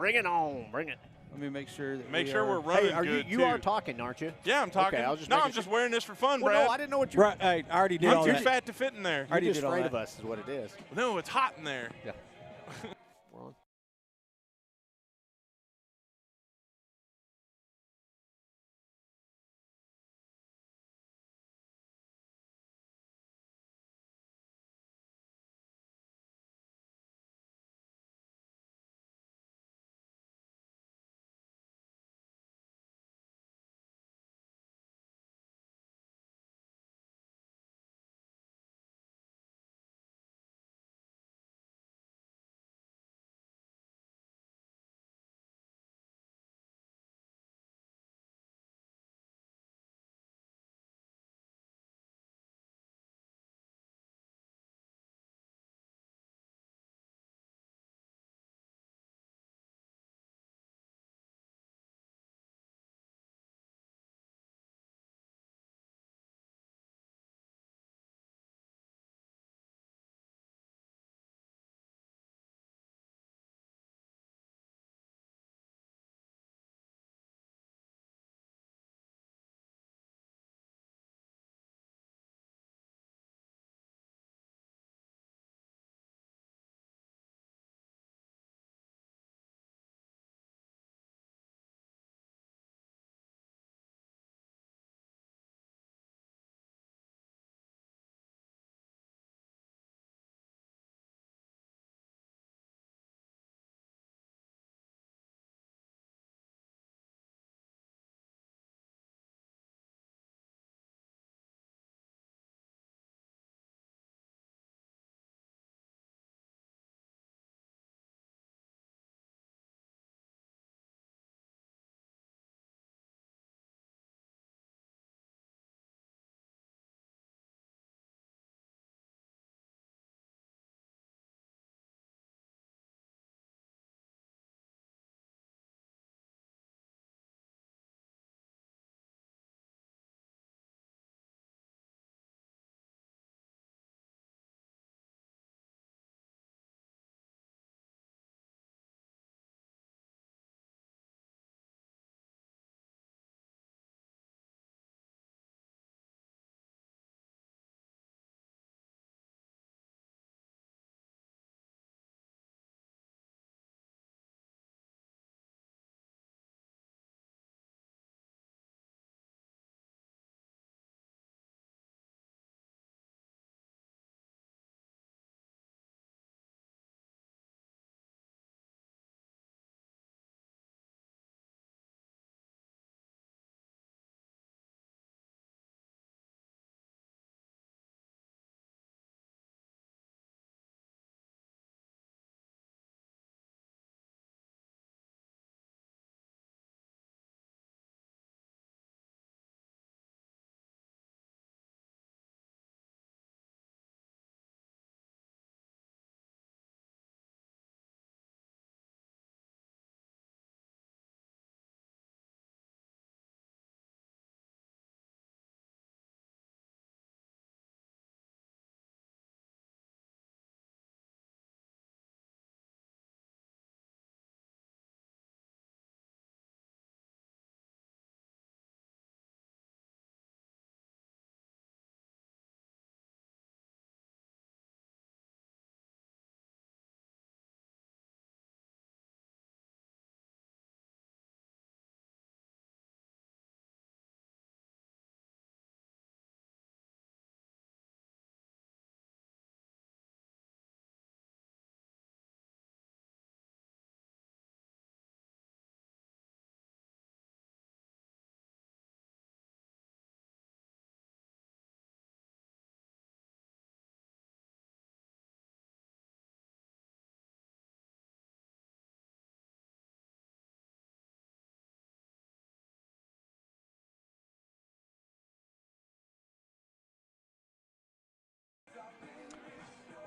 Bring it on. Bring it. Let me make sure that we're running good, you are talking, aren't you? Yeah, I'm talking. Okay, I'm just wearing this for fun, well, Brad. no, I didn't know what you were. Right, I already did all I'm too that. fat to fit in there. You're just afraid of us is what it is. No, it's hot in there. Yeah. We're on.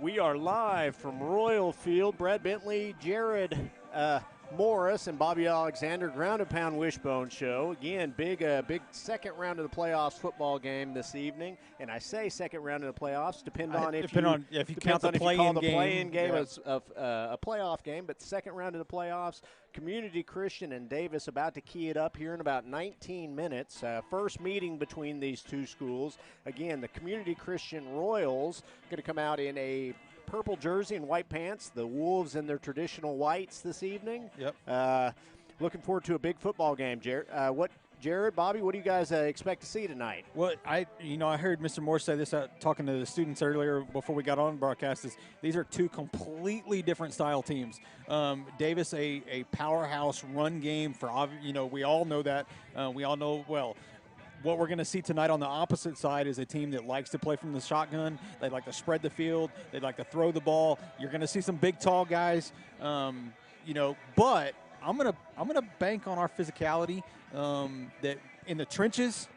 We are live from Royal Field. Brad Bentley, Jared Morris and Bobby Alexander, Ground and Pound Wishbone Show. Again, big second round of the playoffs football game this evening. And I say second round of the playoffs, depend on if you count the play-in game yeah. as a playoff game. But second round of the playoffs, Community Christian and Davis about to key it up here in about 19 minutes. First meeting between these two schools. Again, the Community Christian Royals going to come out in a purple jersey and white pants. The Wolves in their traditional whites this evening. Yep. Looking forward to a big football game, Jared, Bobby, what do you guys expect to see tonight? Well, I heard Mr. Moore say this talking to the students earlier before we got on broadcast. These are two completely different style teams. Davis, a powerhouse run game for we all know that. We all know well. What we're going to see tonight on the opposite side is a team that likes to play from the shotgun. They like to spread the field. They like to throw the ball. You're going to see some big, tall guys. But I'm gonna bank on our physicality. That in the trenches,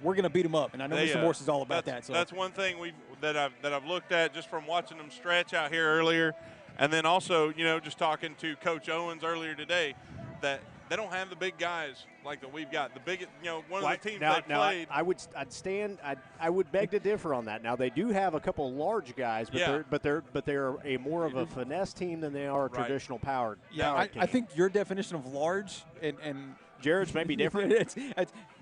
we're gonna beat them up. And I know Mr. Morse is all about that. So that's one thing that I've looked at just from watching them stretch out here earlier, and then also just talking to Coach Owens earlier today, that they don't have the big guys like that we've got. The biggest, one of the teams they played. I would beg to differ on that. Now they do have a couple large guys, but they're a more of a finesse team than they are a traditional powered. Yeah, I think your definition of large and Jared's may be different. it's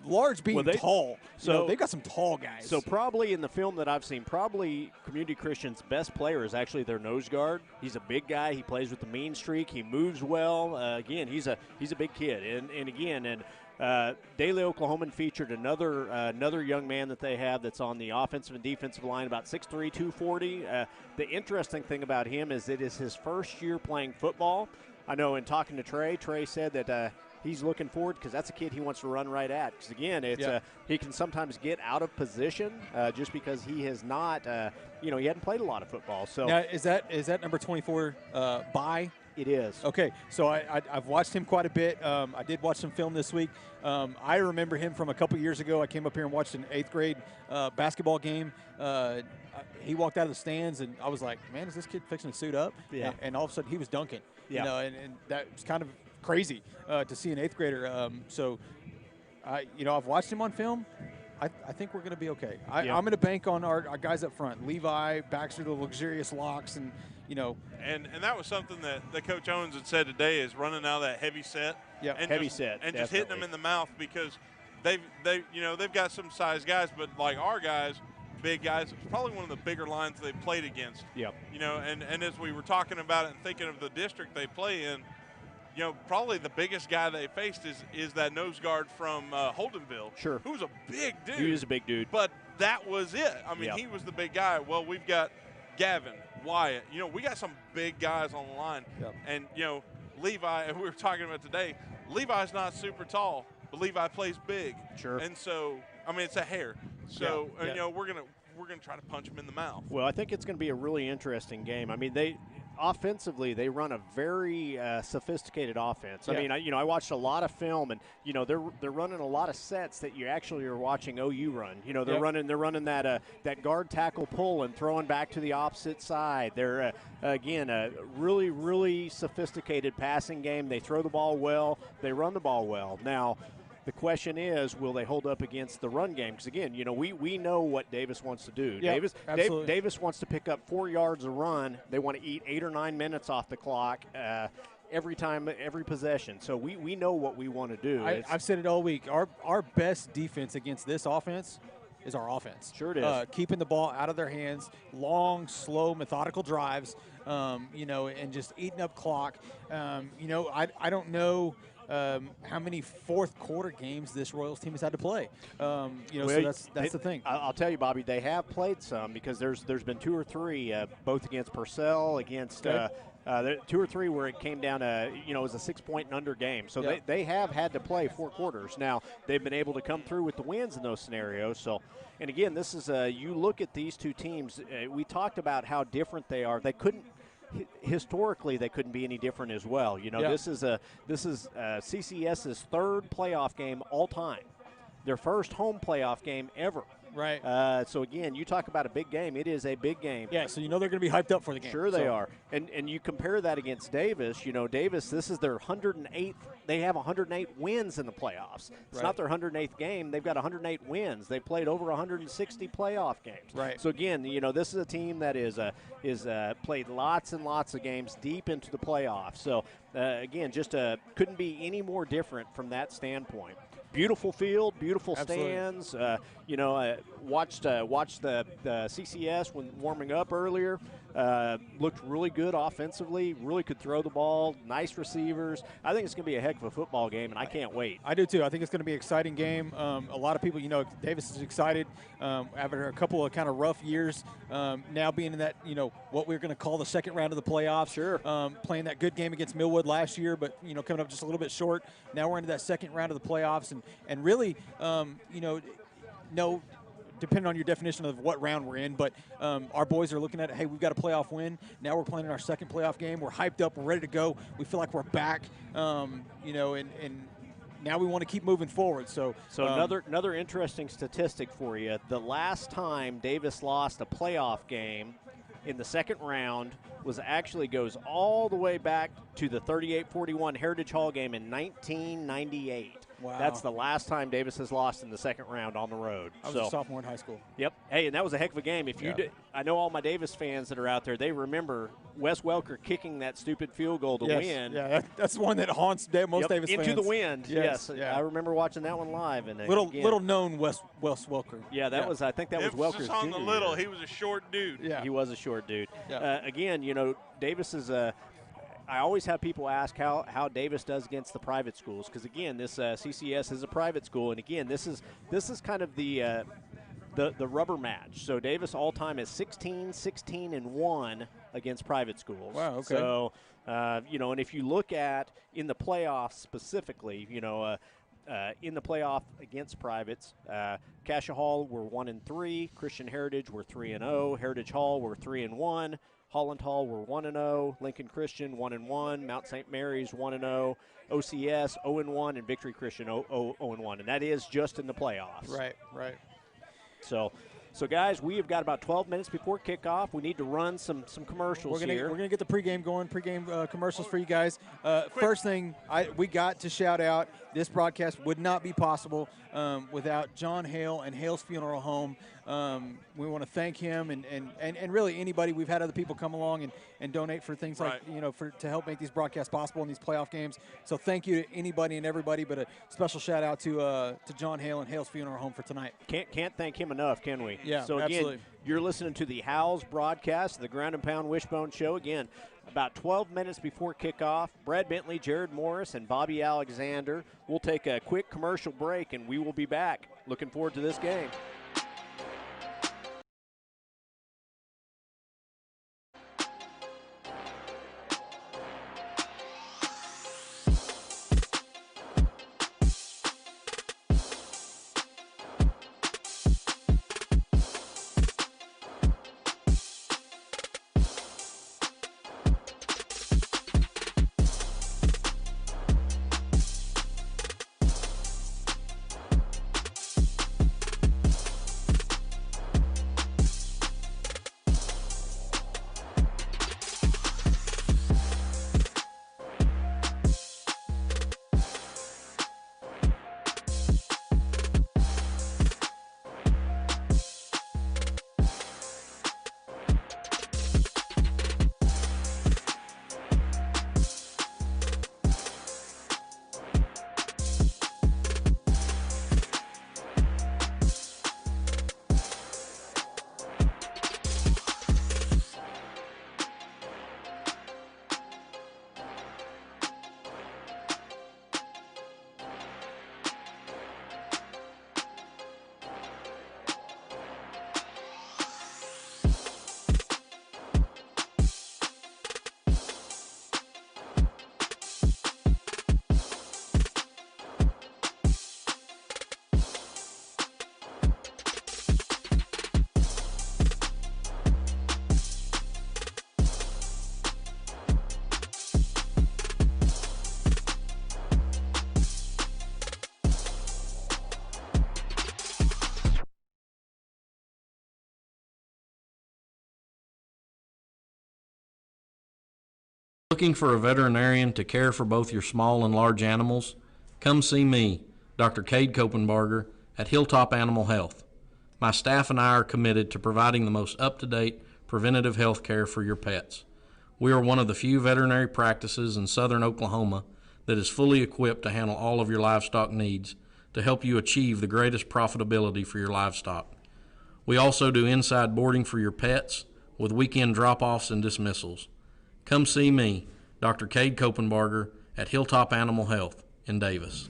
large being tall. So they've got some tall guys. So probably in the film that I've seen, probably Community Christian's best player is actually their nose guard. He's a big guy. He plays with the mean streak. He moves well. Again, he's a big kid. And Daly Oklahoman featured another young man that they have that's on the offensive and defensive line, about 6'3", 240. The interesting thing about him is it is his first year playing football. I know in talking to Trey said that he's looking forward because that's a kid he wants to run right at. Because, again, he can sometimes get out of position just because he has not, he hadn't played a lot of football. So now, is that number 24 by? It is. Okay, so I've watched him quite a bit. I did watch some film this week. I remember him from a couple years ago. I came up here and watched an 8th grade basketball game. He walked out of the stands, and I was like, man, is this kid fixing to suit up? Yeah. And all of a sudden he was dunking. Yeah. And that was kind of crazy to see an 8th grader. I've watched him on film. I think we're going to be okay. I'm going to bank on our guys up front. Levi, Baxter, the luxurious locks, and And that was something that Coach Owens had said today is running out of that heavy set. Yeah, heavy set, and just hitting them in the mouth because they've got some size guys, but like our guys, big guys, it's probably one of the bigger lines they've played against. Yep. And as we were talking about it and thinking of the district they play in, probably the biggest guy they faced is that nose guard from Holdenville. Sure. Who's a big dude. He is a big dude. But that was it. I mean, he was the big guy. Well, we've got Gavin, Wyatt. We got some big guys on the line. Yep. And, Levi, we were talking about today, Levi's not super tall, but Levi plays big. Sure. And so, I mean, it's a hair. So, we're gonna try to punch him in the mouth. Well, I think it's going to be a really interesting game. I mean, offensively, they run a very sophisticated offense. I mean, I watched a lot of film, and they're running a lot of sets that you actually are watching OU run. They're running that guard tackle pull and throwing back to the opposite side. They're again a really, really sophisticated passing game. They throw the ball well. They run the ball well. Now, the question is, will they hold up against the run game? Because, again, we know what Davis wants to do. Yeah, Davis wants to pick up 4 yards a run. They want to eat 8 or 9 minutes off the clock every time, every possession. So we know what we want to do. I've said it all week. Our best defense against this offense is our offense. Sure it is. Keeping the ball out of their hands, long, slow, methodical drives, and just eating up clock. I don't know – how many fourth quarter games this Royals team has had to play. So that's the thing. I'll tell you, Bobby, they have played some because there's been 2 or 3, both against Purcell, against 2 or 3 where it came down to, it was a 6-point and under game. So they have had to play 4 quarters. Now, they've been able to come through with the wins in those scenarios. So, and again, this is you look at these two teams, we talked about how different they are. They couldn't. Historically, they couldn't be any different as well. This is CCS's 3rd playoff game all time, their first home playoff game ever. Right. So, again, you talk about a big game. It is a big game. Yeah, so you know they're going to be hyped up for the game. Sure they are. And you compare that against Davis. You know, Davis, this is their 108th. They have 108 wins in the playoffs. It's not their 108th game. They've got 108 wins. They played over 160 playoff games. Right. So, again, you know, this is a team that is played lots and lots of games deep into the playoffs. So, again, just couldn't be any more different from that standpoint. Beautiful field, beautiful stands. You know, watched the CCS when warming up earlier. Looked really good offensively. Really could throw the ball. Nice receivers. I think it's going to be a heck of a football game, and I can't wait. I do too. I think it's going to be an exciting game. A lot of people, you know, Davis is excited after a couple of kind of rough years. Now being in that, you know, what we're going to call the second round of the playoffs. Sure. Playing that good game against Millwood last year, but you know, coming up just a little bit short. Now we're into that second round of the playoffs, and really, you know, no. Depending on your definition of what round we're in, but our boys are looking at it, hey, we've got a playoff win. Now we're playing our second playoff game. We're hyped up. We're ready to go. We feel like we're back, you know, and now we want to keep moving forward. So another interesting statistic for you. The last time Davis lost a playoff game in the second round goes all the way back to the 38-41 Heritage Hall game in 1998. Wow. That's the last time Davis has lost in the second round on the road. I was a sophomore in high school. Yep. Hey, and that was a heck of a game. If you I know all my Davis fans that are out there, they remember Wes Welker kicking that stupid field goal to win. Yeah, that's one that haunts most Davis fans. Into the wind. Yes. Yeah. I remember watching that one live. And little known Wes Welker. Yeah, that was. I think that was Welker's on the junior little. year. He was a short dude. Yeah, he was a short dude. Yeah. Again, you know, Davis is a. I always have people ask how Davis does against the private schools, because again, this CCS is a private school, and again, this is kind of the rubber match. So Davis all time is 16-16-1 against private schools. Wow. Okay. So you know, and if you look at in the playoffs specifically, you know. In the playoff against privates, Cassia Hall were 1-3, Christian Heritage were 3-0, Heritage Hall were 3-1, Holland Hall were 1-0, Lincoln Christian 1-1, Mount St. Mary's 1-0, OCS 0-1, and Victory Christian 0-1, and that is just in the playoffs. Right. So guys, we have got about 12 minutes before kickoff. We need to run some commercials here. We're gonna get the pregame going. Pregame commercials for you guys. First thing, we got to shout out. This broadcast would not be possible without John Hale and Hale's Funeral Home. We want to thank him and really anybody. We've had other people come along and donate for things like to help make these broadcasts possible in these playoff games. So thank you to anybody and everybody, but a special shout out to John Hale and Hale's Funeral Home for tonight. Can't thank him enough, can we? Yeah, so again, absolutely. You're listening to the Howes broadcast, the Ground and Pound Wishbone Show. Again, about 12 minutes before kickoff, Brad Bentley, Jared Morris, and Bobby Alexander. We'll take a quick commercial break, and we will be back. Looking forward to this game. Looking for a veterinarian to care for both your small and large animals? Come see me, Dr. Cade Kopenbarger, at Hilltop Animal Health. My staff and I are committed to providing the most up-to-date preventative health care for your pets. We are one of the few veterinary practices in southern Oklahoma that is fully equipped to handle all of your livestock needs to help you achieve the greatest profitability for your livestock. We also do inside boarding for your pets with weekend drop-offs and dismissals. Come see me, Dr. Cade Kopenbarger, at Hilltop Animal Health in Davis.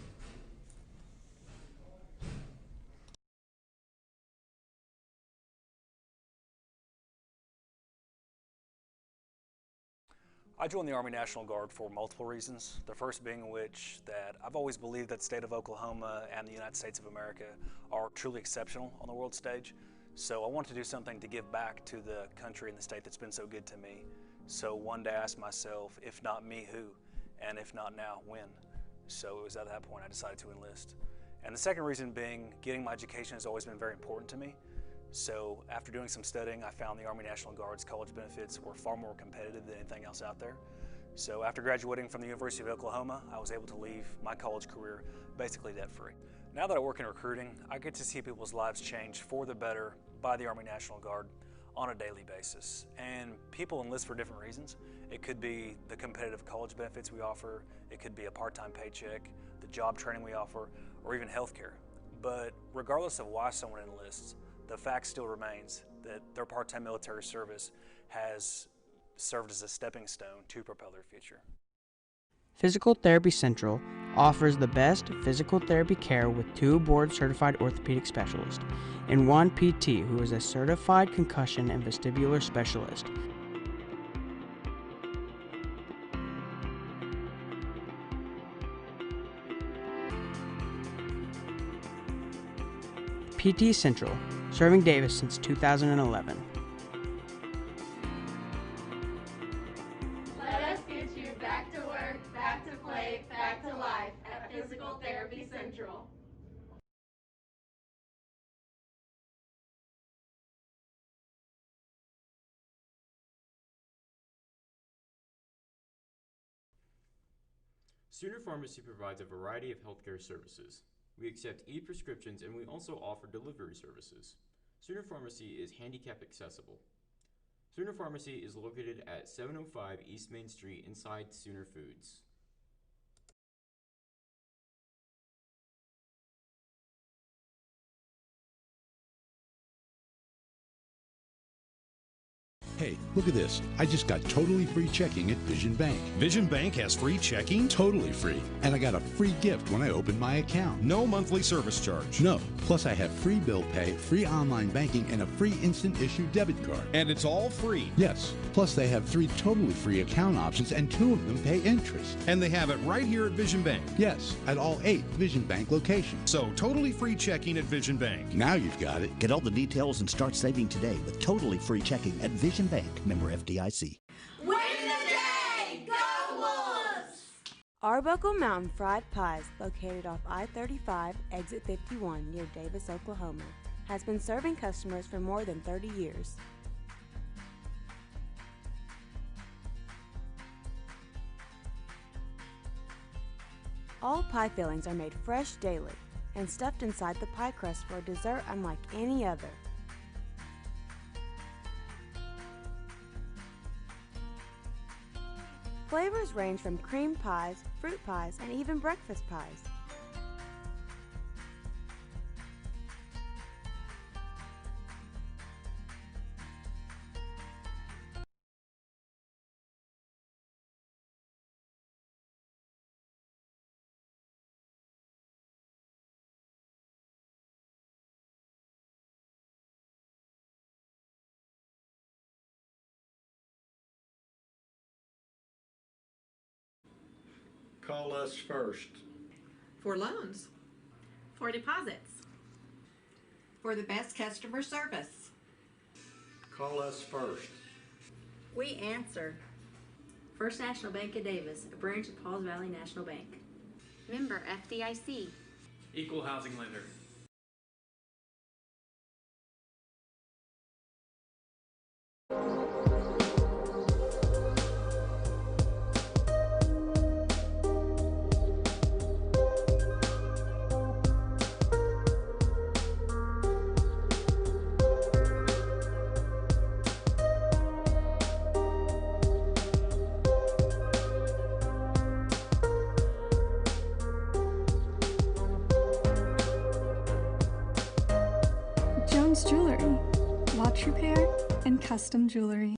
I joined the Army National Guard for multiple reasons. The first being which that I've always believed that the state of Oklahoma and the United States of America are truly exceptional on the world stage. So I wanted to do something to give back to the country and the state that's been so good to me. So one day I asked myself, if not me, who? And if not now, when? So it was at that point I decided to enlist. And the second reason being, getting my education has always been very important to me. So after doing some studying, I found the Army National Guard's college benefits were far more competitive than anything else out there. So after graduating from the University of Oklahoma, I was able to leave my college career basically debt-free. Now that I work in recruiting, I get to see people's lives change for the better by the Army National Guard on a daily basis. And people enlist for different reasons. It could be the competitive college benefits we offer, it could be a part-time paycheck, the job training we offer, or even healthcare. But regardless of why someone enlists, the fact still remains that their part-time military service has served as a stepping stone to propel their future. Physical Therapy Central offers the best physical therapy care with 2 board-certified orthopedic specialists and 1 PT who is a certified concussion and vestibular specialist. PT Central, serving Davis since 2011. Let us get you back to work, back to play, back to life at Physical Therapy Central. Sooner Pharmacy provides a variety of healthcare services. We accept e-prescriptions and we also offer delivery services. Sooner Pharmacy is handicap accessible. Sooner Pharmacy is located at 705 East Main Street inside Sooner Foods. Hey, look at this. I just got totally free checking at Vision Bank. Vision Bank has free checking? Totally free. And I got a free gift when I opened my account. No monthly service charge. No. Plus I have free bill pay, free online banking, and a free instant issue debit card. And it's all free? Yes. Plus they have 3 totally free account options and 2 of them pay interest. And they have it right here at Vision Bank? Yes, at all 8 Vision Bank locations. So totally free checking at Vision Bank. Now you've got it. Get all the details and start saving today with totally free checking at Vision Bank, member FDIC. Win the day! Go Wolves! Arbuckle Mountain Fried Pies, located off I-35, exit 51 near Davis, Oklahoma, has been serving customers for more than 30 years. All pie fillings are made fresh daily and stuffed inside the pie crust for a dessert unlike any other. Flavors range from cream pies, fruit pies, and even breakfast pies. Call us first. For loans. For deposits. For the best customer service. Call us first. We answer. First National Bank of Davis, a branch of Pauls Valley National Bank. Member FDIC. Equal housing lender. Jones Jewelry, watch repair and custom jewelry.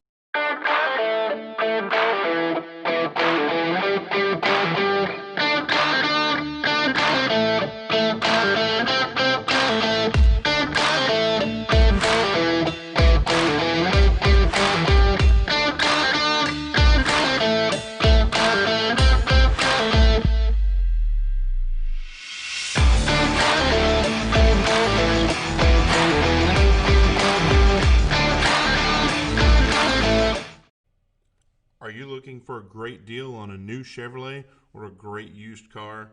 Are you looking for a great deal on a new Chevrolet or a great used car?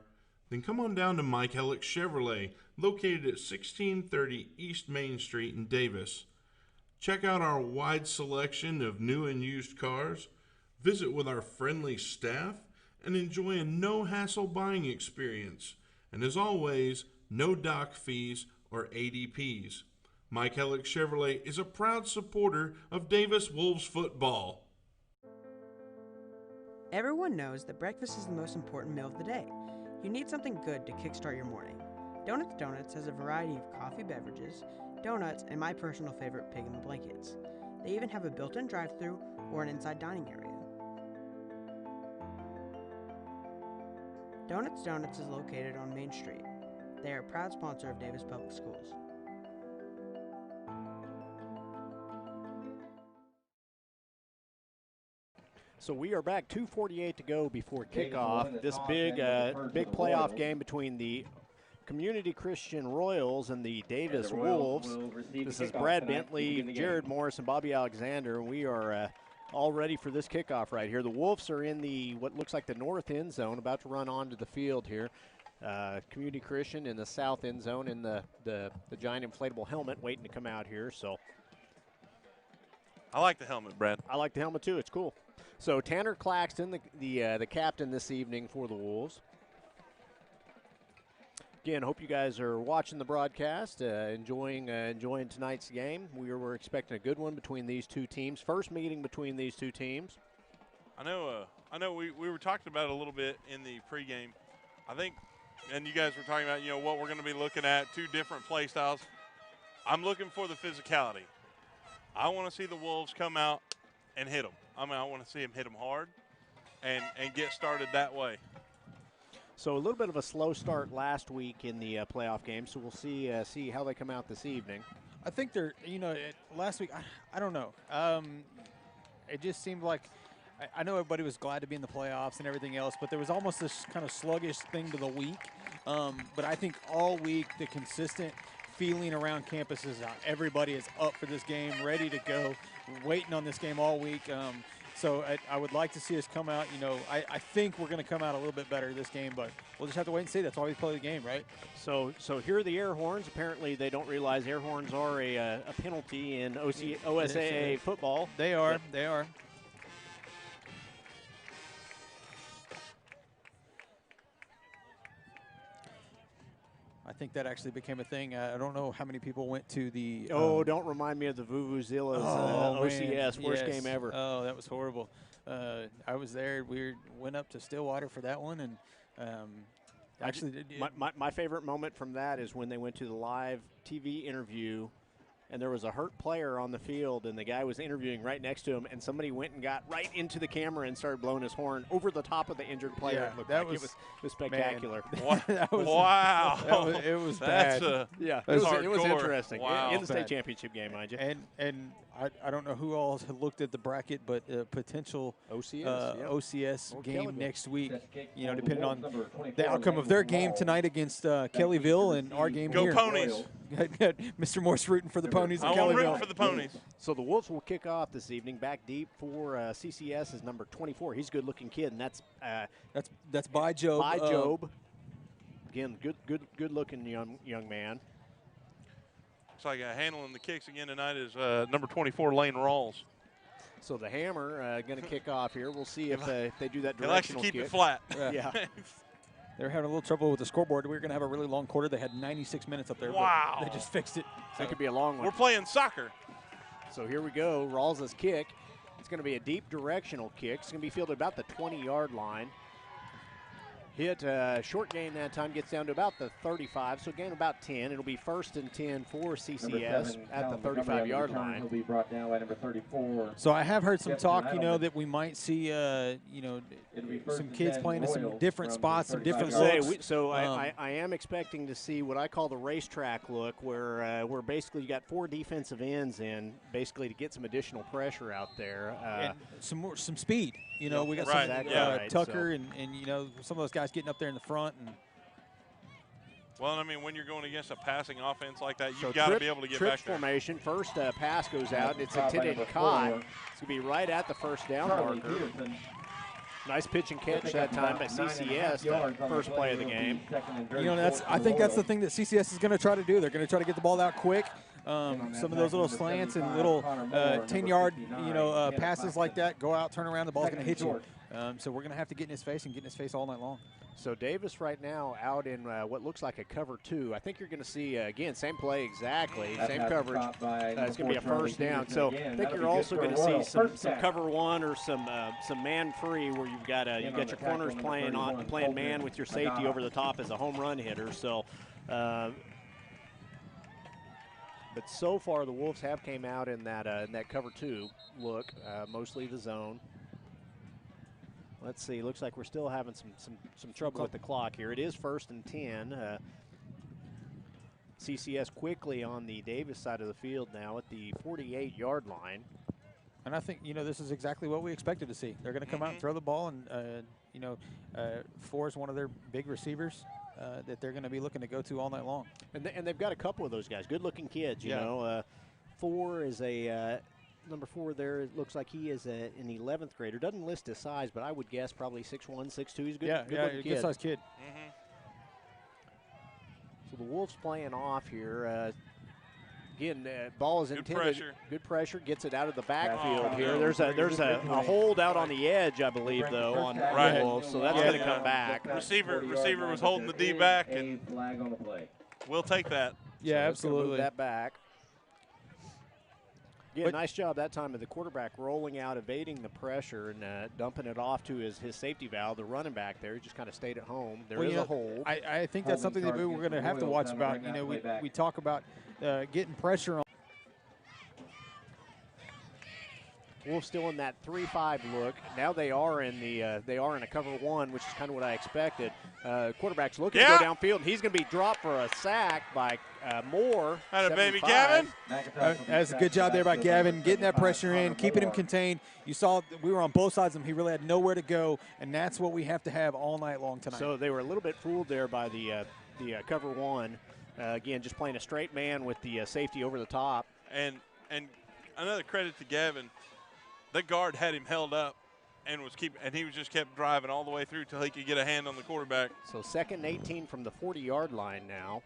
Then come on down to Mike Hellick Chevrolet, located at 1630 East Main Street in Davis. Check out our wide selection of new and used cars, visit with our friendly staff, and enjoy a no-hassle buying experience. And as always, no dock fees or ADPs. Mike Hellick Chevrolet is a proud supporter of Davis Wolves football. Everyone knows that breakfast is the most important meal of the day. You need something good to kickstart your morning. Donuts has a variety of coffee beverages, donuts, and my personal favorite, pig in the blankets. They even have a built-in drive-thru or an inside dining area. Donuts is located on Main Street. They are a proud sponsor of Davis Public Schools. So we are back, 2:48 to go before kickoff. This big playoff game between the Community Christian Royals and the Davis Wolves. This is Brad Bentley, Jared Morris, and Bobby Alexander. We are all ready for this kickoff right here. The Wolves are in the what looks like the north end zone, about to run onto the field here. Community Christian in the south end zone in the giant inflatable helmet waiting to come out here. So I like the helmet, Brad. I like the helmet too. It's cool. So Tanner Claxton, the captain this evening for the Wolves. Again, hope you guys are watching the broadcast, enjoying tonight's game. We're expecting a good one between these two teams. First meeting between these two teams. I know. We were talking about it a little bit in the pregame. I think, and you guys were talking about what we're going to be looking at, two different play styles. I'm looking for the physicality. I want to see the Wolves come out and hit them. I want to see them hit them hard and get started that way. So a little bit of a slow start last week in the playoff game, so we'll see how they come out this evening. I think they're, last week, I don't know. It just seemed like, I know everybody was glad to be in the playoffs and everything else, but there was almost this kind of sluggish thing to the week. But I think all week the consistent feeling around campus is everybody is up for this game, ready to go, waiting on this game all week. So I would like to see us come out. I think we're going to come out a little bit better this game, but we'll just have to wait and see. That's why we play the game, right? So here are the air horns. Apparently they don't realize air horns are a penalty in OSAA football. They are. They are. I think that actually became a thing. I don't know how many people went to the. Don't remind me of the Vuvuzilla's OCS worst game ever. Oh, that was horrible. I was there. We went up to Stillwater for that one, and actually, my favorite moment from that is when they went to the live TV interview, and there was a hurt player on the field, and the guy was interviewing right next to him, and somebody went and got right into the camera and started blowing his horn over the top of the injured player. Yeah, it was spectacular. Wow. It was bad. It was interesting. Wow. In the state championship game, mind you. And I don't know who all had looked at the bracket, but potential OCS game next week, depending on the outcome of their game tonight against Kellyville and our game Go here. Ponies. Mr. Morse rooting for the Ponies. I want to root for the Ponies. So the Wolves will kick off this evening. Back deep for CCS is number 24. He's a good-looking kid, and that's by Job. By Job. Again, good-looking young man. Looks like handling the kicks again tonight is number 24, Lane Rawls. So the Hammer going to kick off here. We'll see if they do that directional kick. He likes to keep it flat. Yeah. They were having a little trouble with the scoreboard. We were going to have a really long quarter. They had 96 minutes up there. Wow. But they just fixed it. So it could be a long one. We're playing soccer. So here we go. Rawls' kick. It's going to be a deep directional kick. It's going to be fielded about the 20-yard line. Hit short gain that time, gets down to about the 35, so gain about 10. It'll be 1st and 10 for CCS at the 35-yard line. Will be brought down by number 34. So I have heard some talk, that we might see, some kids playing in some different spots, some different looks. I am expecting to see what I call the racetrack look, where basically you got 4 defensive ends in, basically to get some additional pressure out there. And some speed. We got Tucker and some of those guys getting up there in the front. Well, I mean, when you're going against a passing offense like that, you've got to be able to get back there. Formation. First pass goes out. It's intended and caught. It's going to be right at the first down marker. Nice pitch and catch that time by CCS, the first play of the game. I think that's the thing that CCS is going to try to do. They're going to try to get the ball out quick. Some of those little slants and little 10-yard, passes like that, go out, turn around, the ball's going to hit you. So we're going to have to get in his face and get in his face all night long. So Davis right now out in what looks like a cover 2. I think you're going to see, again, same play exactly, same coverage. It's going to be a first down. So I think you're also going to see some cover 1 or some man free where you've got your corners playing man with your safety over the top as a home run hitter. So. But so far, the Wolves have came out in that cover 2 look, mostly the zone. Let's see. Looks like we're still having some trouble with the clock here. It is 1st and 10. CCS quickly on the Davis side of the field now at the 48-yard line. And I think, this is exactly what we expected to see. They're going to come out and throw the ball, and, Four is one of their big receivers that they're going to be looking to go to all night long. And they've got a couple of those guys, good-looking kids, you know. Four is number 4 there. It looks like he is an 11th grader. Doesn't list his size, but I would guess probably 6'1", 6'2". He's a good-looking kid. Good-sized kid. So the Wolves playing off here. Again, ball is intended. Good pressure. Gets it out of the backfield here. There's a hold out on the edge, I believe, though, on the Wolves. So that's going to come back. Receiver was holding the D back, and we'll take that. Yeah, absolutely. Move that back. Yeah, nice job that time of the quarterback rolling out, evading the pressure, and dumping it off to his safety valve, the running back there. He just kind of stayed at home. There is a hold. I think that's something that we're going to have to watch about. We talk about getting pressure on. Wolves still in that 3-5 look. Now they are in a cover 1, which is kind of what I expected. Quarterback's looking to go downfield, and he's going to be dropped for a sack by Moore. Had a baby Gavin. That's a good job there by Gavin, getting that pressure in, keeping him contained. You saw we were on both sides of him. He really had nowhere to go, and that's what we have to have all night long tonight. So they were a little bit fooled there by the cover 1. Again, just playing a straight man with the safety over the top. And another credit to Gavin. The guard had him held up and he just kept driving all the way through till he could get a hand on the quarterback. So 2nd and 18 from the 40-yard line now.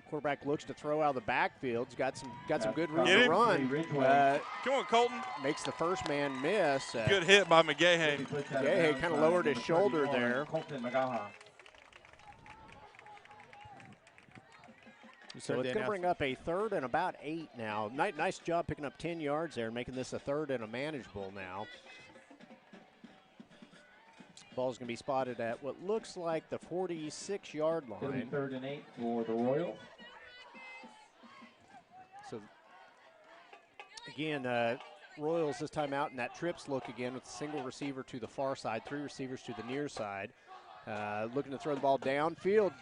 Quarterback looks to throw out of the backfield. He's got some good room to run. Come on, Colton. Makes the first man miss. Good hit by McGahey. McGahey kind of lowered his shoulder there. So it's going to bring up a 3rd and about 8 now. Nice job picking up 10 yards there, making this a 3rd and a manageable now. Ball's going to be spotted at what looks like the 46-yard line. 3rd and 8 for the Royals. So, again, Royals this time out in that trips look again with a single receiver to the far side, 3 receivers to the near side. Looking to throw the ball downfield.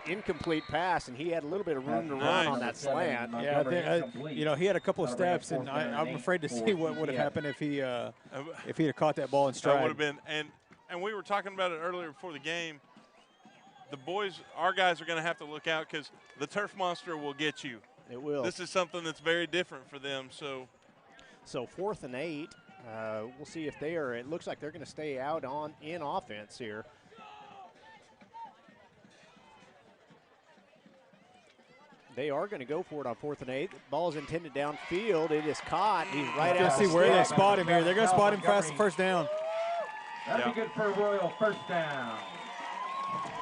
Incomplete pass, and he had a little bit of room to run on that slant. Yeah, I think, he had a couple of steps, and I'm afraid to see what would have happened if he'd have caught that ball in stride. That would have been, and we were talking about it earlier before the game. The boys, our guys, are going to have to look out because the turf monster will get you. It will. This is something that's very different for them. So 4th and 8. We'll see if they are. It looks like they're going to stay out in offense here. They are going to go for it on 4th and 8. Ball is intended downfield. It is caught. He's right out. See where they spot him here. They're going to spot him fast, first down. That'd be good for a Royal first down.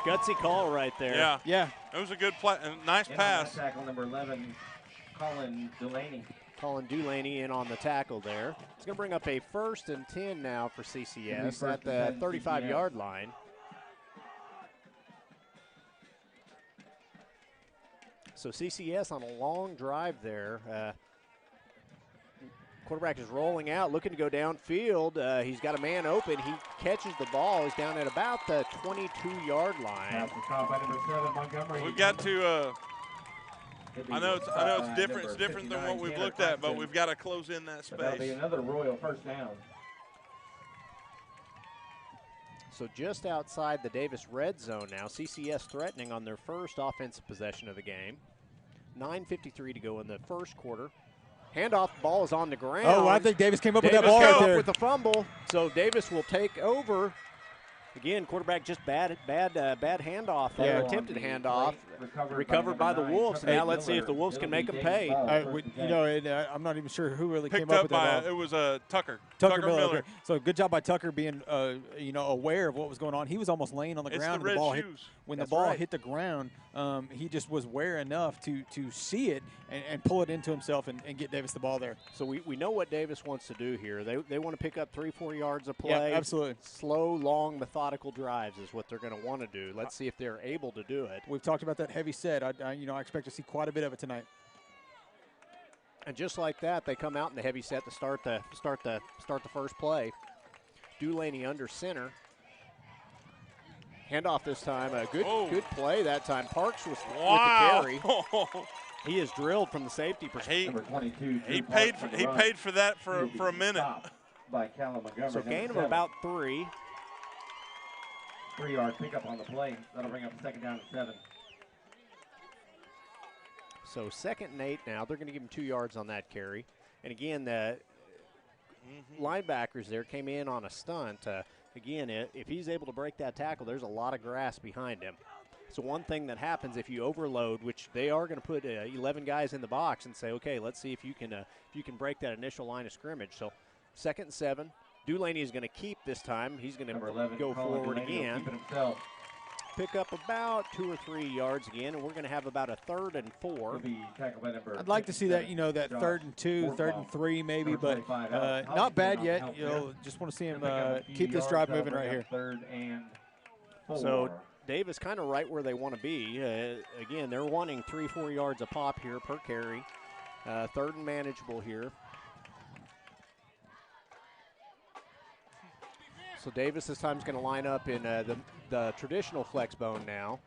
Gutsy call right there. Yeah. It was a good play. Nice pass. Tackle number 11, Colin Delaney. Colin Delaney in on the tackle there. It's going to bring up a 1st and 10 now for CCS at the 35-yard line. So CCS on a long drive there. Quarterback is rolling out, looking to go downfield. He's got a man open. He catches the ball. He's down at about the 22-yard line. We've got to. I know it's different. It's different than what we've looked at, but we've got to close in that space. That'll be another Royal first down. So just outside the Davis red zone now. CCS threatening on their first offensive possession of the game. 9:53 to go in the first quarter. Handoff, ball is on the ground. Oh, I think Davis came up with that ball right there. With the fumble, so Davis will take over. Again, quarterback just bad handoff there, attempted handoff, recovered by the Wolves. Now let's see if the Wolves can make them pay. I'm not even sure who really came up with that ball. It was Tucker Miller. So good job by Tucker being aware of what was going on. He was almost laying on the ground. When the ball hit the ground, he just was aware enough to see it and pull it into himself and get Davis the ball there. So we know what Davis wants to do here. They want to pick up 3-4 yards of play. Yeah, absolutely. Slow, long, methodical drives is what they're going to want to do. Let's see if they're able to do it. We've talked about that heavy set. I expect to see quite a bit of it tonight. And just like that, they come out in the heavy set to start the first play. Dulaney under center. Handoff this time. A good play that time. Parks was with the carry. He is drilled from the safety perspective. He paid for that for a minute. By Callum Montgomery. So gain of about 3. 3-yard pickup on the play. That'll bring up second down and 7. So 2nd and 8 now. They're going to give him 2 yards on that carry. And again, the linebackers there came in on a stunt. Again, if he's able to break that tackle, there's a lot of grass behind him. So one thing that happens if you overload, which they are going to put 11 guys in the box and say, okay, let's see if you can break that initial line of scrimmage. So 2nd and 7. Dulaney is going to keep this time. He's going to go forward again. Pick up about 2 or 3 yards again, and we're going to have about a 3rd and 4. I'd like to see that, that 3rd and 2, 3rd and 3 maybe, but not bad yet. Just want to see him keep this drive moving right here. 3rd and 4. So Davis kind of right where they want to be. Again, they're wanting 3-4 yards a pop here per carry. 3rd and manageable here. So Davis this time is going to line up in the traditional flex bone now.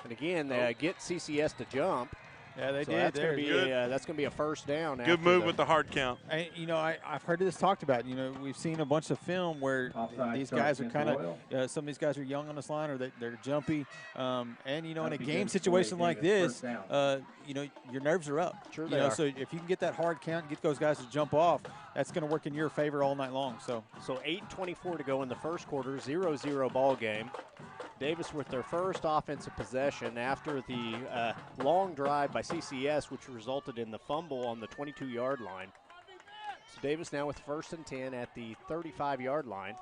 And again, they get CCS to jump. Yeah, they did. That's going to be a first down. Good move with the hard count. And, I've heard this talked about. We've seen a bunch of film where these guys are kind of some of these guys are young on this line or they're jumpy. And, in a game situation like this, your nerves are up. Sure they are. So if you can get that hard count and get those guys to jump off, that's going to work in your favor all night long. So 8:24 to go in the first quarter, 0-0 ball game. Davis with their first offensive possession after the long drive by CCS, which resulted in the fumble on the 22-yard line. So Davis now with 1st and 10 at the 35-yard line.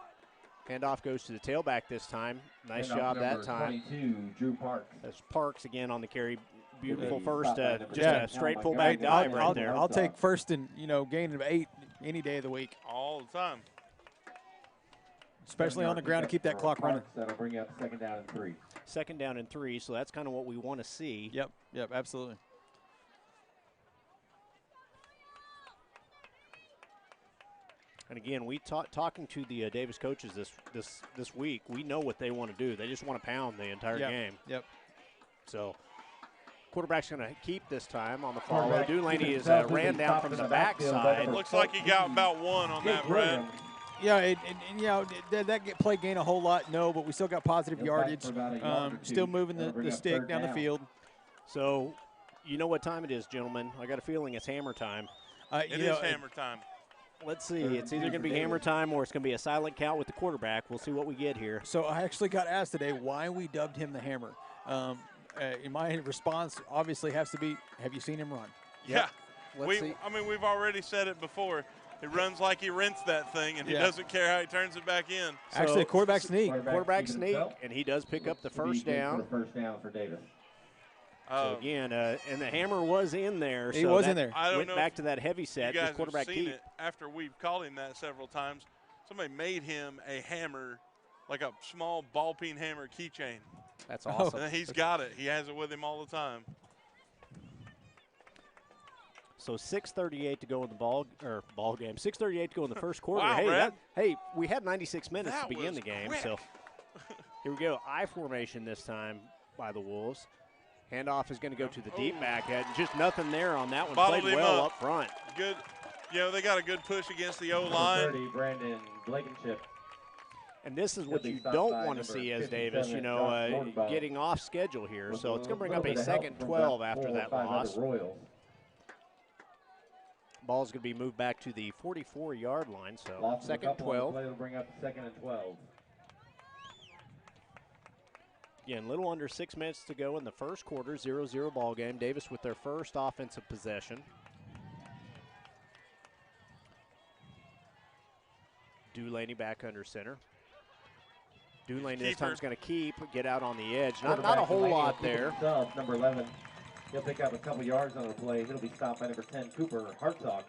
Handoff goes to the tailback this time. Nice job that time. 22, Drew Parks. That's Parks again on the carry. Beautiful first, just a straight fullback dive right there. I'll take 1st and gain of 8 any day of the week. All the time. Especially on the ground to keep that clock running. That'll bring up 2nd down and 3. 2nd down and 3, so that's kind of what we want to see. Yep, absolutely. And again, we talking to the Davis coaches this week. We know what they want to do. They just want to pound the entire game. Yep. So quarterback's going to keep this time on the follow. Dulaney is ran down from the backside. Looks like he got about 1 on that, Brad. Yeah, did that play gain a whole lot? No, but we still got positive yardage. Still moving the stick down the field. So, you know what time it is, gentlemen. I got a feeling it's hammer time. It is hammer time. Let's see. It's either going to be hammer time or it's going to be a silent count with the quarterback. We'll see what we get here. So I actually got asked today why we dubbed him the hammer. In my response, obviously has to be, have you seen him run? Yeah. We've already said it before. He runs like he rents that thing, and he doesn't care how he turns it back in. Actually, a quarterback sneak. Quarterback sneak, and he does pick up the first down. First down for Davis. So again, and the hammer was in there. He was in there. I went back to that heavy set. You guys quarterback have seen keep. it after we've called him that several times. Somebody made him a hammer, like a small ball peen hammer keychain. That's awesome. And he's got it. He has it with him all the time. So 6:38 to go in the ball game. 6:38 to go in the first quarter. Wow, hey, we had 96 minutes that to begin was the game. quick. So here we go. I formation this time by the Wolves. Handoff is going to go to the deep back end. Just nothing there on that one. Bottled Played him well up. front. Good. They got a good push against the Number O-line. 30, Brandon Blankenship. And this is what He'll be you stopped don't by want to number see as 57, Davis, Josh Nordenbaugh. getting off schedule here. With So it's going to bring little up a bit of help second from 12 about after 4 or that 5 other loss. Royals. Ball's going to be moved back to the 44-yard line. So Lost a second couple on the 12. play will bring up second and 12. Again, little under 6 minutes to go in the first quarter. 0-0 ball game. Davis with their first offensive possession. Dulaney back under center. Dulaney this time is going to get out on the edge. Not a whole lot there. Himself, number 11. He'll pick up a couple yards on the play. He'll be stopped by number 10, Cooper Hartzog.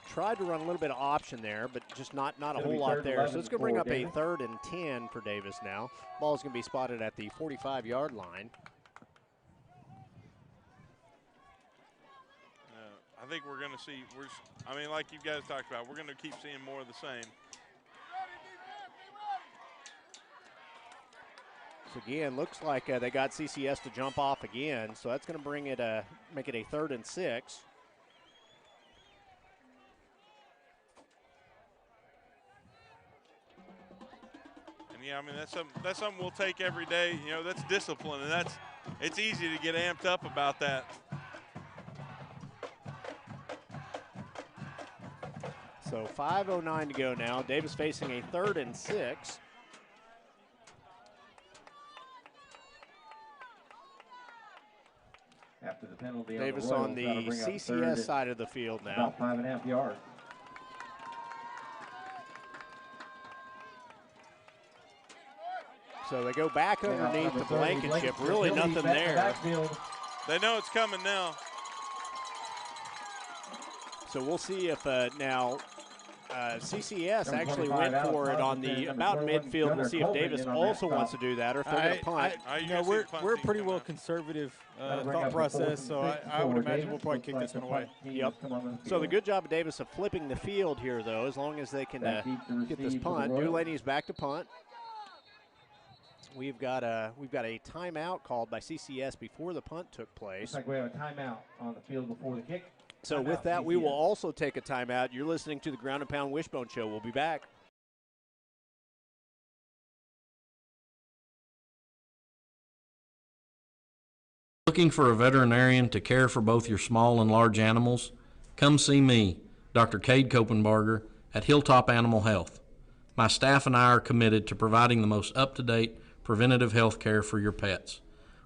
Tried to run a little bit of option there, but just not a It'll whole be lot third and there. So 11 it's going to bring for up a Davis. 3rd and 10 for Davis now. Ball's going to be spotted at the 45-yard line. I think we're going to see, like you guys talked about, we're going to keep seeing more of the same. So again, looks like they got CCS to jump off again. So that's going to bring it make it a 3rd and 6. And yeah, that's something we'll take every day. That's discipline, and it's easy to get amped up about that. So 5:09 to go now. Davis facing a 3rd and 6. After the penalty Davis on the on the CCS side of the field now. About 5.5 yards. So they go back underneath the Blankenship. Really nothing there. They know it's coming now. So we'll see if now CCS actually went for it on the about midfield. We'll see if Davis also wants to do that or if they're going to punt. We're pretty well conservative thought process, so I would imagine we'll probably kick this one away. Yep. So the good job of Davis of flipping the field here, though, as long as they can get this punt. Dulaney's back to punt. We've got a timeout called by CCS before the punt took place. Looks like we have a timeout on the field before the kick. So with that, we will also take a timeout. You're listening to the Ground and Pound Wishbone Show. We'll be back. Looking for a veterinarian to care for both your small and large animals? Come see me, Dr. Cade Kopenbarger, at Hilltop Animal Health. My staff and I are committed to providing the most up-to-date preventative health care for your pets.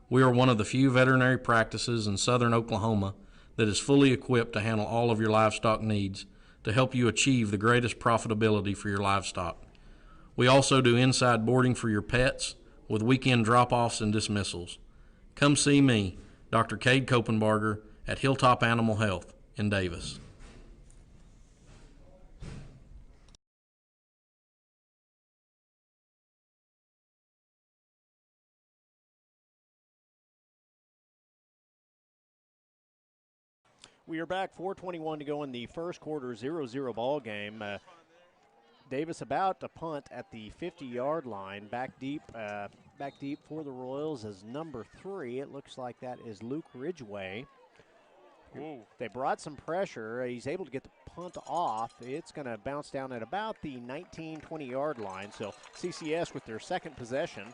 We are one of the few veterinary practices in southern Oklahoma that is fully equipped to handle all of your livestock needs to help you achieve the greatest profitability for your livestock. We also do inside boarding for your pets with weekend drop-offs and dismissals. Come see me, Dr. Cade Kopenbarger, at Hilltop Animal Health in Davis. We are back, 4:21 to go in the first quarter, 0-0 ball game. Davis about to punt at the 50-yard line, back deep for the Royals is number 3. It looks like that is Luke Ridgway. Ooh. They brought some pressure. He's able to get the punt off. It's going to bounce down at about the 19, 20-yard line. So CCS with their second possession.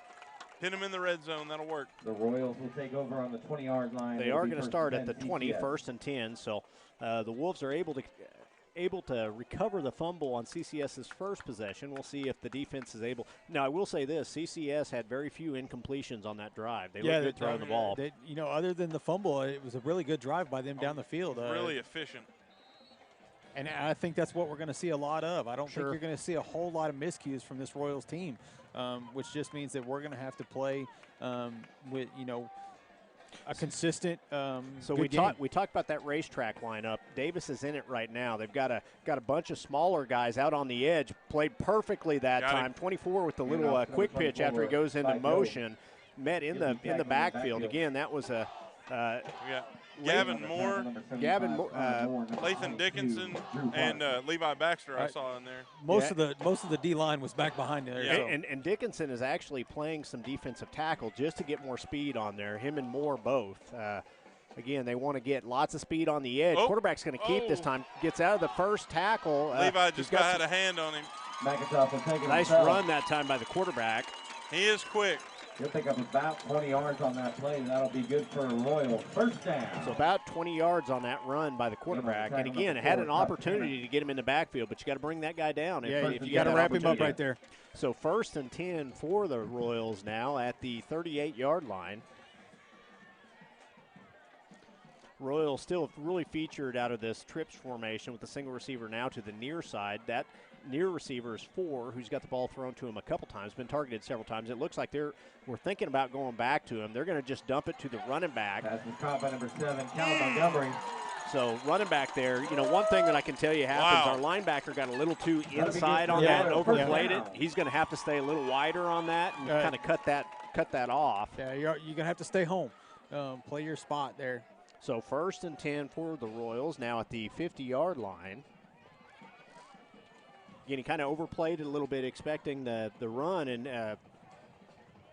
Hit him in the red zone. That'll work. The Royals will take over on the 20-yard line. They are going to start at the 20, first and 10. So the Wolves are able to recover the fumble on CCS's first possession. We'll see if the defense is able. Now, I will say this. CCS had very few incompletions on that drive. They looked good throwing the ball. Other than the fumble, it was a really good drive by them down the field. Really efficient. And I think that's what we're going to see a lot of. I don't think you're going to see a whole lot of miscues from this Royals team, which just means that we're going to have to play with, a consistent. So we talked about that racetrack lineup. Davis is in it right now. They've got a bunch of smaller guys out on the edge. Played perfectly that time. 24 with the little quick pitch after he goes into motion. Met in the backfield again. That was a We got Gavin Moore, Lathan Dickinson, and Levi Baxter. I saw in there. Most of the D line was back behind there. Yeah. And Dickinson is actually playing some defensive tackle just to get more speed on there. Him and Moore both. Again, they want to get lots of speed on the edge. Quarterback's going to keep this time. Gets out of the first tackle. Levi just had a hand on him. Nice run that time by the quarterback. He is quick. He'll pick up about 20 yards on that play, and that'll be good for a Royal first down. So about 20 yards on that run by the quarterback. And again, it had an opportunity to get him in the backfield, but you got to bring that guy down. If you got to wrap him up right there. So 1st and 10 for the Royals now at the 38-yard line. Royals still really featured out of this trips formation with the single receiver now to the near side. That near receiver is 4, who's got the ball thrown to him a couple times, been targeted several times. It looks like we're thinking about going back to him. They're going to just dump it to the running back. That's the caught by number 7, Cal Montgomery. So running back there, one thing that I can tell you happens, our linebacker got a little too inside on that and overplayed it. He's going to have to stay a little wider on that and kind of cut that off. Yeah, you're going to have to stay home. Play your spot there. So 1st and 10 for the Royals now at the 50-yard line. Again, he kind of overplayed it a little bit, expecting the run, and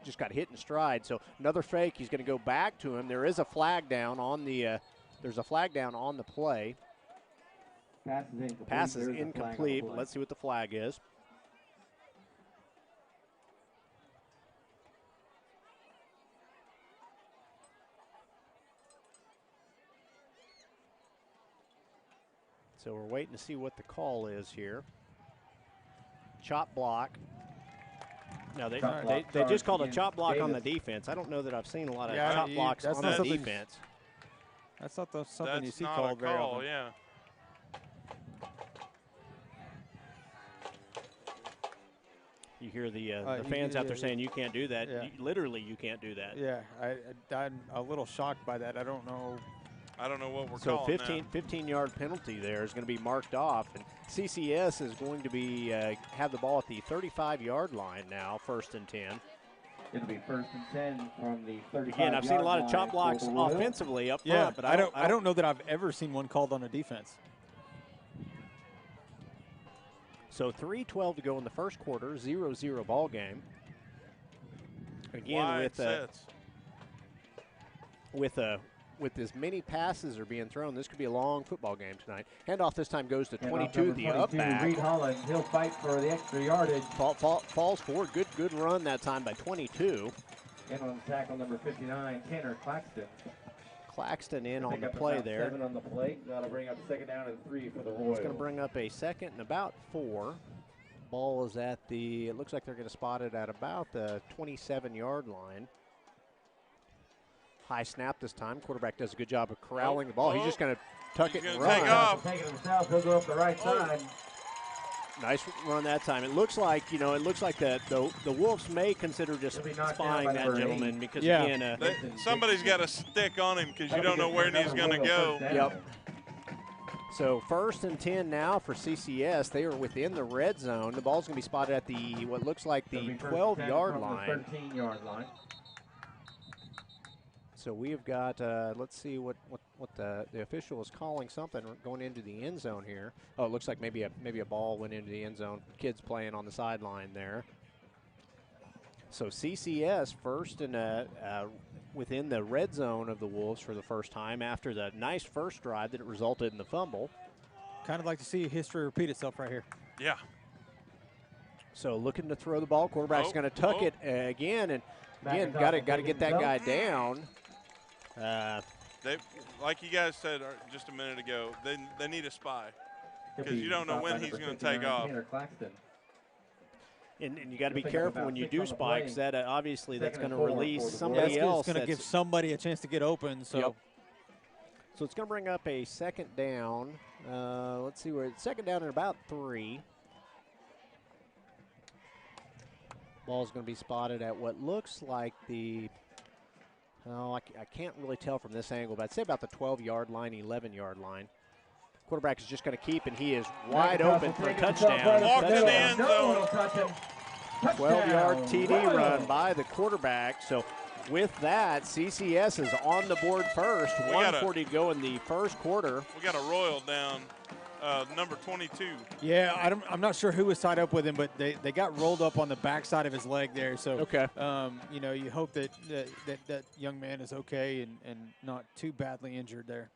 just got hit in stride. So another fake. He's going to go back to him. There is a flag down on the play. Pass is incomplete. But let's see what the flag is. So we're waiting to see what the call is here. Chop block. Now they just called a chop block on the defense. I don't know that I've seen a lot of chop blocks on the defense. That's not something you see called very often. Yeah. You hear the fans out there saying you can't do that. Yeah. Literally, you can't do that. Yeah, I'm a little shocked by that. I don't know what we're calling. So 15-yard penalty there is going to be marked off, and CCS is going to be have the ball at the 35-yard line now, 1st and 10. It'll be 1st and 10 from the 35-yard line. Again, I've seen a lot of chop blocks offensively up front, but I don't know that I've ever seen one called on a defense. So 3:12 to go in the first quarter, 0-0 ball game. Again, with as many passes are being thrown, this could be a long football game tonight. Handoff this time goes to 22, the up back. Reed Holland, he'll fight for the extra yardage. Falls forward, good run that time by 22. And on tackle number 59, Tanner Claxton. Claxton in on the play there. 7 on the plate. That'll bring up 2nd down and 3 for the Royals. It's going to bring up a 2nd and about 4. Ball is at it looks like they're going to spot it at about the 27-yard line. High snap this time. Quarterback does a good job of corralling the ball. He's just going to tuck it and run. Take off. Take it himself. He'll go up the right side. Nice run that time. It looks like the Wolves may consider just spying that gentleman because again, somebody's got a stick on him because you don't know where he's going to go. Yep. So 1st and 10 now for CCS. They are within the red zone. The ball's going to be spotted at what looks like the 12-yard line. 13-yard line. So we've got, let's see what the official is calling something going into the end zone here. Oh, it looks like maybe a ball went into the end zone. Kids playing on the sideline there. So CCS first and within the red zone of the Wolves for the first time after the nice first drive that resulted in the fumble. Kind of like to see history repeat itself right here. Yeah. So looking to throw the ball. Quarterback's going to tuck it again, and again got to get that guy down. Like you guys said just a minute ago, they need a spy because you don't know when he's going to take off. And you got to be careful when you do spy because that obviously that's going to release somebody else. It's going to give somebody a chance to get open. So, so it's going to bring up a 2nd down. Let's see where it's 2nd down and about 3. Ball's going to be spotted at what looks like I can't really tell from this angle, but I'd say about the 12-yard line, 11-yard line. Quarterback is just going to keep, and he is wide open for a touchdown. Walk in the end zone. 12-yard TD run by the quarterback. So with that, CCS is on the board first. We 1:40 to go in the first quarter. We got a Royal down, number 22. Yeah, I'm not sure who was tied up with him, but they got rolled up on the backside of his leg there. So, okay. You know, you hope that that young man is okay and not too badly injured there.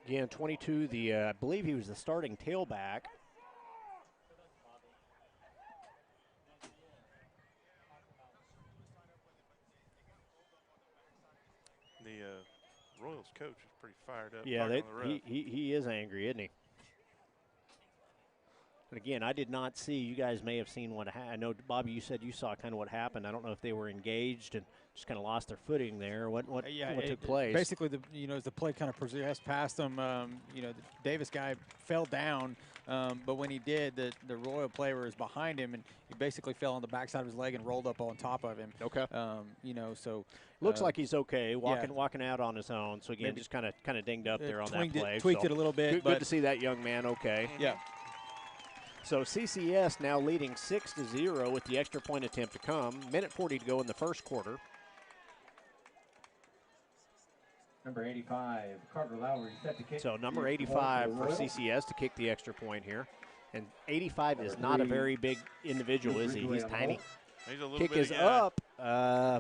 Again, 22, I believe he was the starting tailback. The Royals coach is pretty fired up. Yeah, he is angry, isn't he? And again, I did not see. You guys may have seen what happened. I know, Bobby, you said you saw kind of what happened. I don't know if they were engaged and just kind of lost their footing there. What took place? Basically, as the play kind of progressed past them, you know, the Davis guy fell down, but when he did, the Royal player was behind him, and he basically fell on the backside of his leg and rolled up on top of him. Okay. You know, so looks like he's okay, walking out on his own. So again, maybe just kind of dinged up there on that play. Tweaked it a little bit. Good to see that young man okay. Yeah. So CCS now leading 6-0 with the extra point attempt to come. Minute 40 to go in the first quarter. Number 85, Carter Lowry set to kick. So number 85 for CCS to kick the extra point here. And 85 is not a very big individual, is he? He's tiny. He's a little Kick bit is up.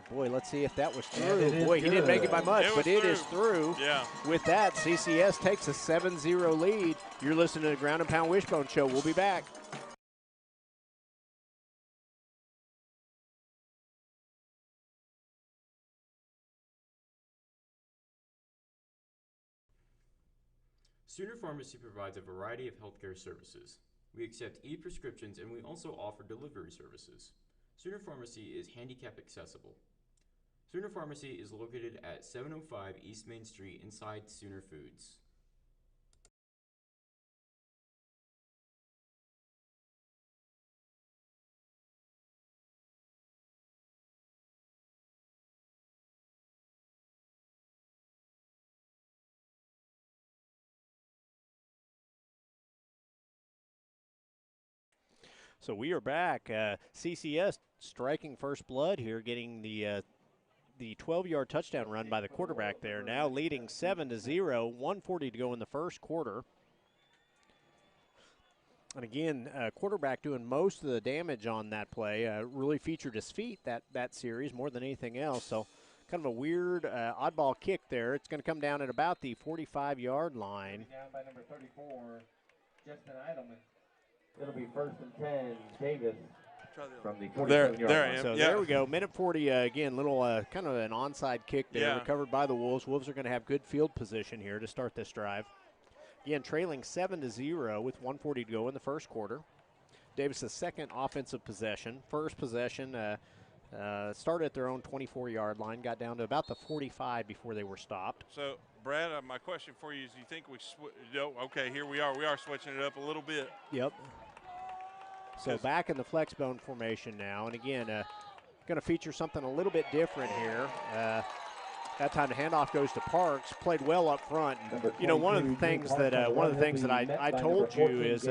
Boy, let's see if that was through. Boy, he didn't make it by much, but it is through. Yeah. With that, CCS takes a 7-0 lead. You're listening to the Ground and Pound Wishbone Show. We'll be back. Sooner Pharmacy provides a variety of healthcare services. We accept e-prescriptions and we also offer delivery services. Sooner Pharmacy is handicap accessible. Sooner Pharmacy is located at 705 East Main Street inside Sooner Foods. So we are back. CCS striking first blood here, getting the 12-yard touchdown run by the quarterback there. Now leading 7-0, 1:40 to go in the first quarter. And again, quarterback doing most of the damage on that play. Really featured his feet that series more than anything else. So kind of a weird oddball kick there. It's going to come down at about the 45-yard line. Down by number 34, Justin Eidelman. It'll be 1st and 10, Davis from the 47-yard line. So there we go. Minute 40, again, little kind of an onside kick there, recovered by the Wolves. Wolves are going to have good field position here to start this drive. Again, trailing 7-0 with 1:40 to go in the first quarter. Davis' second offensive possession. First possession started at their own 24-yard line, got down to about the 45 before they were stopped. So, Brad, my question for you is, do you think okay, here we are. We are switching it up a little bit. Yep. So back in the flex bone formation now. And again, going to feature something a little bit different here. That time the handoff goes to Parks. Played well up front. And, you know, one of the things that I told you is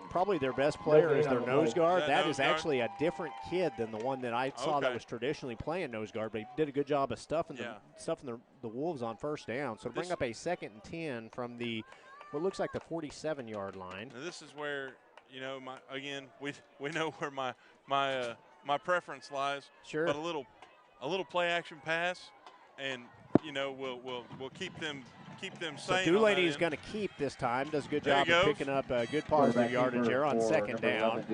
probably their best player is their nose guard. That is actually a different kid than the one that I saw that was traditionally playing nose guard. But he did a good job of stuffing the Wolves on first down. So to bring up a 2nd and 10 from what looks like the 47-yard line. Now this is where, you know, we know where my preference lies. Sure. But a little play action pass. And, you know, we'll keep them sane. So Dulaney is going to keep this time. Does a good job of picking up a good positive yardage there on 2nd down.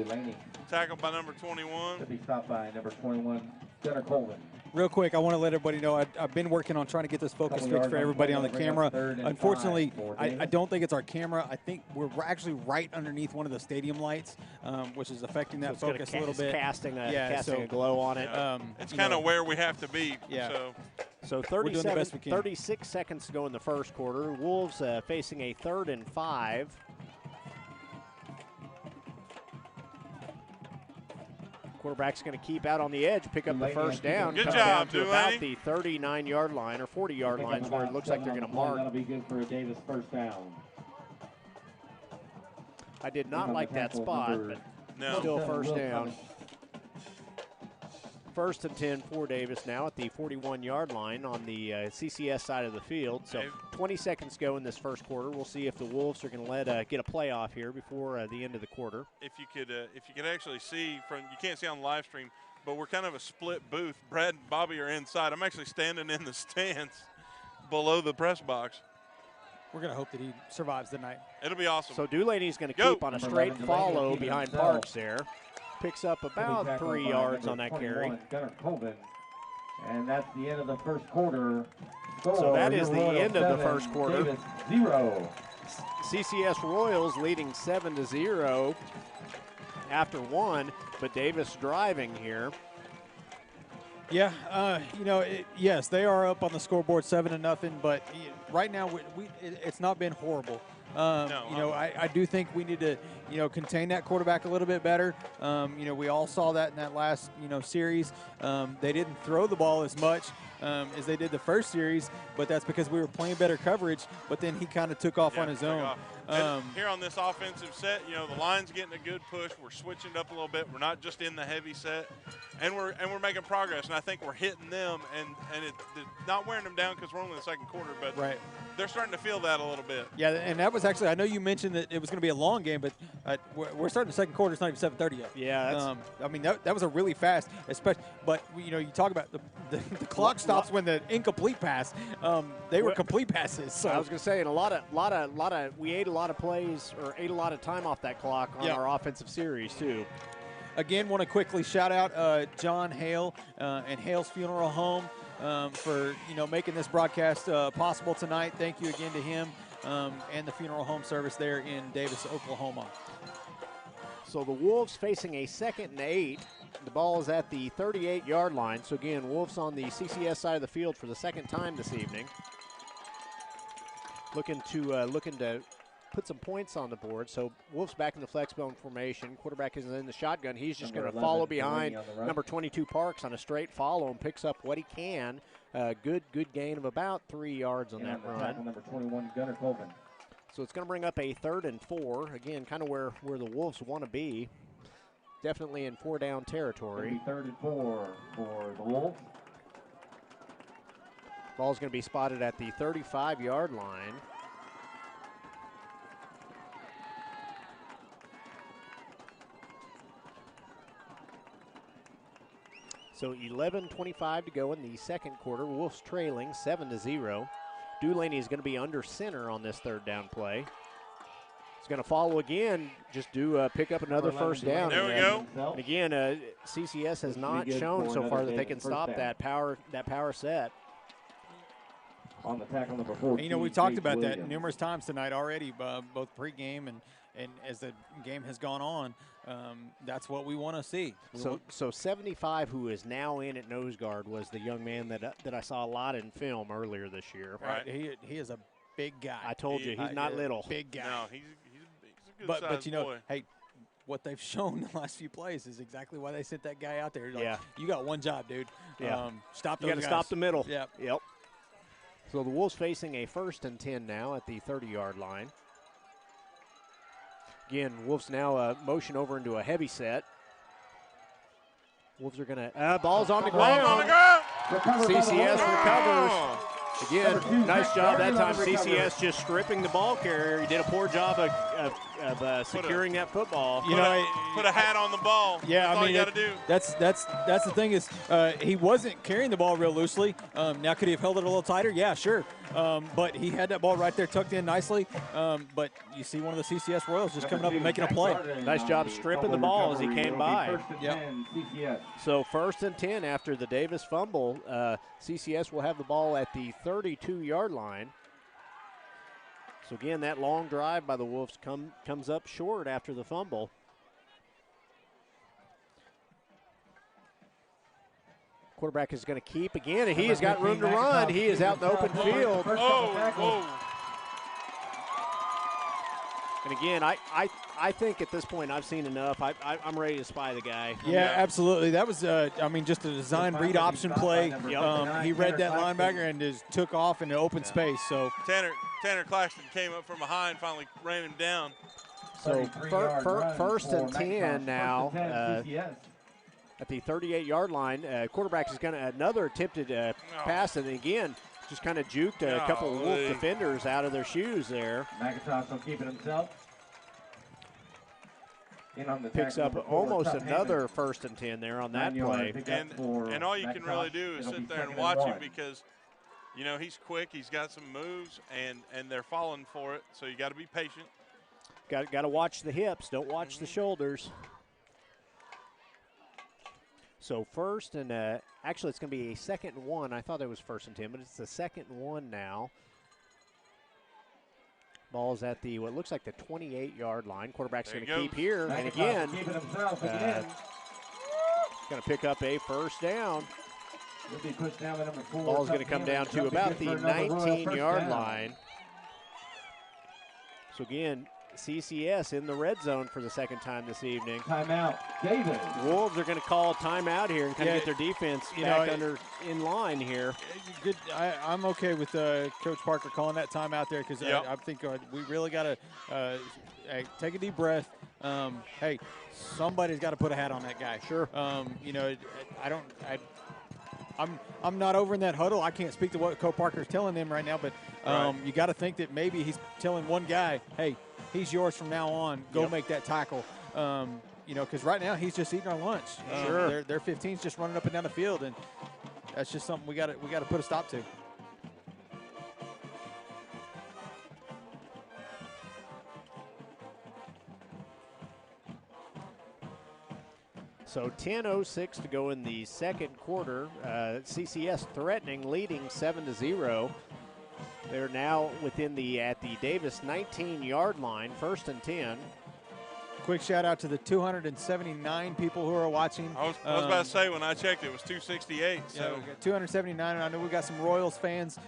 Tackled by number 21. To be stopped by number 21, Gunnar Colvin. Real quick, I want to let everybody know I've been working on trying to get this focus fixed for everybody on the camera. Unfortunately, I don't think it's our camera. I think we're actually right underneath one of the stadium lights, which is affecting that focus a little bit. Casting a glow on it. It's kind of where we have to be. Yeah. So 36 seconds to go in the first quarter. Wolves facing a 3rd and 5. Quarterback's going to keep out on the edge, pick up the first down. Good comes job, down to Dulaney. about the 39-yard line or 40-yard line where it looks like they're going to mark. That'll be good for a Davis first down. I did not like that spot, but still first down. first and 10 for Davis now at the 41-yard line on the CCS side of the field. So 20 seconds go in this first quarter. We'll see if the Wolves are going to get a playoff here before the end of the quarter. If you could actually see you can't see on the live stream, but we're kind of a split booth. Brad and Bobby are inside. I'm actually standing in the stands below the press box. We're going to hope that he survives the night. It'll be awesome. So Dulaney's going to keep on a straight follow behind Parks there. Picks up about 3 yards on that carry. And that's the end of the first quarter. So that is the end of the first quarter. Davis, 0. CCS Royals leading 7-0 after 1, but Davis driving here. Yeah, yes, they are up on the scoreboard 7-0, but right now it's not been horrible. I do think we need to, contain that quarterback a little bit better. We all saw that in that last, series. They didn't throw the ball as much as they did the first series, but that's because we were playing better coverage, but then he kind of took off on his own. Here on this offensive set, the line's getting a good push. We're switching it up a little bit. We're not just in the heavy set, and we're making progress. And I think we're hitting them and it's not wearing them down because we're only in the second quarter, but they're starting to feel that a little bit. Yeah, and that was actually, I know you mentioned that it was going to be a long game, but we're starting the second quarter. It's not even 7:30 yet. Yeah, that was a really fast, but you talk about the clock stops when the incomplete pass. They were complete passes. So I was going to say, and we ate a lot of plays or ate a lot of time off that clock on our offensive series too. Again, want to quickly shout out John Hale and Hale's Funeral Home for making this broadcast possible tonight. Thank you again to him and the funeral home service there in Davis, Oklahoma. So the Wolves facing a 2nd and 8. The ball is at the 38-yard line. So again, Wolves on the CCS side of the field for the second time this evening. Looking to put some points on the board. So Wolves back in the flex bone formation. Quarterback is in the shotgun. He's just going to follow behind number 22 Parks on a straight follow and picks up what he can. Good gain of about 3 yards on that run. Number 21 Gunnar Colvin. So it's going to bring up a 3rd and 4. Again, kind of where the Wolves want to be. Definitely in 4-down territory. 3rd and 4 for the Wolves. Ball's going to be spotted at the 35-yard line. So 11:25 to go in the second quarter. Wolves trailing 7-0. Dulaney is going to be under center on this 3rd down play. He's going to follow again, just pick up another first down. There we go. And again, CCS has not shown so far that they can stop that power set. On the tackle number 14. We talked about that numerous times tonight already, both pregame and as the game has gone on. That's what we want to see. So 75, who is now in at nose guard, was the young man that I saw a lot in film earlier this year. Right. He is a big guy. I told you, he's not little. Big guy. No, he's a good size boy. Hey, what they've shown the last few plays is exactly why they sent that guy out there. You got one job, dude. Stop those guys. You got to stop the middle. Yep. So the Wolves facing a 1st and 10 now at the 30-yard line. Again, Wolves now motion over into a heavy set. Wolves are going to ball's on the ground. CCS recovers. Again, nice job that time. CCS just stripping the ball carrier. He did a poor job of securing that football. Put a hat on the ball. Yeah, that's all you got to do. That's the thing is he wasn't carrying the ball real loosely. Now, could he have held it a little tighter? Yeah, sure. But he had that ball right there tucked in nicely. But you see one of the CCS Royals just coming up and making a play. Nice job stripping the ball as he came by. Yep. So 1st and 10 after the Davis fumble. CCS will have the ball at the 32-yard line. So again, that long drive by the Wolves comes up short after the fumble. Quarterback is going to keep again, and he has got room to run. He is out in the open field. Whoa. And again, I think at this point I've seen enough. I'm ready to spy the guy. Yeah, absolutely. That was, just a design read option play. He read that linebacker and just took off into open space. So Tanner Claxton came up from behind, finally ran him down. So 1st and 10 now. at the 38-yard line. Quarterback is going to another attempted pass, and again, just kind of juked a couple of Wolf defenders out of their shoes there. McIntosh will keep it himself. Picks up almost another 1st and 10 there on that play. And all you can really do is sit there and watch him because, you know, he's quick, he's got some moves, and they're falling for it, so you got to be patient. Got to watch the hips, don't watch the shoulders. So first and actually it's going to be a 2nd and 1. I thought it was 1st and 10, but it's the 2nd and 1 now. Ball's at the what looks like the 28-yard line. Quarterback's going to keep here, and again, going to pick up a 1st down. Ball's going to come down to about the 19-yard line. So again, CCS in the red zone for the 2nd time this evening. Timeout, Davis. Wolves are going to call a timeout here and kind of get their defense back in line here. Good. I'm okay with Coach Parker calling that timeout there because I think we really got to take a deep breath. Hey, somebody's got to put a hat on that guy. Sure. You know, I'm not over in that huddle. I can't speak to what Coach Parker's telling them right now, but you got to think that maybe he's telling one guy, hey, he's yours from now on. Go make that tackle. You know, because right now he's just eating our lunch. Sure. Their 15's just running up and down the field, and that's just something we got to put a stop to. So 10:06 to go in the 2nd quarter. CCS threatening, leading 7-0. They're now within at the Davis 19-yard line, 1st and 10. Quick shout out to the 279 people who are watching. I was about to say, when I checked, it was 268. So yeah, we got 279, and I know we've got some Royals fans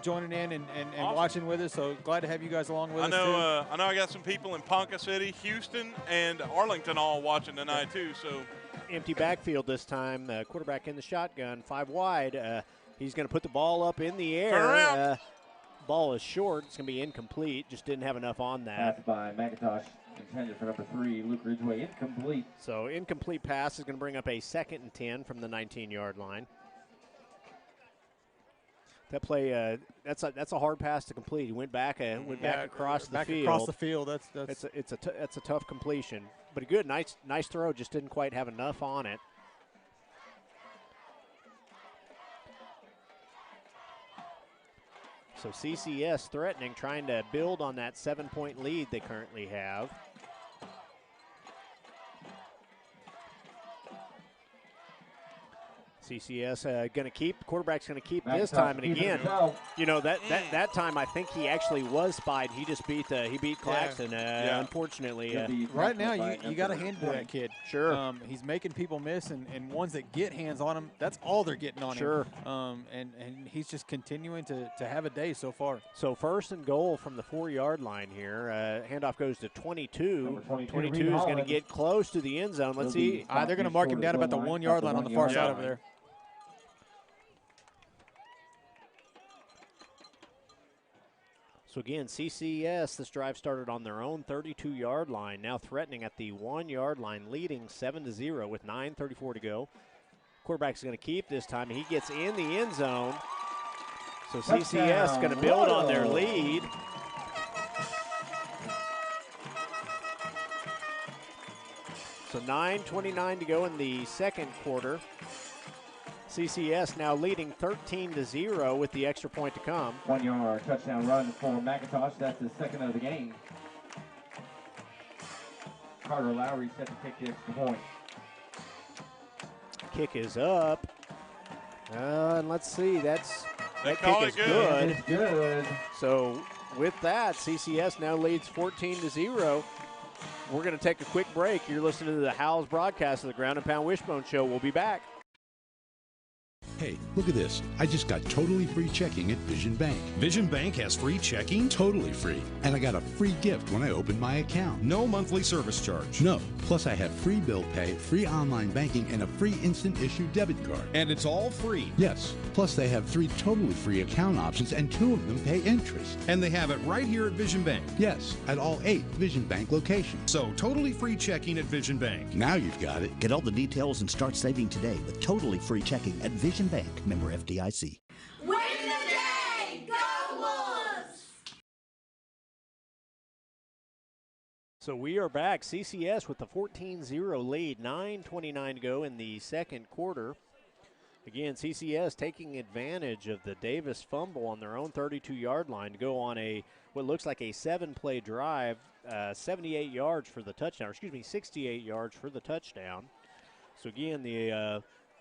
joining in and awesome. Watching with us. So glad to have you guys along with us. I know I got some people in Ponca City, Houston, and Arlington all watching tonight too. So empty backfield this time. Quarterback in the shotgun, 5 wide. He's going to put the ball up in the air. Ball is short. It's going to be incomplete. Just didn't have enough on that. Pass by McIntosh, intended for number 3, Luke Ridgway, incomplete. So incomplete pass is going to bring up a 2nd and 10 from the 19-yard line. That play, that's a hard pass to complete. He went back across the field. Across the field. That's a tough completion, but a good, nice throw. Just didn't quite have enough on it. So CCS threatening, trying to build on that 7-point lead they currently have. CCS going to keep, quarterback's going to keep this time, and again, you know, that time I think he actually was spied. He just beat Claxton, unfortunately. Right now, you got to hand it to that kid. Sure. He's making people miss, and ones that get hands on him, that's all they're getting on him. And he's just continuing to have a day so far. So 1st and goal from the 4-yard line here. Handoff goes to 22. 22 is going to get close to the end zone. Let's see. They're going to mark him down about the 1-yard line on the far side over there. So again, CCS, this drive started on their own 32-yard line, now threatening at the 1-yard line, leading 7-0 with 9:34 to go. Quarterback's going to keep this time. He gets in the end zone. So CCS going to build on their lead. So 9:29 to go in the 2nd quarter. CCS now leading 13-0 with the extra point to come. 1-yard touchdown run for McIntosh. That's his 2nd of the game. Carter Lowry set to kick the extra point. Kick is up. And let's see, that kick is good. It's good. So with that, CCS now leads 14-0. We're going to take a quick break. You're listening to the Howells broadcast of the Ground and Pound Wishbone Show. We'll be back. Hey, look at this. I just got totally free checking at Vision Bank. Vision Bank has free checking? Totally free. And I got a free gift when I opened my account. No monthly service charge. No. Plus I have free bill pay, free online banking, and a free instant issue debit card. And it's all free? Yes. Plus they have 3 totally free account options, and 2 of them pay interest. And they have it right here at Vision Bank? Yes, at all 8 Vision Bank locations. So totally free checking at Vision Bank. Now you've got it. Get all the details and start saving today with totally free checking at Vision Bank, member FDIC. Win the day! Go Wolves! So we are back. CCS with the 14-0 lead. 9:29 to go in the second quarter. Again, CCS taking advantage of the Davis fumble on their own 32-yard line to go on what looks like a 7-play drive, 78 yards for the touchdown. 68 yards for the touchdown. So again,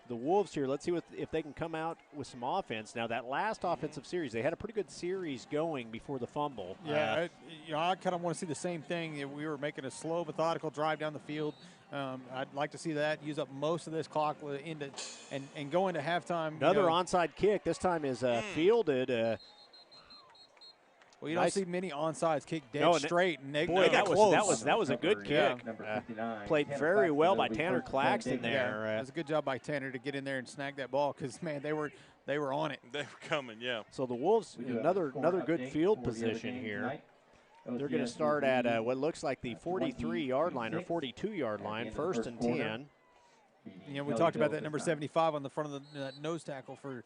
the Wolves here, let's see if they can come out with some offense. Now, that last offensive series, they had a pretty good series going before the fumble. Yeah, I kind of want to see the same thing. If we were making a slow, methodical drive down the field, I'd like to see that, use up most of this clock and go into halftime. Another onside kick. This time is fielded. Well, you don't see many onsides kick dead straight. And they that close. was a good kick. Played very well by Tanner Claxton there. It was a good job by Tanner to get in there and snag that ball because, man, they were on it. They were coming, yeah. So the Wolves, another good field position here. They're going to start at what looks like the 43-yard line or 42-yard line, 1st and 10. You know, we talked about that number 75 on the front of the nose tackle for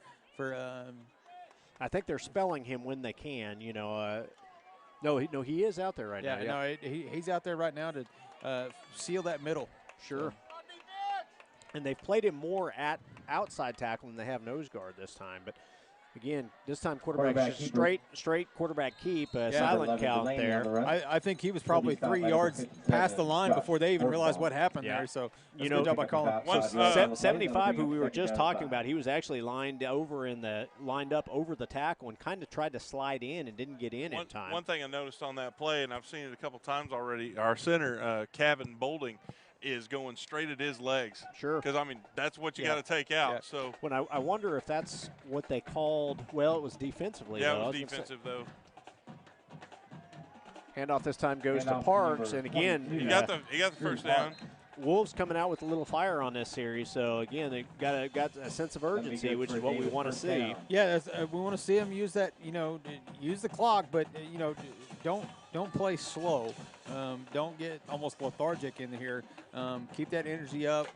I think they're spelling him when they can. You know, no, he is out there right now. Yeah, no, he's out there right now to seal that middle. Sure. And they've played him more at outside tackle than they have nose guard this time. But again, this time quarterback straight quarterback keep, silent count there. I think he was probably 3 yards past the line before they even realized what happened there. So you know, good job by calling. 75, who we were just talking about, he was actually lined up over the tackle and kind of tried to slide in and didn't get in time. One thing I noticed on that play, and I've seen it a couple times already, our center, Kevin Bolding, is going straight at his legs. Sure. Because, I mean, that's what you got to take out. Yeah. So when I wonder if that's what they called, well, it was defensively. Yeah, though. it was defensive, though. Handoff this time goes to Parks, and again. He got the first down. Wolves coming out with a little fire on this series, so again they got a sense of urgency, which is what we want to see. Yeah, we want to see them use that, use the clock, but don't play slow. Don't get almost lethargic in here. Keep that energy up.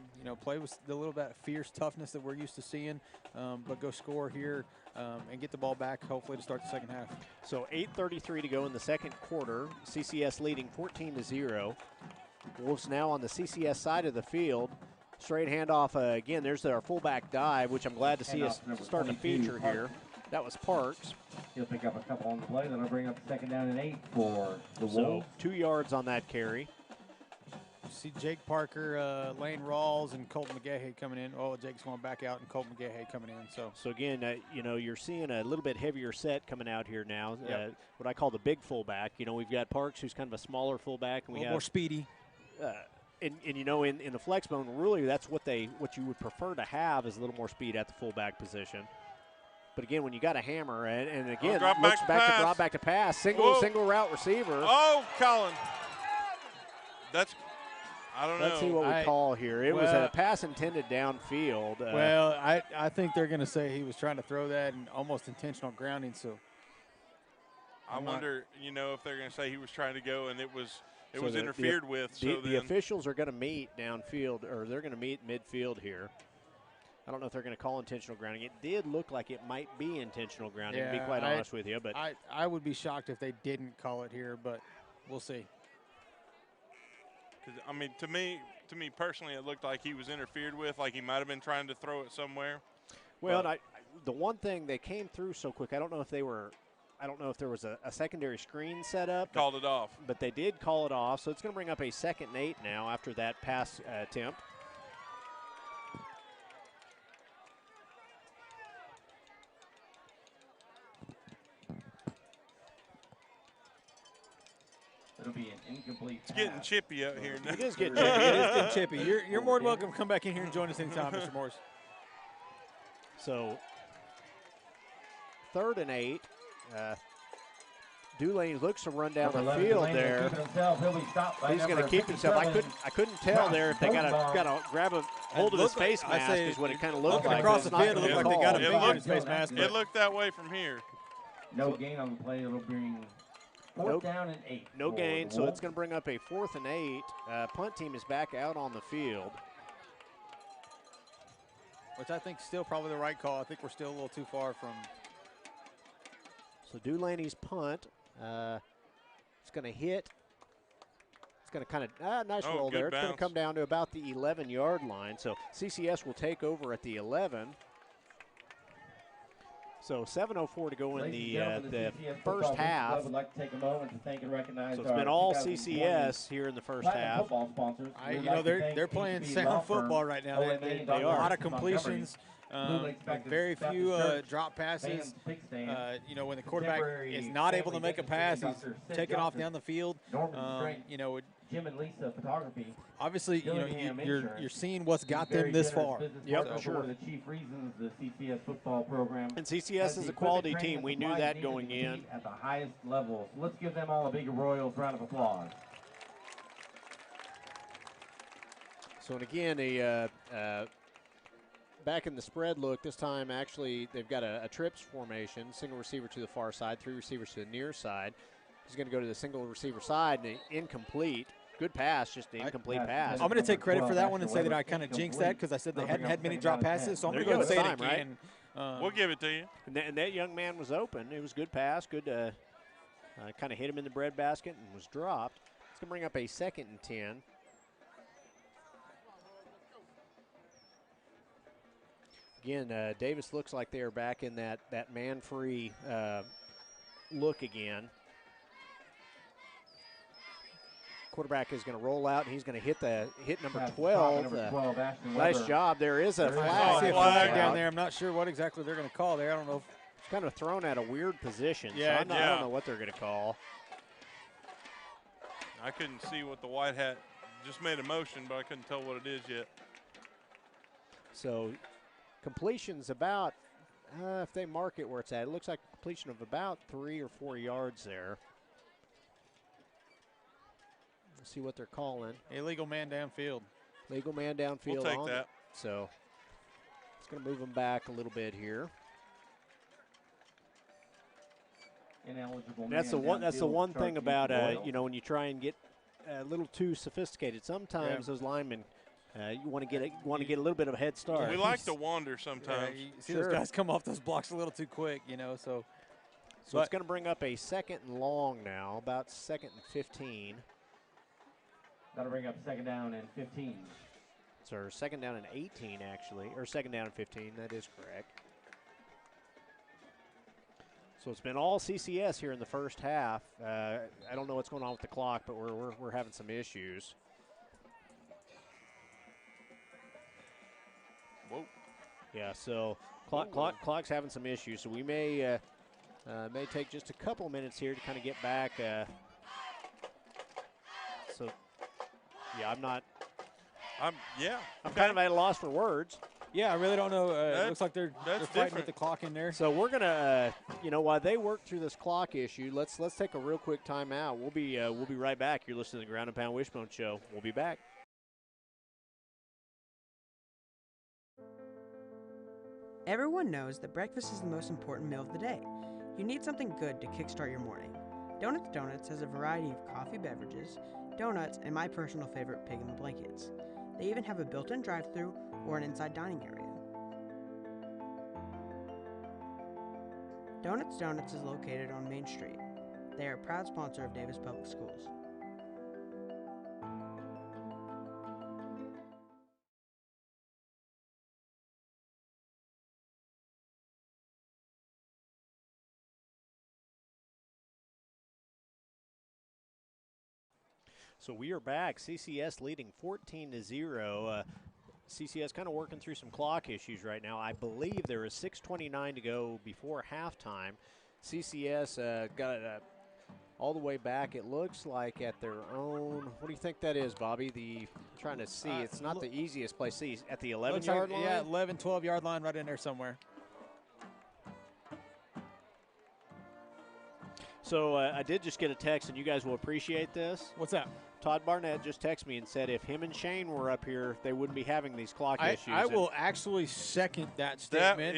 Play with the little bit of fierce toughness that we're used to seeing, but go score here and get the ball back, hopefully, to start the second half. So 8:33 to go in the second quarter. CCS leading 14-0. Wolves now on the CCS side of the field. Straight handoff. Again, there's our fullback dive, which I'm glad to see us starting to feature here. That was Parks. He'll pick up a couple on the play. That'll bring up 2nd down and 8 for the Wolves. 2 yards on that carry. See Jake Parker, Lane Rawls, and Colton McGahey coming in. Oh, Jake's going back out, and Colton McGahey coming in. So again, you're seeing a little bit heavier set coming out here now. Yep. What I call the big fullback. We've got Parks, who's kind of a smaller fullback, and we have more speedy. In the flex bone, really that's what you would prefer to have is a little more speed at the fullback position. But again, when you got a hammer, and again, looks drop back to pass, single route receiver. Oh, Colin. I don't know. Let's see what we call here. It was a pass intended downfield. Well, I think they're going to say he was trying to throw that and almost intentional grounding. So I wonder, if they're going to say he was trying to go and it was interfered with. The officials are going to meet downfield, or they're going to meet midfield here. I don't know if they're going to call intentional grounding. It did look like it might be intentional grounding, to be quite honest with you. But I would be shocked if they didn't call it here, but we'll see. Because, I mean, to me personally, it looked like he was interfered with, like he might have been trying to throw it somewhere. Well, the one thing, they came through so quick. I don't know if there was a secondary screen set up. Called it off. But they did call it off, so it's going to bring up a 2nd and 8 now after that pass attempt. It'll be an incomplete pass. It's getting chippy out here now. It is getting chippy. It is getting chippy. You're more than welcome to come back in here and join us anytime, Mr. Morris. So 3rd and 8. Doolane looks to run down the field there. He's going to keep himself. I couldn't tell there if they got to grab a hold of his face mask is what it kind of looked like. Across the field, it looked like they got a finger in his face mask. It looked that way from here. No gain on the play. It'll bring 4th down and 8. No gain, so it's going to bring up a 4th and 8. Punt team is back out on the field. Which I think is still probably the right call. I think we're still a little too far from. So Dulane's punt. It's going to hit. It's going to kind of, nice roll there. It's going to come down to about the 11-yard line. So CCS will take over at the 11. So 7:04 to go in the first half. I would like to take a moment to thank and recognize. So it's been all CCS here in the first half. They're playing sound football right now. They are. A lot of completions. Very few drop passes. When the quarterback is not able to make a pass, he's taking off down the field. Jim and Lisa Photography. Obviously, you're seeing what's got them this far. Yep, sure. One of the chief reasons the CCS football program. And CCS is a quality team. We knew that going in. At the highest level. So let's give them all a big Royals round of applause. So and again, back in the spread look, this time actually they've got a trips formation, single receiver to the far side, 3 receivers to the near side. He's going to go to the single receiver side, and incomplete. Good pass, just an incomplete pass. I'm going to take credit for that one and say that I kind of jinxed that because I said they hadn't had many drop passes, so I'm going to go and say it again. Right? We'll give it to you. And that young man was open. It was a good pass, good kind of hit him in the breadbasket and was dropped. It's going to bring up a 2nd and 10. Again, Davis looks like they are back in that man-free look again. Quarterback is going to roll out, and he's going to hit number 12. Nice job. There is a flag down there. I'm not sure what exactly they're going to call there. I don't know. It's kind of thrown at a weird position. Yeah, so I don't know what they're going to call. I couldn't see what the white hat just made a motion, but I couldn't tell what it is yet. So completion's about, if they mark it where it's at, it looks like completion of about 3 or 4 yards there. Let's see what they're calling. Illegal man downfield. Legal man downfield. We'll take that. So it's going to move them back a little bit here. Ineligible. That's the one thing about when you try and get a little too sophisticated. Sometimes those linemen. You want to get a little bit of a head start. We like to wander sometimes. You see those guys come off those blocks a little too quick, So it's going to bring up a 2nd and long now, about 2nd and 15. That'll bring up 2nd down and 15. So 2nd down and 18 actually, or 2nd down and 15. That is correct. So it's been all CCS here in the first half. I don't know what's going on with the clock, but we're having some issues. Whoa. Yeah, so clock's having some issues. So we may take just a couple minutes here to kind of get back. I'm kind of at a loss for words. Yeah, I really don't know. It looks like they're fighting with the clock in there. So we're gonna, while they work through this clock issue, let's take a real quick timeout. We'll be right back. You're listening to the Ground and Pound Wishbone Show. We'll be back. Everyone knows that breakfast is the most important meal of the day. You need something good to kickstart your morning. Donuts has a variety of coffee beverages, donuts, and my personal favorite, pig in the blankets. They even have a built-in drive-thru or an inside dining area. Donuts is located on Main Street. They are a proud sponsor of Davis Public Schools. So we are back. CCS leading 14-0. CCS kind of working through some clock issues right now. I believe there is 6:29 to go before halftime. CCS got all the way back. It looks like at their own. What do you think that is, Bobby? Trying to see. It's not the easiest place to see. At the 11-yard line? Yeah, 11, 12-yard line right in there somewhere. So I did just get a text, and you guys will appreciate this. What's that? Todd Barnett just texted me and said if him and Shane were up here, they wouldn't be having these clock issues. I will actually second that statement.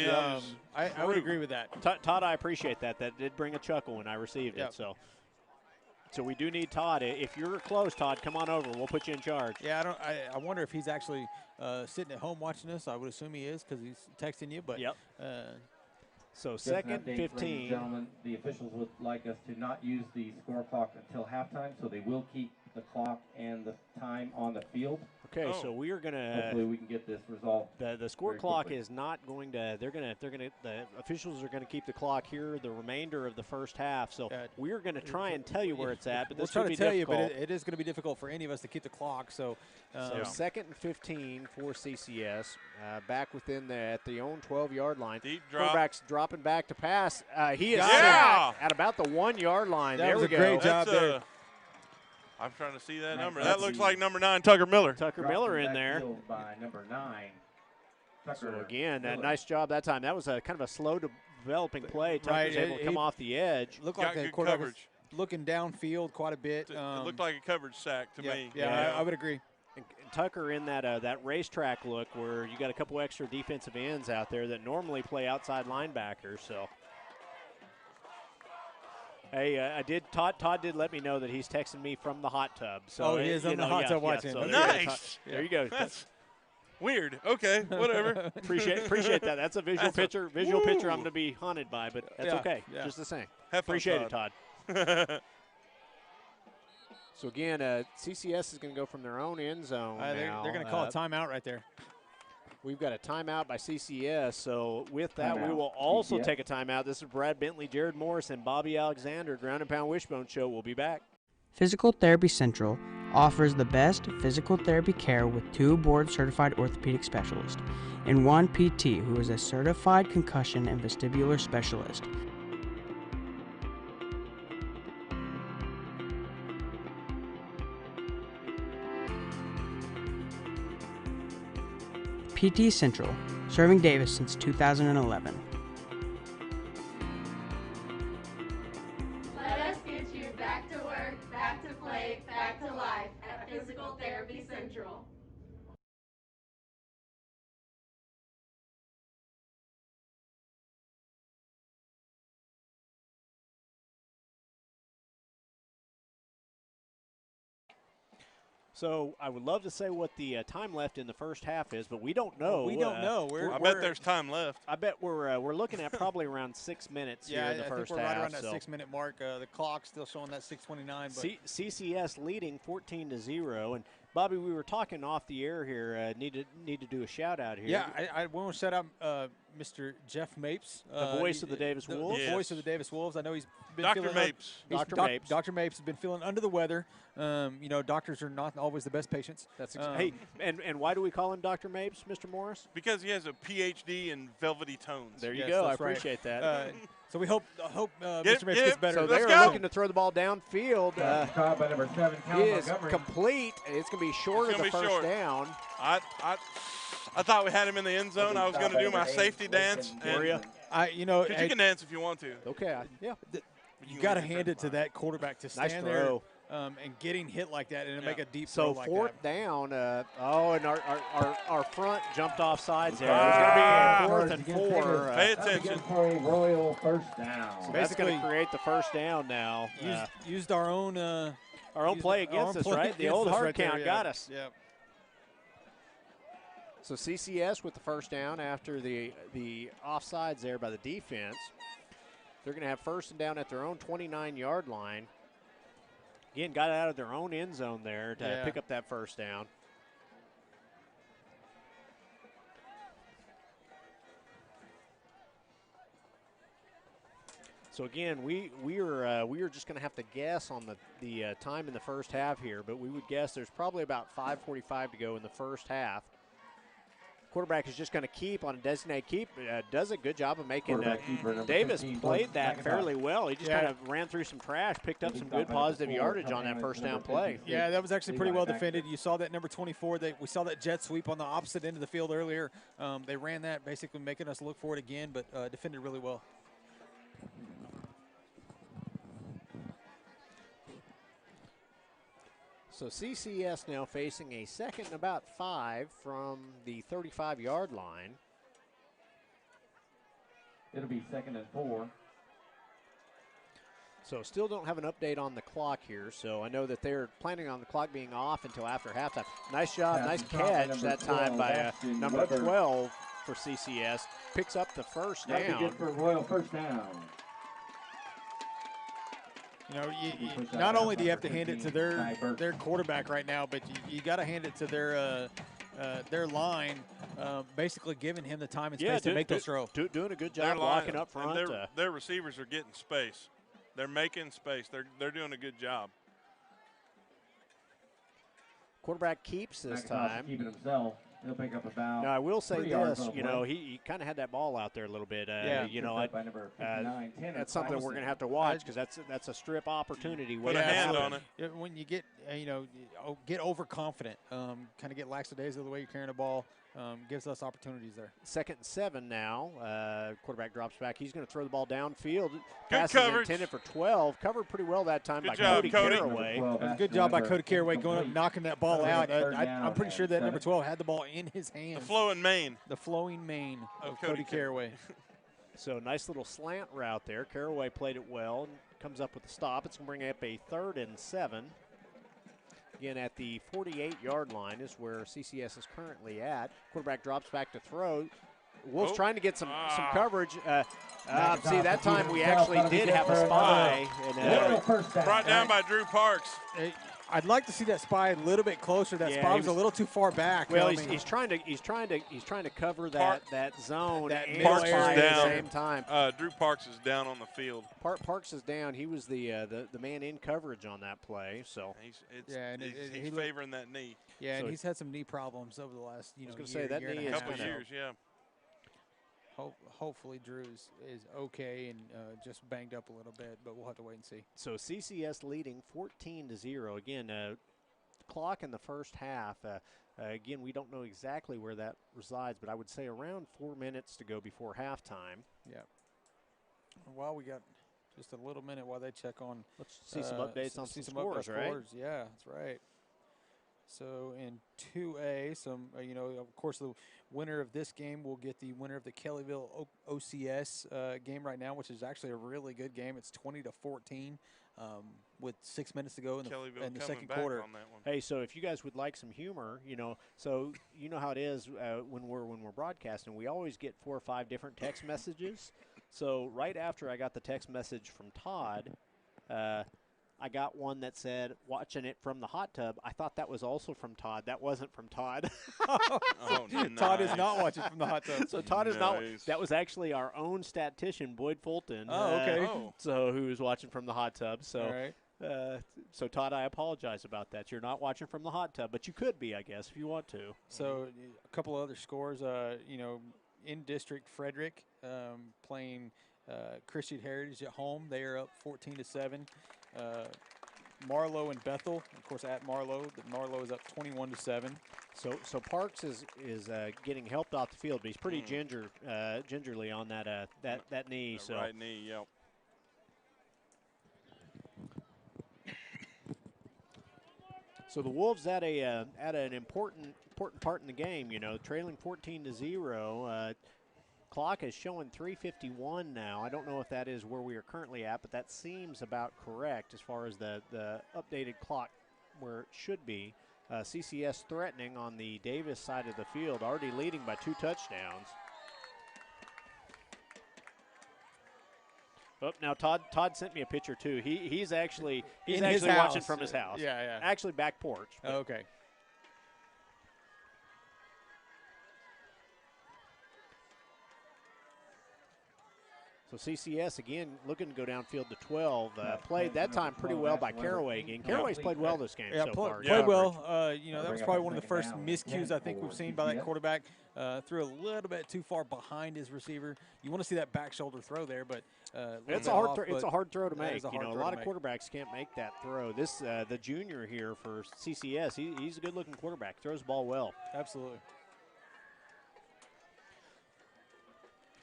I would agree with that. Todd, I appreciate that. That did bring a chuckle when I received it. So we do need Todd. If you're close, Todd, come on over. We'll put you in charge. Yeah, I wonder if he's actually sitting at home watching this. I would assume he is because he's texting you. But yep. So Just second an update, 15. ladies and gentlemen, the officials would like us to not use the score clock until halftime, so they will keep the clock and the time on the field. Okay, so we are going to. Hopefully, we can get this resolved. The score clock is not going to. The officials are going to keep the clock here the remainder of the first half. So we are going to try and tell you where it's at, but this we'll will try be to tell difficult. you, but it is going to be difficult for any of us to keep the clock. So second and 15 for CCS, back within at the own 12-yard line. Deep drop. Quarterback's dropping back to pass. He is Yeah! at about the 1-yard line. That there was we a go. great job there. I'm trying to see that number. That looks like number 9, Tucker Miller. Tucker Miller in there. By number 9. So again, nice job that time. That was a kind of a slow developing play. Tucker was able to come off the edge. Looked like the quarterback was looking downfield quite a bit. It looked like a coverage sack to me. Yeah, I would agree. And Tucker in that racetrack look where you got a couple extra defensive ends out there that normally play outside linebackers. So. Hey, Todd did let me know that he's texting me from the hot tub. So he is on the hot tub watching. So nice. There you go. That's weird. Okay, whatever. appreciate that. That's a visual picture. I'm going to be haunted by, but that's okay. Yeah. Just the same. Have fun, appreciate it, Todd. So again, CCS is going to go from their own end zone. They're going to call a timeout right there. We've got a timeout by CCS, so with that, we will also take a timeout. This is Brad Bentley, Jared Morris, and Bobby Alexander. Ground and Pound Wishbone Show. We'll be back. Physical Therapy Central offers the best physical therapy care with 2 board-certified orthopedic specialists and 1 PT who is a certified concussion and vestibular specialist. PT Central, serving Davis since 2011. Let us get you back to work, back to play, back to life at Physical Therapy Central. So I would love to say what the time left in the first half is, but we don't know. We don't know. I bet there's time left. I bet we're looking at probably around 6 minutes here in the first half. I think we're right around that 6-minute mark. The clock's still showing that 6:29. But CCS leading 14-0, and Bobby, we were talking off the air here. Need to do a shout out here. Yeah, I want to shout out Mr. Jeff Mapes, the voice of the Davis Wolves. The voice of the Davis Wolves. I know he's been Dr. feeling Mapes. Dr. Mapes has been feeling under the weather. Doctors are not always the best patients. That's hey, and why do we call him Dr. Mapes, Mr. Morris? Because he has a PhD in velvety tones. There you go. I appreciate that. So we hope Mr. Mapes gets better. So they are looking to throw the ball downfield. Caught by number 7, Cal is Montgomery. complete. It's going to be short of the first down. I thought we had him in the end zone. I was going to do my safety dance. You you can dance if you want to. Okay. Yeah. You got to hand it to that quarterback to stand nice there and getting hit like that and make a deep throw like that. So fourth down. And our front jumped off sides there. It's going to be 4th and 4. Pay attention. For a royal first down. So that's going to create the first down now. Used our own play against us, right? The old hard count got us. Yeah. So CCS with the first down after the offsides there by the defense. They're going to have first and down at their own 29-yard line. Again, got out of their own end zone there to pick up that first down. So again, we are just going to have to guess on the time in the first half here, but we would guess there's probably about 5:45 to go in the first half. quarterback is just going to keep on a designated keep. Does a good job of making keeper, Davis 15, played that Kickoff. fairly well. He just kind of ran through some trash, picked up some good positive yardage on that first down play. Yeah, that was actually pretty well defended. You saw that number 24. We saw that jet sweep on the opposite end of the field earlier. They ran that, basically making us look for it again, but defended really well. So CCS now facing a 2nd and about 5 from the 35-yard line. It'll be 2nd and 4. So still don't have an update on the clock here. So I know that they're planning on the clock being off until after halftime. Nice job, nice catch that time by number 12 for CCS. Picks up the first down. That'd be good for a Royal first down. You know, not only do you have to hand it to their quarterback right now, but you got to hand it to their line, basically giving him the time and space to make those throws. Doing a good job blocking up front. Their receivers are getting space. They're making space. They're doing a good job. Quarterback keeps this time. Keeping himself. He'll pick up about. Now I will say this, you know, he kind of had that ball out there a little bit. You know, that's something we're going to have to watch because that's a strip opportunity. Put a hand on it. When you get, get overconfident, kind of get lackadaisical the way you're carrying the ball, gives us opportunities there. 2nd and 7 now. Quarterback drops back. He's going to throw the ball downfield. Good Pass coverage. is intended for 12. Covered pretty well that time by job, Cody Caraway. Good job by Cody Caraway going up, knocking that ball out. I'm pretty sure that number 12 had the ball in his hands. The flowing mane. The flowing mane of Cody Caraway. So nice little slant route there. Caraway played it well and comes up with a stop. It's going to bring up a 3rd and 7. Again, at the 48-yard line is where CCS is currently at. Quarterback drops back to throw. Wolves trying to get some coverage. See, that time we actually did have a spy. Brought down by Drew Parks. I'd like to see that spy a little bit closer. That spy was a little too far back. Well, he's trying to cover that zone and Parks is down down at the same time. Drew Parks is down on the field. Parks is down. He was the man in coverage on that play. So he's favoring that knee. Yeah, and he's had some knee problems over the last I was going to say that knee is couple years. Yeah. Hopefully Drew is okay and just banged up a little bit, but we'll have to wait and see. So CCS leading 14-0. Again, clock in the first half. Again, we don't know exactly where that resides, but I would say around 4 minutes to go before halftime. Yeah. While we got just a little minute while they check on. Let's see some updates on some scores, right? Yeah, that's right. So in 2A, of course, the winner of this game will get the winner of the Kellyville OCS game right now, which is actually a really good game. It's 20-14 with 6 minutes to go in the second quarter. Hey, so if you guys would like some humor, so you know how it is when we're broadcasting, we always get 4 or 5 different text messages. So right after I got the text message from Todd, I got one that said, watching it from the hot tub. I thought that was also from Todd. That wasn't from Todd. Todd is not watching from the hot tub. So Todd is not. That was actually our own statistician, Boyd Fulton. Oh, okay. So who was watching from the hot tub. So, all right. So Todd, I apologize about that. You're not watching from the hot tub, but you could be, I guess, if you want to. So a couple of other scores, in district, Frederick playing Christian Heritage at home. They are up 14-7. Marlowe and Bethel, of course, at Marlowe. Marlowe is up 21-7. So Parks is getting helped off the field, but he's pretty gingerly on that knee. That right knee, yep. So the Wolves at an important part in the game. Trailing 14-0. Clock is showing 3:51 now. I don't know if that is where we are currently at, but that seems about correct as far as the updated clock where it should be. CCS threatening on the Davis side of the field, already leading by 2 touchdowns. Oh, now Todd sent me a picture too. He's actually watching from his house. Yeah. Actually back porch. Okay. So CCS, again, looking to go downfield to 12. Played that time pretty well by Caraway again. Caraway's played well this game so far. Played well. That was probably one of the first miscues I think we've seen by that quarterback. Threw a little bit too far behind his receiver. You want to see that back shoulder throw there, but it's a hard throw to make. A lot of quarterbacks can't make that throw. This the junior here for CCS, he's a good-looking quarterback. Throws the ball well. Absolutely.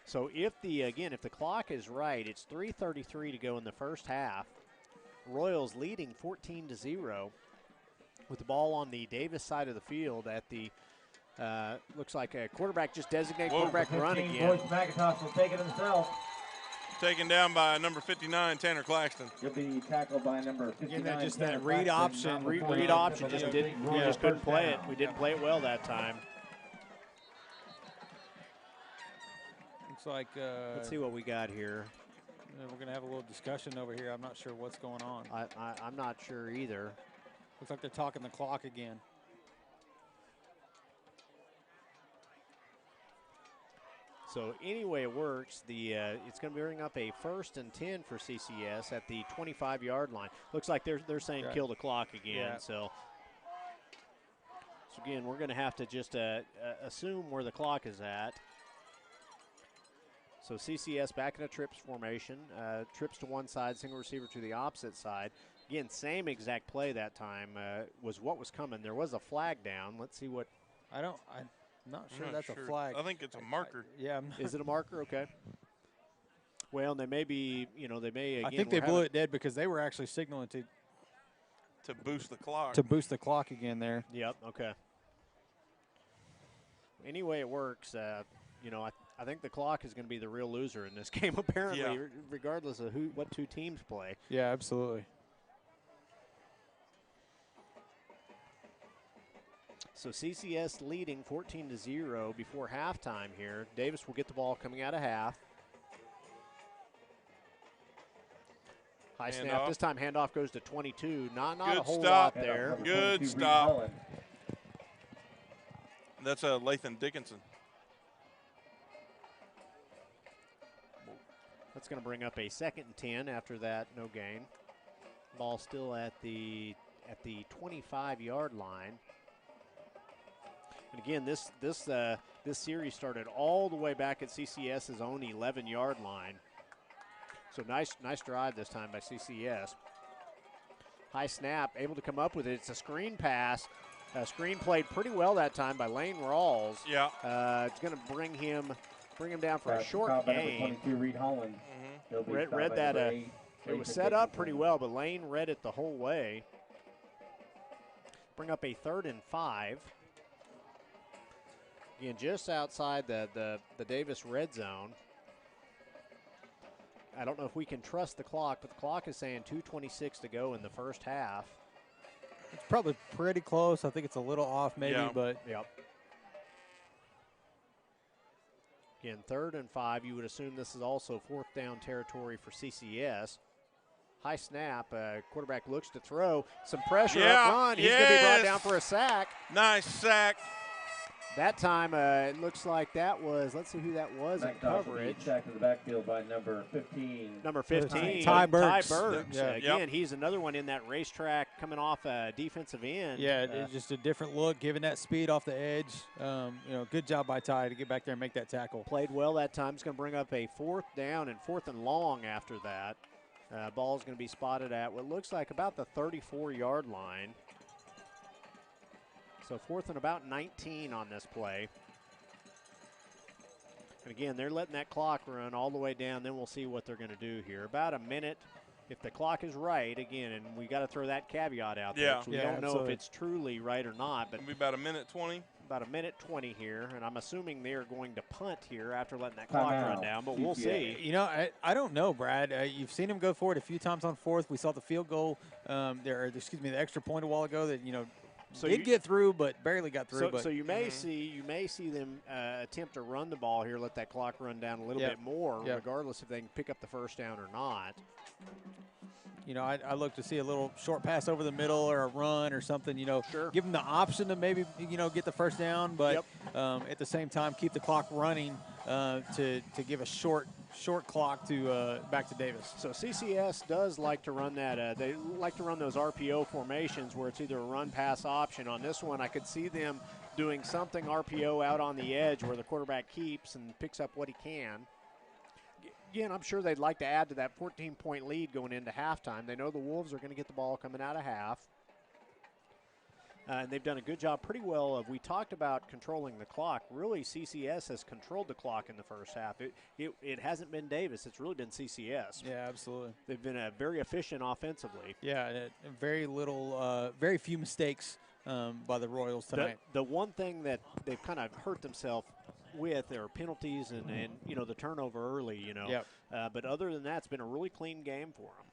So if the clock is right, it's 3:33 to go in the first half. Royals leading 14-0 with the ball on the Davis side of the field at the looks like a quarterback just designated quarterback run again. Boyce McIntosh will take it himself. Taken down by number 59, Tanner Claxton. He'll be tackled by number 59. Just that read option. Read option just couldn't play it. We didn't play it well that time. Looks like let's see what we got here. We're going to have a little discussion over here. I'm not sure what's going on. I'm not sure either. Looks like they're talking the clock again. So anyway it works, it's going to bring up a 1st and 10 for CCS at the 25-yard line. Looks like they're saying kill the clock again. Yeah. So again, we're going to have to just assume where the clock is at. So CCS back in a trips formation, trips to one side, single receiver to the opposite side. Again, same exact play that time was what was coming. There was a flag down. Let's see what. I'm not sure that's a flag. I think it's a marker. Yeah. Is it a marker? Okay. Well, they may be, they may. Again, I think they blew it dead because they were actually signaling to boost the clock. To boost the clock again there. Yep. Okay. Anyway, it works. I think the clock is going to be the real loser in this game, apparently, regardless of what two teams play. Yeah, absolutely. So CCS leading 14-0 before halftime here. Davis will get the ball coming out of half. High snap. This time handoff goes to 22. Not a whole lot there. Good stop. That's Lathan Dickinson. That's going to bring up a 2nd and 10 after that, no gain. Ball still at the 25-yard line. And again, this series started all the way back at CCS's own 11-yard line. So nice drive this time by CCS. High snap, able to come up with it. It's a screen pass. Screen played pretty well that time by Lane Rawls. Yeah. It's going to bring him down for a short gain. 22, Reed Holland. Read that. It was set up pretty well, but Lane read it the whole way. Bring up a 3rd and 5. Again, just outside the Davis red zone. I don't know if we can trust the clock, but the clock is saying 2:26 to go in the first half. It's probably pretty close. I think it's a little off maybe, but. Yep. Again, 3rd and 5. You would assume this is also 4th down territory for CCS. High snap. Quarterback looks to throw. Some pressure up front. He's going to be brought down for a sack. Nice sack. That time, it looks like that was, let's see who that was in coverage. Sacked to the backfield by number 15. Number 15. Ty Burks. Yeah. Again, he's another one in that racetrack coming off a defensive end. Yeah, it's just a different look, giving that speed off the edge. Good job by Ty to get back there and make that tackle. Played well that time. It's going to bring up a 4th down and 4th and long after that. Ball's going to be spotted at what looks like about the 34-yard line. So 4th and about 19 on this play. And again, they're letting that clock run all the way down. Then we'll see what they're going to do here. About a minute, if the clock is right, again, and we got to throw that caveat out there. Yeah. So we don't know if it's truly right or not. But it'll be about a minute 20. About a minute 20 here, and I'm assuming they're going to punt here after letting that clock run down, but we'll see. I don't know, Brad. You've seen him go for it a few times on 4th. We saw the field goal the extra point a while ago that, So did get through, but barely got through. So you may see them attempt to run the ball here, let that clock run down a little bit more, regardless if they can pick up the first down or not. I look to see a little short pass over the middle or a run or something. Sure. Give them the option to maybe get the first down, but at the same time keep the clock running to give a short short clock to back to Davis. So CCS does like to run that. They like to run those RPO formations where it's either a run-pass option. On this one, I could see them doing something RPO out on the edge where the quarterback keeps and picks up what he can. Again, I'm sure they'd like to add to that 14-point lead going into halftime. They know the Wolves are going to get the ball coming out of half. And they've done a good job pretty well of, we talked about controlling the clock. Really, CCS has controlled the clock in the first half. It hasn't been Davis. It's really been CCS. Yeah, absolutely. They've been very efficient offensively. Yeah, very few mistakes by the Royals tonight. The one thing that they've kind of hurt themselves with are penalties and the turnover early, Yep. But other than that, it's been a really clean game for them.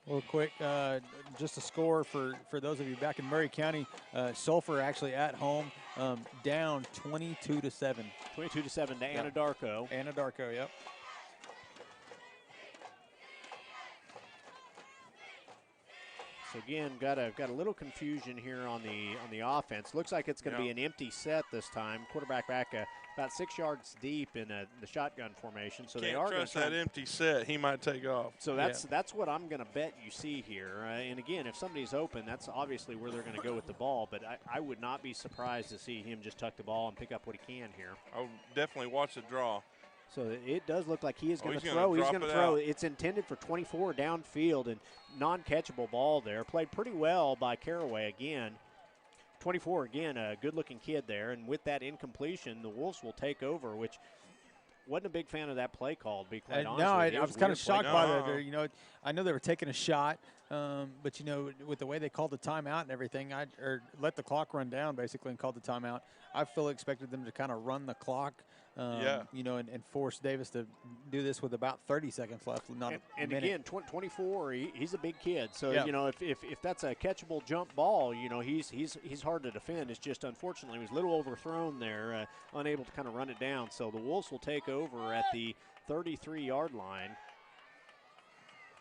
Real quick, just a score for those of you back in Murray County. Sulphur actually at home, down 22-7. 22-7 to Anadarko. Anadarko, yep. So again, got a little confusion here on the offense. Looks like it's going to be an empty set this time. Quarterback back about 6 yards deep in the shotgun formation. So they are going to trust that empty set. He might take off. So that's what I'm going to bet you see here. And again, if somebody's open, that's obviously where they're going to go with the ball. But I would not be surprised to see him just tuck the ball and pick up what he can here. I'll definitely watch the draw. So it does look like he is going to he's throw. He's going to throw. It's intended for 24 downfield and non-catchable ball there. Played pretty well by Caraway again. 24 again, a good-looking kid there. And with that incompletion, the Wolves will take over, which wasn't a big fan of that play call, to be quite honest. No, I was kind of shocked by that. I know they were taking a shot, but with the way they called the timeout and everything, or let the clock run down basically and called the timeout, I fully expected them to kind of run the clock. And force Davis to do this with about 30 seconds left. And again, 24, he's a big kid. So, if that's a catchable jump ball, he's hard to defend. It's just, unfortunately, he was a little overthrown there, unable to kind of run it down. So the Wolves will take over at the 33-yard line.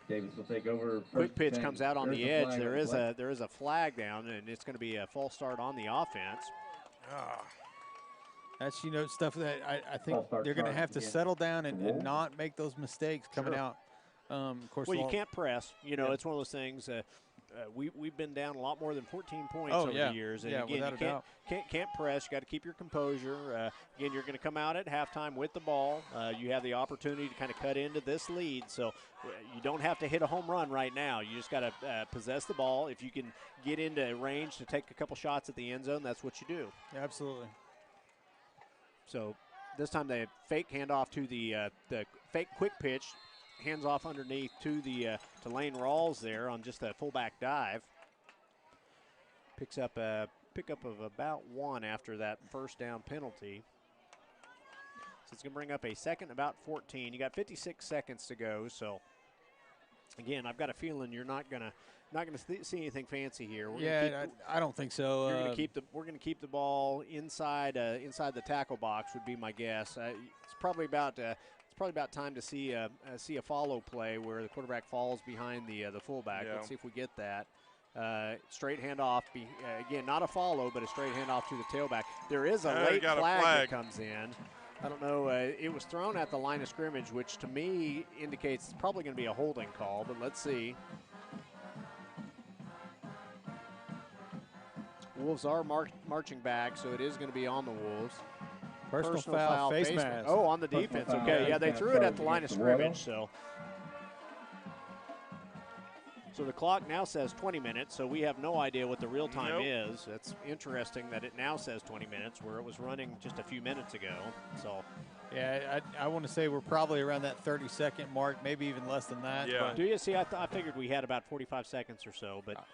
Davis will take over. Quick pitch comes out on the edge. There is a flag down, and it's going to be a false start on the offense. That's, stuff that I think they're going to have to settle down and not make those mistakes coming out. Of course, well, you can't press. It's one of those things. We've been down a lot more than 14 points over the years. And again, you can't press. You got to keep your composure. Again, you're going to come out at halftime with the ball. You have the opportunity to kind of cut into this lead. So you don't have to hit a home run right now. You just got to possess the ball. If you can get into range to take a couple shots at the end zone, that's what you do. Yeah, absolutely. So this time they fake handoff to the fake quick pitch, hands off underneath to to Lane Rawls there on just a fullback dive. Picks up a pickup of about 1 after that first down penalty. So it's going to bring up a second, about 14. You got 56 seconds to go. So again, I've got a feeling you're not going to see anything fancy here. I don't think so. We're going to keep the ball inside the tackle box would be my guess. It's probably about time to see a follow play where the quarterback falls behind the fullback. Yeah. Let's see if we get that. Straight handoff. Again, not a follow, but a straight handoff to the tailback. There is a late flag that comes in. I don't know. It was thrown at the line of scrimmage, which to me indicates it's probably going to be a holding call, but let's see. Wolves are marching back, so it is going to be on the Wolves. Personal foul, face mask. Oh, on the defense. Okay, yeah, they threw it at the line of scrimmage. So the clock now says 20 minutes, so we have no idea what the real time is. It's interesting that it now says 20 minutes where it was running just a few minutes ago. So, yeah, I want to say we're probably around that 30-second mark, maybe even less than that. Yeah. Do you see? I figured we had about 45 seconds or so, but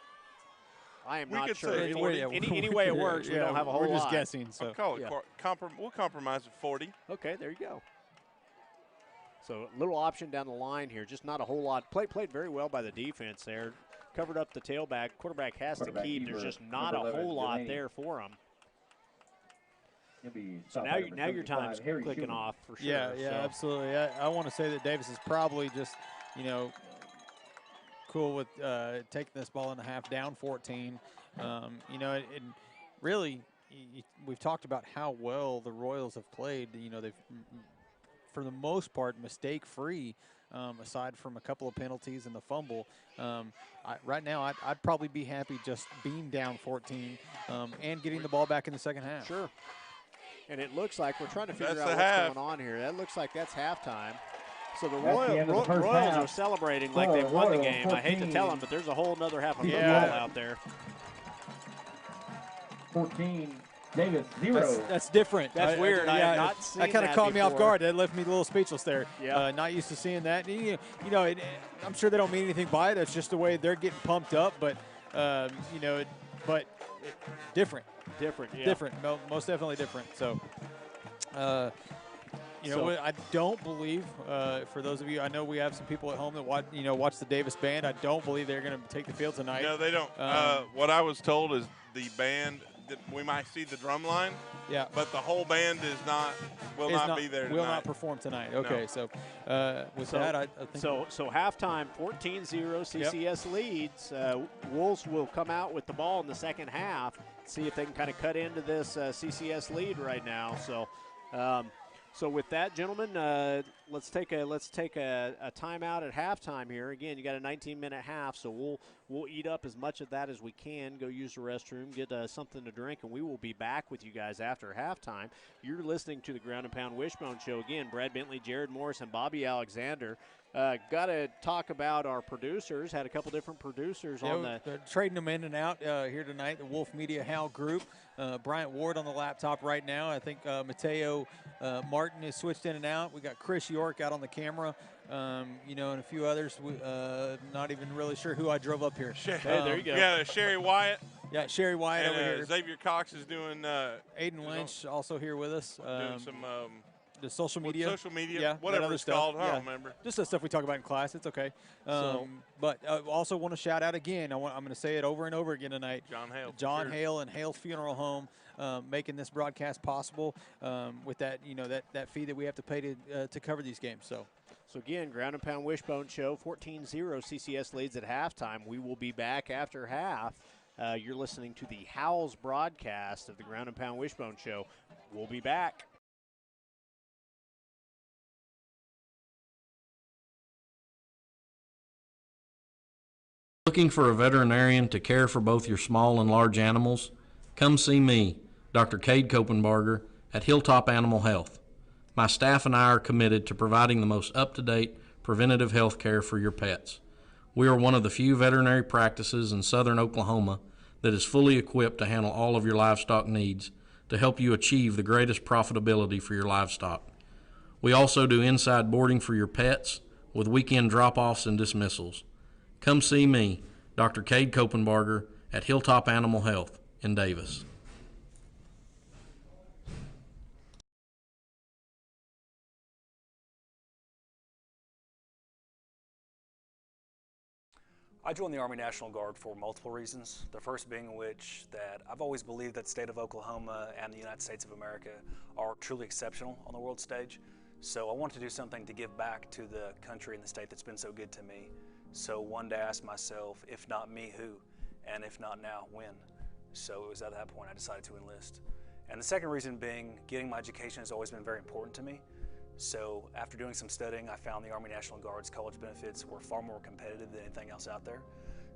I am not sure. Any way it works, we don't have a whole lot. We're just guessing. So we'll compromise at 40. Okay, there you go. So a little option down the line here, just not a whole lot. Played very well by the defense there. Covered up the tailback. Quarterback has to keep. There's just not a whole lot there for him. So now your time's clicking off for sure. Yeah, absolutely. I want to say that Davis is probably just, cool with taking this ball in the half, down 14. And really, we've talked about how well the Royals have played. You know, they've, for the most part, mistake-free, aside from a couple of penalties and the fumble. Right now, I'd probably be happy just being down 14 and getting the ball back in the second half. Sure. And it looks like we're trying to figure out what's going on here. That looks like that's halftime. So the Royals are celebrating like they've won the game. 14. I hate to tell them, but there's a whole other half of football out there. 14, Davis, 0. That's different. That's weird. I have not seen that. That kind of caught me off before. guard. That left me a little speechless there. Yeah. Not used to seeing that. You know, I'm sure they don't mean anything by it. That's just the way they're getting pumped up. But, you know, different. Different, yeah. Different. Most definitely different. So, you know, I don't believe, for those of you, I know we have some people at home that watch the Davis band. I don't believe they're going to take the field tonight. No, they don't. What I was told is the band, we might see the drum line. Yeah. But the whole band will not be there tonight. Will not perform tonight. Okay, No. so with that, I think. So halftime, 14-0, CCS leads. Wolves will come out with the ball in the second half, see if they can kind of cut into this CCS lead right now. So with that, gentlemen, let's take a timeout at halftime here. Again, you got a 19-minute half, so we'll eat up as much of that as we can. Go use the restroom, get something to drink, and we will be back with you guys after halftime. You're listening to the Ground and Pound Wishbone Show again. Brad Bentley, Jared Morris, and Bobby Alexander. Got to talk about our producers. Had a couple different producers on the. They're trading them in and out here tonight. The Wolf Media Hal Group. Bryant Ward on the laptop right now. I think Mateo Martin is switched in and out. We got Chris York out on the camera. You know, and a few others. Not even really sure who I drove up here. Hey, there you go. Yeah, Sherry Wyatt. Yeah, Sherry Wyatt and, over here. Xavier Cox is doing. Aiden Lynch also here with us. Doing some. The social media. Social media, whatever it's called. I don't remember. Just the stuff we talk about in class. It's okay. But I also want to shout out again. I'm going to say it over and over again tonight. John Hale and Hale's Funeral Home making this broadcast possible with that, that fee that we have to pay to cover these games. So again, Ground and Pound Wishbone Show, 14-0 CCS leads at halftime. We will be back after half. You're listening to the Howls broadcast of the Ground and Pound Wishbone Show. We'll be back. Looking for a veterinarian to care for both your small and large animals? Come see me, Dr. Cade Kopenbarger, at Hilltop Animal Health. My staff and I are committed to providing the most up-to-date preventative health care for your pets. We are one of the few veterinary practices in southern Oklahoma that is fully equipped to handle all of your livestock needs to help you achieve the greatest profitability for your livestock. We also do inside boarding for your pets with weekend drop-offs and dismissals. Come see me, Dr. Cade Kopenbarger, at Hilltop Animal Health in Davis. I joined the Army National Guard for multiple reasons. The first being which that I've always believed that the state of Oklahoma and the United States of America are truly exceptional on the world stage. So I want to do something to give back to the country and the state that's been so good to me. So one day I asked myself, if not me, who? And if not now, when? So it was at that point I decided to enlist. And the second reason being, getting my education has always been very important to me. So after doing some studying, I found the Army National Guard's college benefits were far more competitive than anything else out there.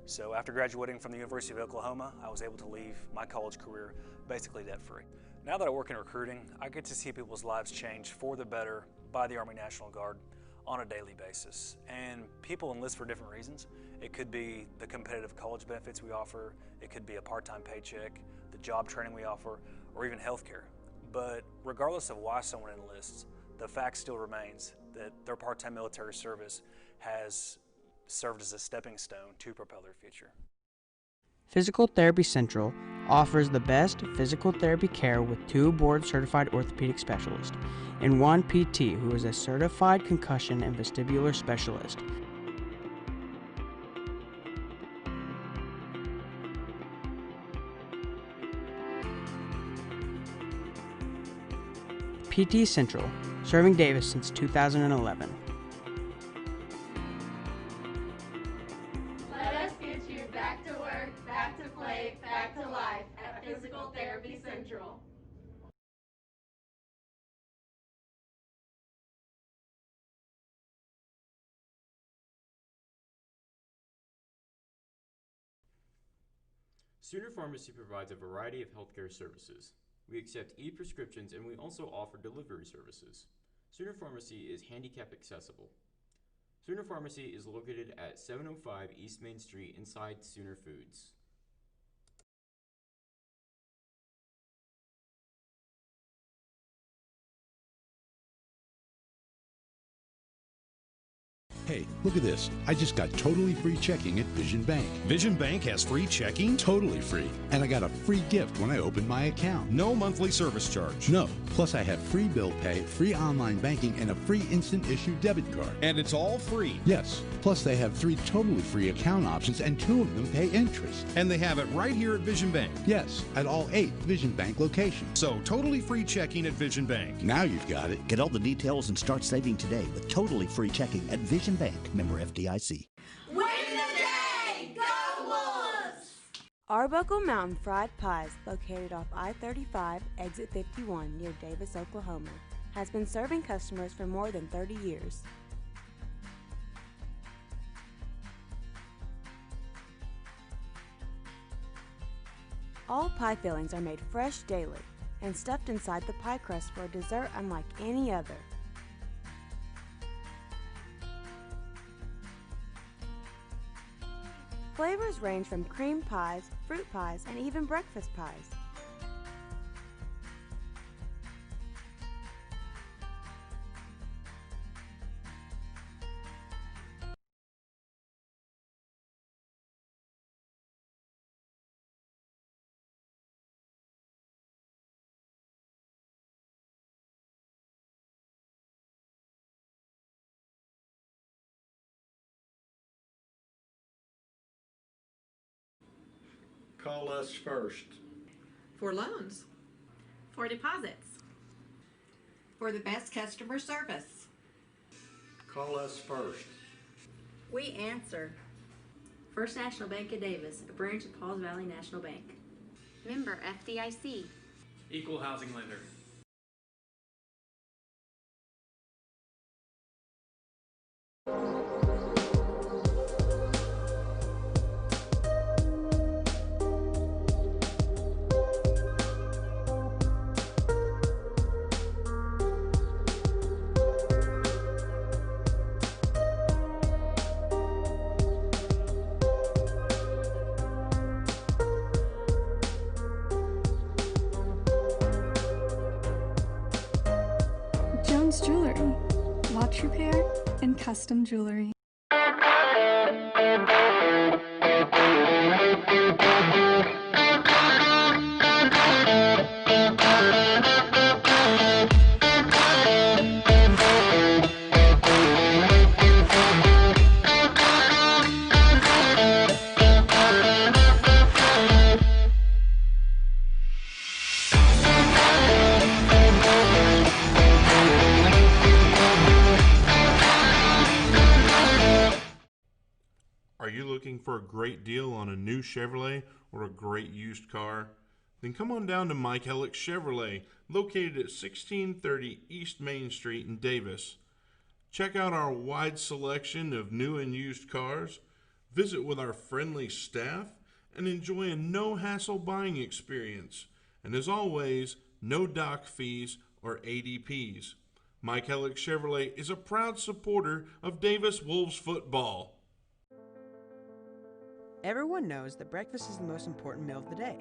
So after graduating from the University of Oklahoma, I was able to leave my college career basically debt-free. Now that I work in recruiting, I get to see people's lives change for the better by the Army National Guard on a daily basis. And people enlist for different reasons. It could be the competitive college benefits we offer, it could be a part-time paycheck, the job training we offer, or even healthcare. But regardless of why someone enlists, the fact still remains that their part-time military service has served as a stepping stone to propel their future. Physical Therapy Central offers the best physical therapy care with 2 board-certified orthopedic specialists and 1 PT who is a certified concussion and vestibular specialist. PT Central, serving Davis since 2011. Let us get you back to work, back to play, back to life at Physical Therapy Central. Central. Sooner Pharmacy provides a variety of healthcare services. We accept e-prescriptions and we also offer delivery services. Sooner Pharmacy is handicap accessible. Sooner Pharmacy is located at 705 East Main Street inside Sooner Foods. Hey, look at this. I just got totally free checking at Vision Bank. Vision Bank has free checking? Totally free. And I got a free gift when I opened my account. No monthly service charge. No. Plus I have free bill pay, free online banking, and a free instant issue debit card. And it's all free. Yes. Plus they have 3 totally free account options and 2 of them pay interest. And they have it right here at Vision Bank. Yes, at all 8 Vision Bank locations. So totally free checking at Vision Bank. Now you've got it. Get all the details and start saving today with totally free checking at Vision Bank, member FDIC. Win the day! Go Wolves! Arbuckle Mountain Fried Pies, located off I-35, exit 51 near Davis, Oklahoma, has been serving customers for more than 30 years. All pie fillings are made fresh daily and stuffed inside the pie crust for a dessert unlike any other. Flavors range from cream pies, fruit pies, and even breakfast pies. Call us first. For loans. For deposits. For the best customer service. Call us first. We answer. First National Bank of Davis, a branch of Pauls Valley National Bank. Member FDIC. Equal housing lender. Jones Jewelry, watch repair and custom jewelry. Are you looking for a great deal on a new Chevrolet or a great used car? Then come on down to Mike Hellick Chevrolet, located at 1630 East Main Street in Davis. Check out our wide selection of new and used cars, visit with our friendly staff, and enjoy a no-hassle buying experience. And as always, no dock fees or ADPs. Mike Hellick Chevrolet is a proud supporter of Davis Wolves football. Everyone knows that breakfast is the most important meal of the day.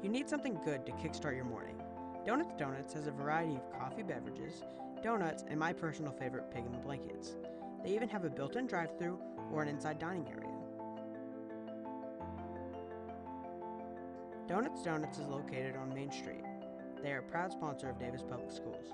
You need something good to kickstart your morning. Donuts has a variety of coffee beverages, donuts, and my personal favorite, pig in the blankets. They even have a built-in drive-thru or an inside dining area. Donuts is located on Main Street. They are a proud sponsor of Davis Public Schools.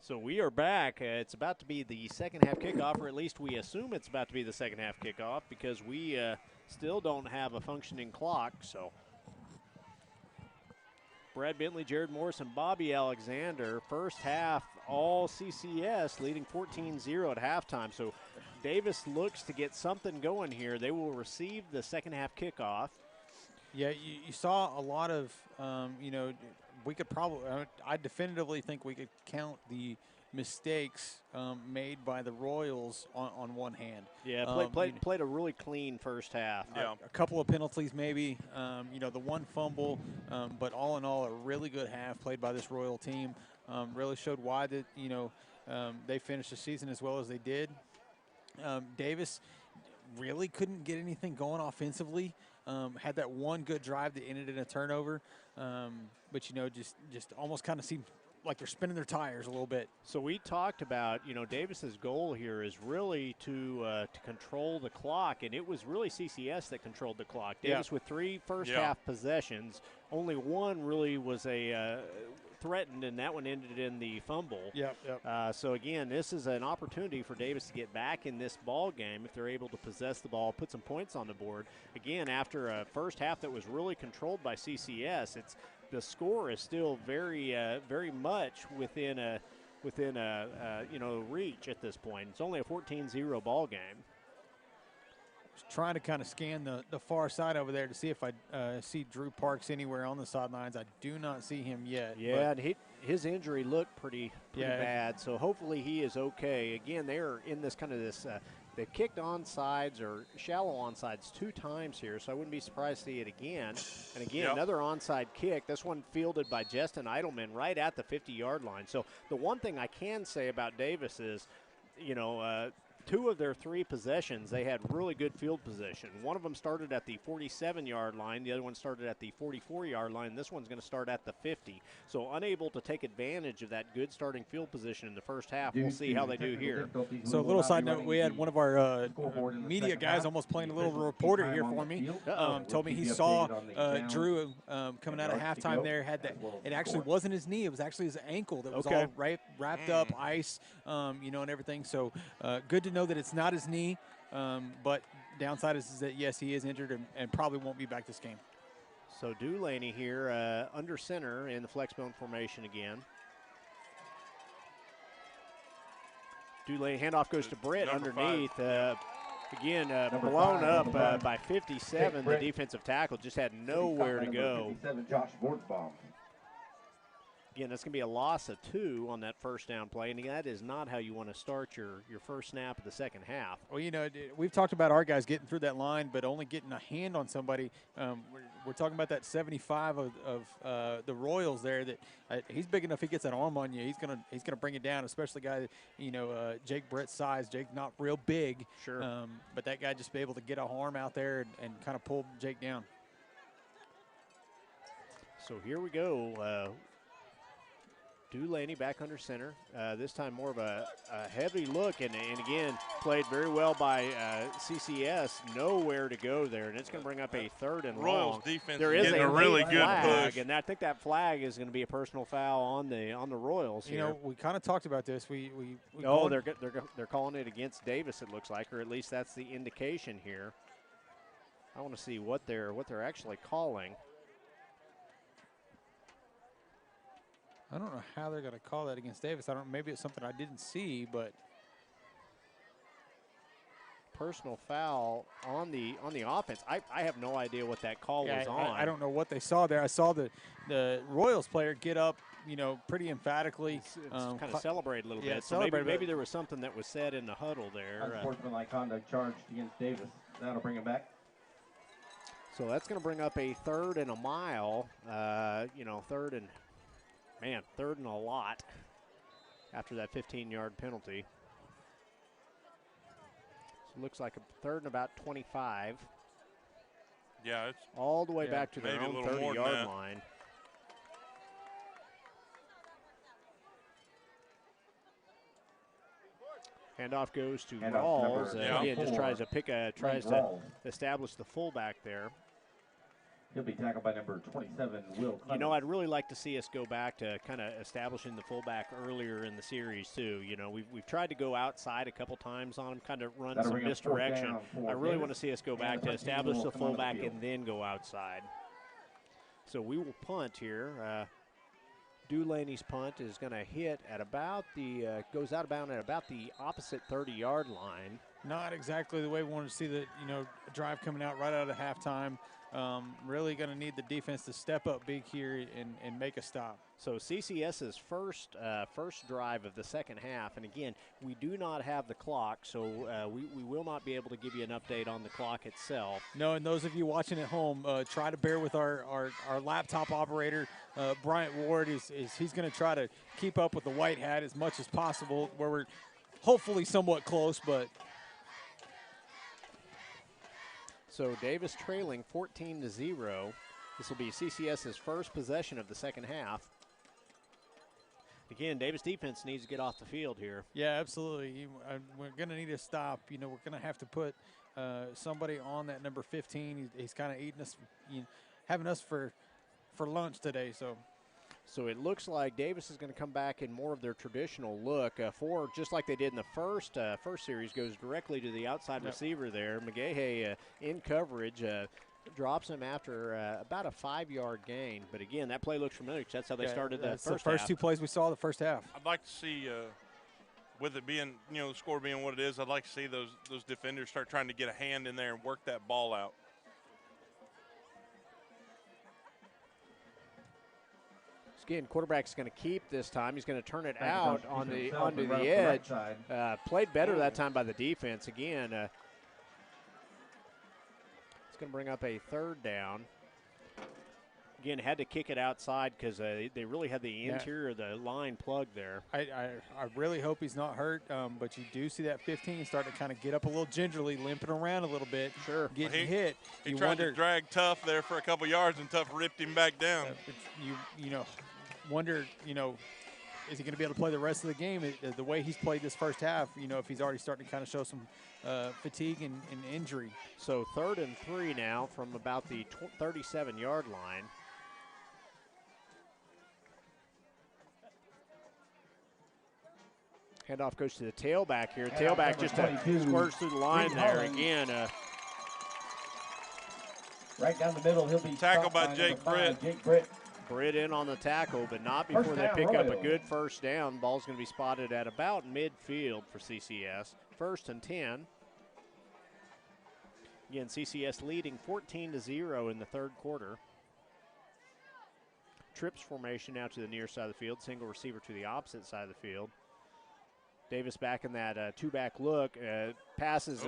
So we are back. It's about to be the second half kickoff, or at least we assume it's about to be the second half kickoff because we still don't have a functioning clock. So Brad Bentley, Jared Morris, and Bobby Alexander, first half all CCS, leading 14-0 at halftime. So Davis looks to get something going here. They will receive the second half kickoff. Yeah, you saw a lot of, we could probably, I definitively think we could count the mistakes made by the Royals on one hand. Yeah, played a really clean first half. A couple of penalties maybe, the one fumble, but all in all, a really good half played by this Royal team. Really showed why that, they finished the season as well as they did. Davis really couldn't get anything going offensively. Had that one good drive that ended in a turnover, but just almost kind of seemed like they're spinning their tires a little bit. So we talked about, Davis's goal here is really to control the clock, and it was really CCS that controlled the clock. Davis with 3 first half possessions, only one really was a threatened, and that one ended in the fumble. So again, this is an opportunity for Davis to get back in this ball game if they're able to possess the ball, put some points on the board. Again, after a first half that was really controlled by CCS, the score is still very much within a reach at this point. It's only a 14-0 ball game. Trying to kind of scan the far side over there to see if I see Drew Parks anywhere on the sidelines. I do not see him yet. Yeah, and his injury looked pretty bad, so hopefully he is okay. Again, they're in this they've kicked onside or shallow onsides 2 times here, so I wouldn't be surprised to see it again. And again, another onside kick, this one fielded by Justin Eidelman right at the 50-yard line. So the one thing I can say about Davis is, 2 of their 3 possessions, they had really good field position. One of them started at the 47-yard line. The other one started at the 44-yard line. This one's going to start at the 50. So unable to take advantage of that good starting field position in the first half. We'll see how they do here. So a little side note, we had one of our media guys almost playing a little reporter here for me. Told me he saw Drew coming out of halftime there. Had that. It actually wasn't his knee. It was actually his ankle that was all wrapped up, ice, and everything. So good to know that it's not his knee, but downside is that, yes, he is injured and probably won't be back this game. So Dulaney here under center in the flex bone formation again. Dulaney, handoff goes to Britt underneath. Again, blown up by 57. The defensive tackle just had nowhere to go. Josh Bortbaum. Again, that's going to be a loss of 2 on that first down play, and that is not how you want to start your first snap of the second half. Well, we've talked about our guys getting through that line, but only getting a hand on somebody. We're talking about that 75 of the Royals there. That he's big enough. He gets an arm on you, he's gonna bring it down. Especially guy, Jake Brett's size. Jake's not real big, sure, but that guy just be able to get a arm out there and kind of pull Jake down. So here we go. Dulaney back under center. This time more of a heavy look, and again, played very well by CCS. Nowhere to go there, and it's going to bring up a 3rd and Royals long. defense there is a really good flag, push. and I think that flag is going to be a personal foul on the Royals here. We kind of talked about this. They're calling it against Davis, it looks like, or at least that's the indication here. I want to see what they're actually calling. I don't know how they're going to call that against Davis. Maybe it's something I didn't see, but personal foul on the offense. I have no idea what that call was on. I don't know what they saw there. I saw the Royals player get up, pretty emphatically. Kind of celebrate a little bit. So maybe there was something that was said in the huddle there. Unsportsmanlike conduct charged against Davis. That'll bring him back. So that's going to bring up a 3rd and a mile. Third and a lot after that 15-yard penalty. So it looks like a 3rd and about 25. Yeah, it's all the way back to their own 30-yard line. Handoff goes to Rawls. Again, just tries to establish the fullback there. He'll be tackled by number 27, Will Clemens. You know, I'd really like to see us go back to kind of establishing the fullback earlier in the series, too. You know, we've tried to go outside a couple times on him, kind of run some misdirection. I really want to see us go back to establish the fullback and then go outside. So we will punt here. Dulaney's punt is going to hit at about the, goes out of bounds at about the opposite 30-yard line. Not exactly the way we wanted to see the, drive coming out right out of halftime. Really going to need the defense to step up big here and make a stop. So CCS's first drive of the second half, and again, we do not have the clock, so we will not be able to give you an update on the clock itself. No, and those of you watching at home, try to bear with our laptop operator, Bryant Ward. He's going to try to keep up with the white hat as much as possible, where we're hopefully somewhat close, but. So Davis trailing 14-0. This will be CCS's first possession of the second half. Again, Davis defense needs to get off the field here. Yeah, absolutely. We're going to need to stop. We're going to have to put somebody on that number 15. He's kind of eating us, having us for lunch today. So it looks like Davis is going to come back in more of their traditional look. Four, just like they did in the first series, goes directly to the outside receiver there. McGahey in coverage drops him after about a 5-yard gain. But again, that play looks familiar because that's how they started the first half. The first two plays we saw the first half. I'd like to see, with it being, the score being what it is, I'd like to see those defenders start trying to get a hand in there and work that ball out. Again, quarterback's going to keep this time. He's going to turn it out onto the edge. Played better that time by the defense. Again, it's going to bring up a third down. Again, had to kick it outside because they really had the interior of the line plugged there. I really hope he's not hurt, but you do see that 15 start to kind of get up a little gingerly, limping around a little bit. Sure. Getting hit. He tried to drag Tough there for a couple yards, and Tough ripped him back down. Wonder, is he going to be able to play the rest of the game? The way he's played this first half, if he's already starting to kind of show some fatigue and injury. So 3rd and 3 now from about the 37-yard line. Handoff goes to the tailback here. Tailback just squirts through the line there again. Right down the middle, he'll be tackled by Jake Britt. Britt in on the tackle, but not before they pick up a good first down. Ball's going to be spotted at about midfield for CCS. 1st and 10. Again, CCS leading 14-0 in the third quarter. Trips formation now to the near side of the field. Single receiver to the opposite side of the field. Davis back in that two-back look. Passes,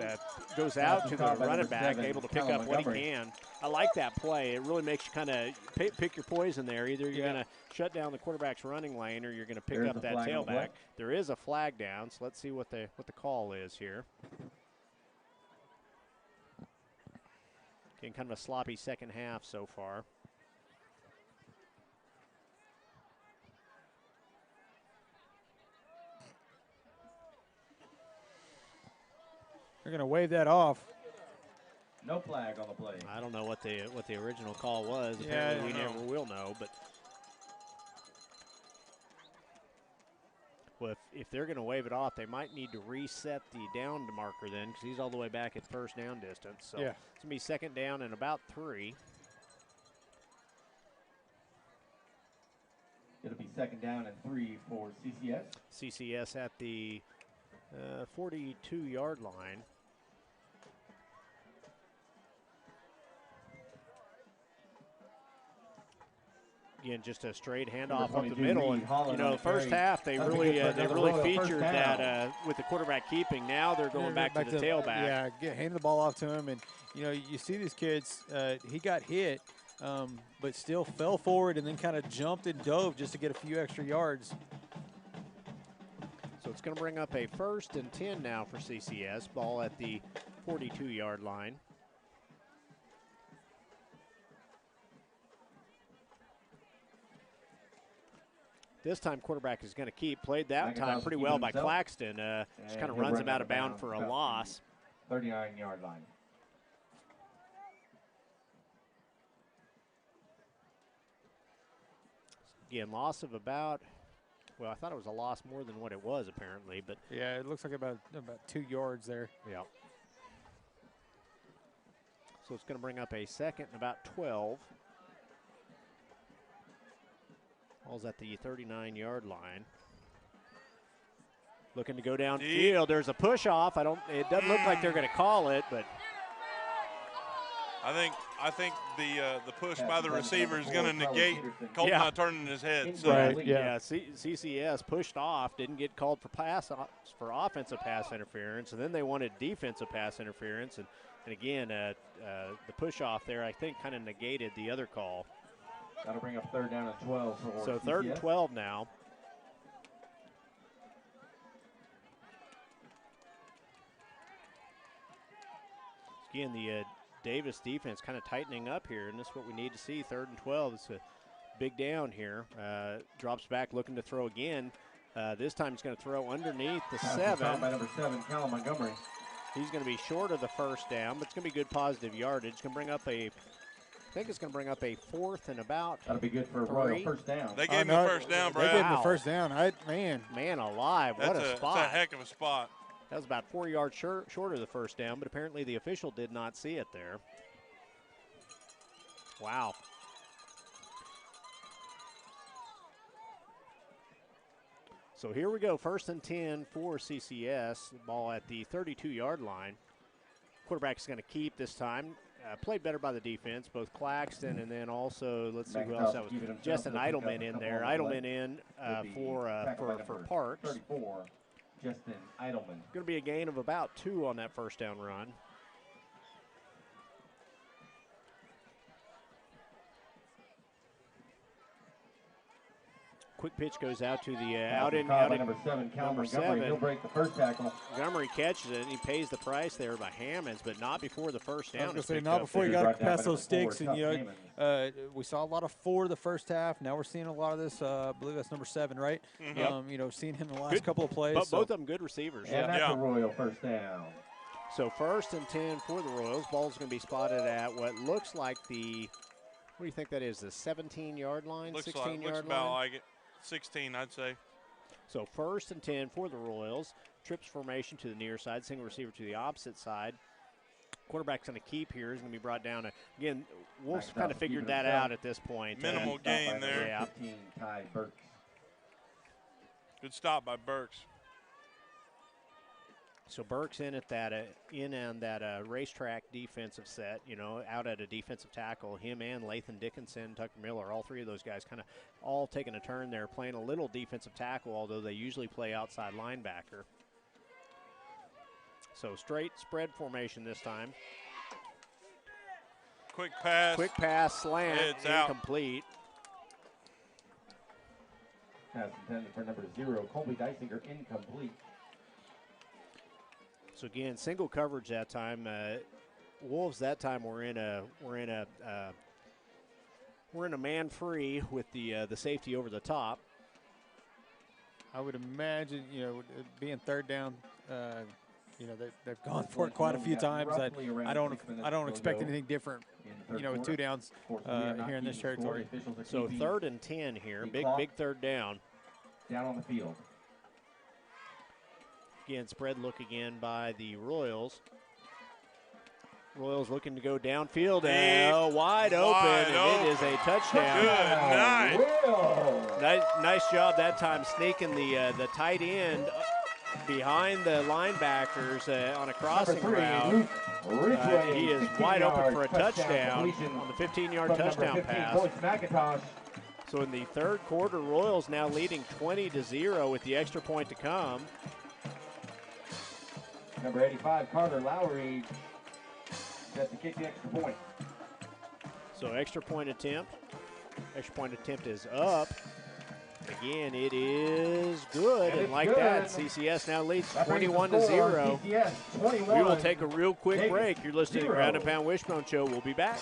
goes out to the running back, able to pick up what he can. I like that play. It really makes you kind of pick your poison there. Either you're going to shut down the quarterback's running lane or you're going to pick up that tailback. There is a flag down, so let's see what the call is here. Again, kind of a sloppy second half so far. They're going to wave that off. No flag on the play. I don't know what the original call was. Apparently we never will know. But well, if they're going to wave it off, they might need to reset the down marker then, because he's all the way back at first down distance. So it's going to be 2nd down and about 3. It'll be 2nd down and 3 for CCS. CCS at the 42-yard line. Again, just a straight handoff up the middle, and the first half they really featured that with the quarterback keeping. Now they're going back to the tailback. Yeah, handing the ball off to him, and you see these kids. He got hit, but still fell forward and then kind of jumped and dove just to get a few extra yards. So it's going to bring up a 1st and 10 now for CCS. Ball at the 42-yard line. This time quarterback is going to keep. Played that time pretty well by Claxton. Just kind of runs him out of bounds for a loss. 39-yard line. Again, loss of about, well, I thought it was a loss more than what it was apparently, but. Yeah, it looks like about 2 yards there. Yeah. So it's going to bring up a second and about 12. Ball's at the 39-yard line. Looking to go downfield. There's a push off. It doesn't look like they're going to call it, but I think the push by the receiver is going to negate Colt not turning his head. So. Right. Yeah. CCS pushed off, didn't get called for offensive pass interference, and then they wanted defensive pass interference, and again the push off there I think kind of negated the other call. That'll bring up 3rd down and 12 for So CCS. 3rd and 12 now. Again, the Davis defense kind of tightening up here, and this is what we need to see. 3rd and 12. It's a big down here. Drops back, looking to throw again. This time he's going to throw underneath the 7. By number 7, Callum Montgomery. He's going to be short of the first down, but it's going to be good positive yardage. It's going to bring up I think it's going to bring up a 4th and about. That'll be good for a Royal first down. They gave him the first down, Brad. They gave him the first down. Man alive, what a spot. That's a heck of a spot. That was about 4 yards short of the first down, but apparently the official did not see it there. Wow. So here we go, 1st and 10 for CCS. The ball at the 32-yard line. Quarterback's going to keep this time. Played better by the defense, both Claxton and then also, let's see who else that was. Justin Eidelman in there. Eidelman in for Parks. 34, Justin Eidelman. Going to be a gain of about 2 on that first down run. Quick pitch goes out to the out in number 7, Callum Montgomery. He'll break the first tackle. Montgomery catches it, and he pays the price there by Hammonds, but not before the first down. I was going to say, not before you got past those sticks. And, we saw a lot of 4 the first half. Now we're seeing a lot of this. I believe that's number 7, right? Mm-hmm. Seen him in the last couple of plays. But both of them good receivers. And that's a Royal first down. So 1st and 10 for the Royals. Ball's going to be spotted at what looks like what do you think that is, the 17-yard line, 16-yard line? Looks about like it. 16, I'd say. So 1st and 10 for the Royals. Trips formation to the near side, single receiver to the opposite side. Quarterback's going to keep here. He's going to be brought down. Again, Wolves kind of figured that out at this point. Minimal gain there. Yeah. 15, Ty Burks. Good stop by Burks. So Burks in at that on that racetrack defensive set, out at a defensive tackle. Him and Lathan Dickinson, Tucker Miller, all 3 of those guys kind of all taking a turn there, playing a little defensive tackle, although they usually play outside linebacker. So straight spread formation this time. Quick pass, slant, it's incomplete. Pass intended for number 0, Colby Dysinger, incomplete. So again, single coverage that time. Wolves that time we're in a man free with the safety over the top. I would imagine, being 3rd down, they've gone for it quite a few times. I don't expect anything different, with 2 downs here in this territory. So 3rd and 10 here, big 3rd down. Down on the field. Again, spread look again by the Royals. Royals looking to go downfield. Wide open, and it is a touchdown. Good night. Nice job that time sneaking the tight end behind the linebackers on a crossing route. He is wide open for a touchdown on the 15-yard touchdown pass. So in the 3rd quarter, Royals now leading 20-0 with the extra point to come. Number 85, Carter Lowry, set to kick the extra point. So extra point attempt. Extra point attempt is up. Again, it is good. And like good. That, CCS now leads 21-0. CCS, 21. We will take a real quick break. You're listening to the Ground and Pound Wishbone Show. We'll be back.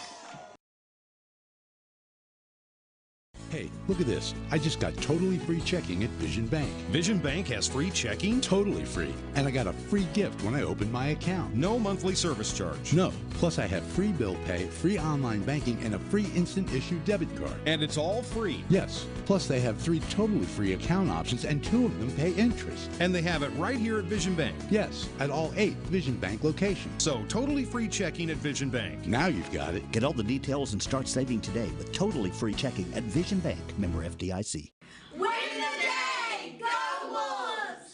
Hey, look at this. I just got totally free checking at Vision Bank. Vision Bank has free checking? Totally free. And I got a free gift when I opened my account. No monthly service charge. No. Plus I have free bill pay, free online banking, and a free instant issue debit card. And it's all free. Yes. Plus they have 3 totally free account options, and 2 of them pay interest. And they have it right here at Vision Bank. Yes, at all 8 Vision Bank locations. So totally free checking at Vision Bank. Now you've got it. Get all the details and start saving today with totally free checking at Vision Bank, member FDIC. Win the day! Go Wolves!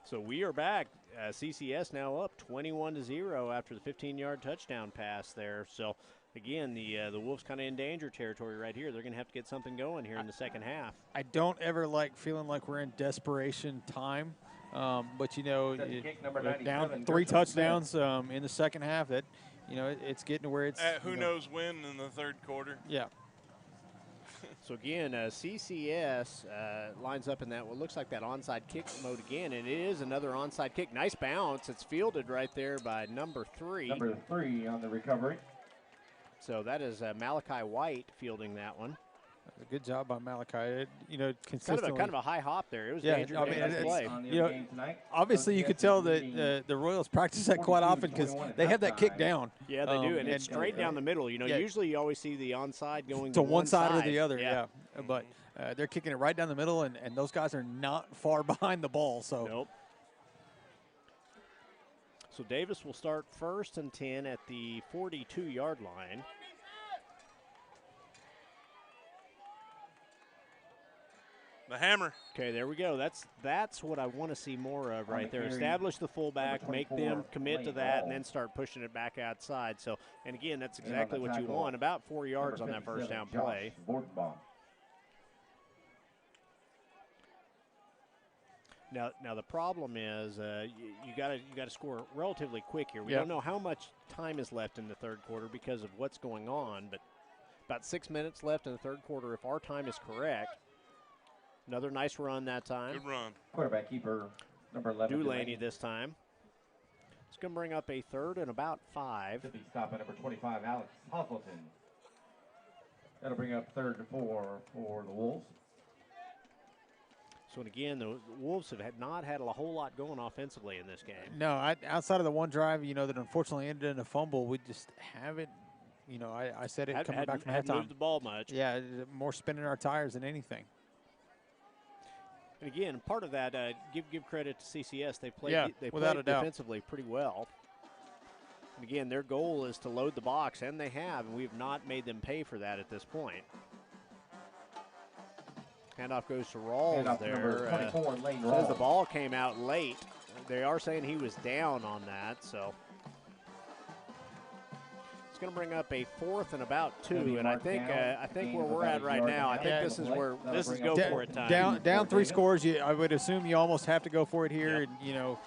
So we are back. CCS now up 21-0 after the 15-yard touchdown pass there. So again, the Wolves kind of in danger territory right here. They're going to have to get something going here in the second half. I don't ever like feeling like we're in desperation time, but you know, down 3 touchdowns in the second half. That it's getting to where it's who knows when in the third quarter. Yeah. So again, CCS lines up in that what looks like that onside kick mode again, and it is another onside kick. Nice bounce. It's fielded right there by number 3. Number 3 on the recovery. So that is Malachi White fielding that one. Good job by Malachi. Consistently. Kind of a high hop there. It was dangerous. I mean, obviously you could tell that the Royals practice that quite often because they have that kick down. Yeah, they do, and it's straight down the middle. Usually you always see the onside going to one side or the other. Yeah. But they're kicking it right down the middle, and those guys are not far behind the ball. So. Nope. So Davis will start 1st and 10 at the 42-yard line. The hammer. Okay, there we go. That's what I want to see more of right there. Establish the fullback, make them commit to that, and then start pushing it back outside. So, and again, that's exactly what you want. About 4 yards on that first down play. Now the problem is you got to score relatively quick here. We don't know how much time is left in the third quarter because of what's going on, but about 6 minutes left in the third quarter if our time is correct. Another nice run that time. Good run. Quarterback keeper, number 11. Dulaney this time. It's going to bring up a 3rd and about 5. Should be stop at number 25, Alex Hoffleton. That'll bring up 3rd and 4 for the Wolves. So, again, the Wolves have not had a whole lot going offensively in this game. No, outside of the one drive, that unfortunately ended in a fumble, we just haven't, I said it coming back from halftime. Hadn't moved the ball much. Yeah, more spinning our tires than anything. And again, part of that, give credit to CCS. They played defensively pretty well. And again, their goal is to load the box, and they have, and we have not made them pay for that at this point. Handoff goes to Rawls there. Says the ball came out late. They are saying he was down on that, so. It's going to bring up a 4th and about 2, and I think where we're at right now, I think this is go for it time. Down 3 scores, I would assume you almost have to go for it here, and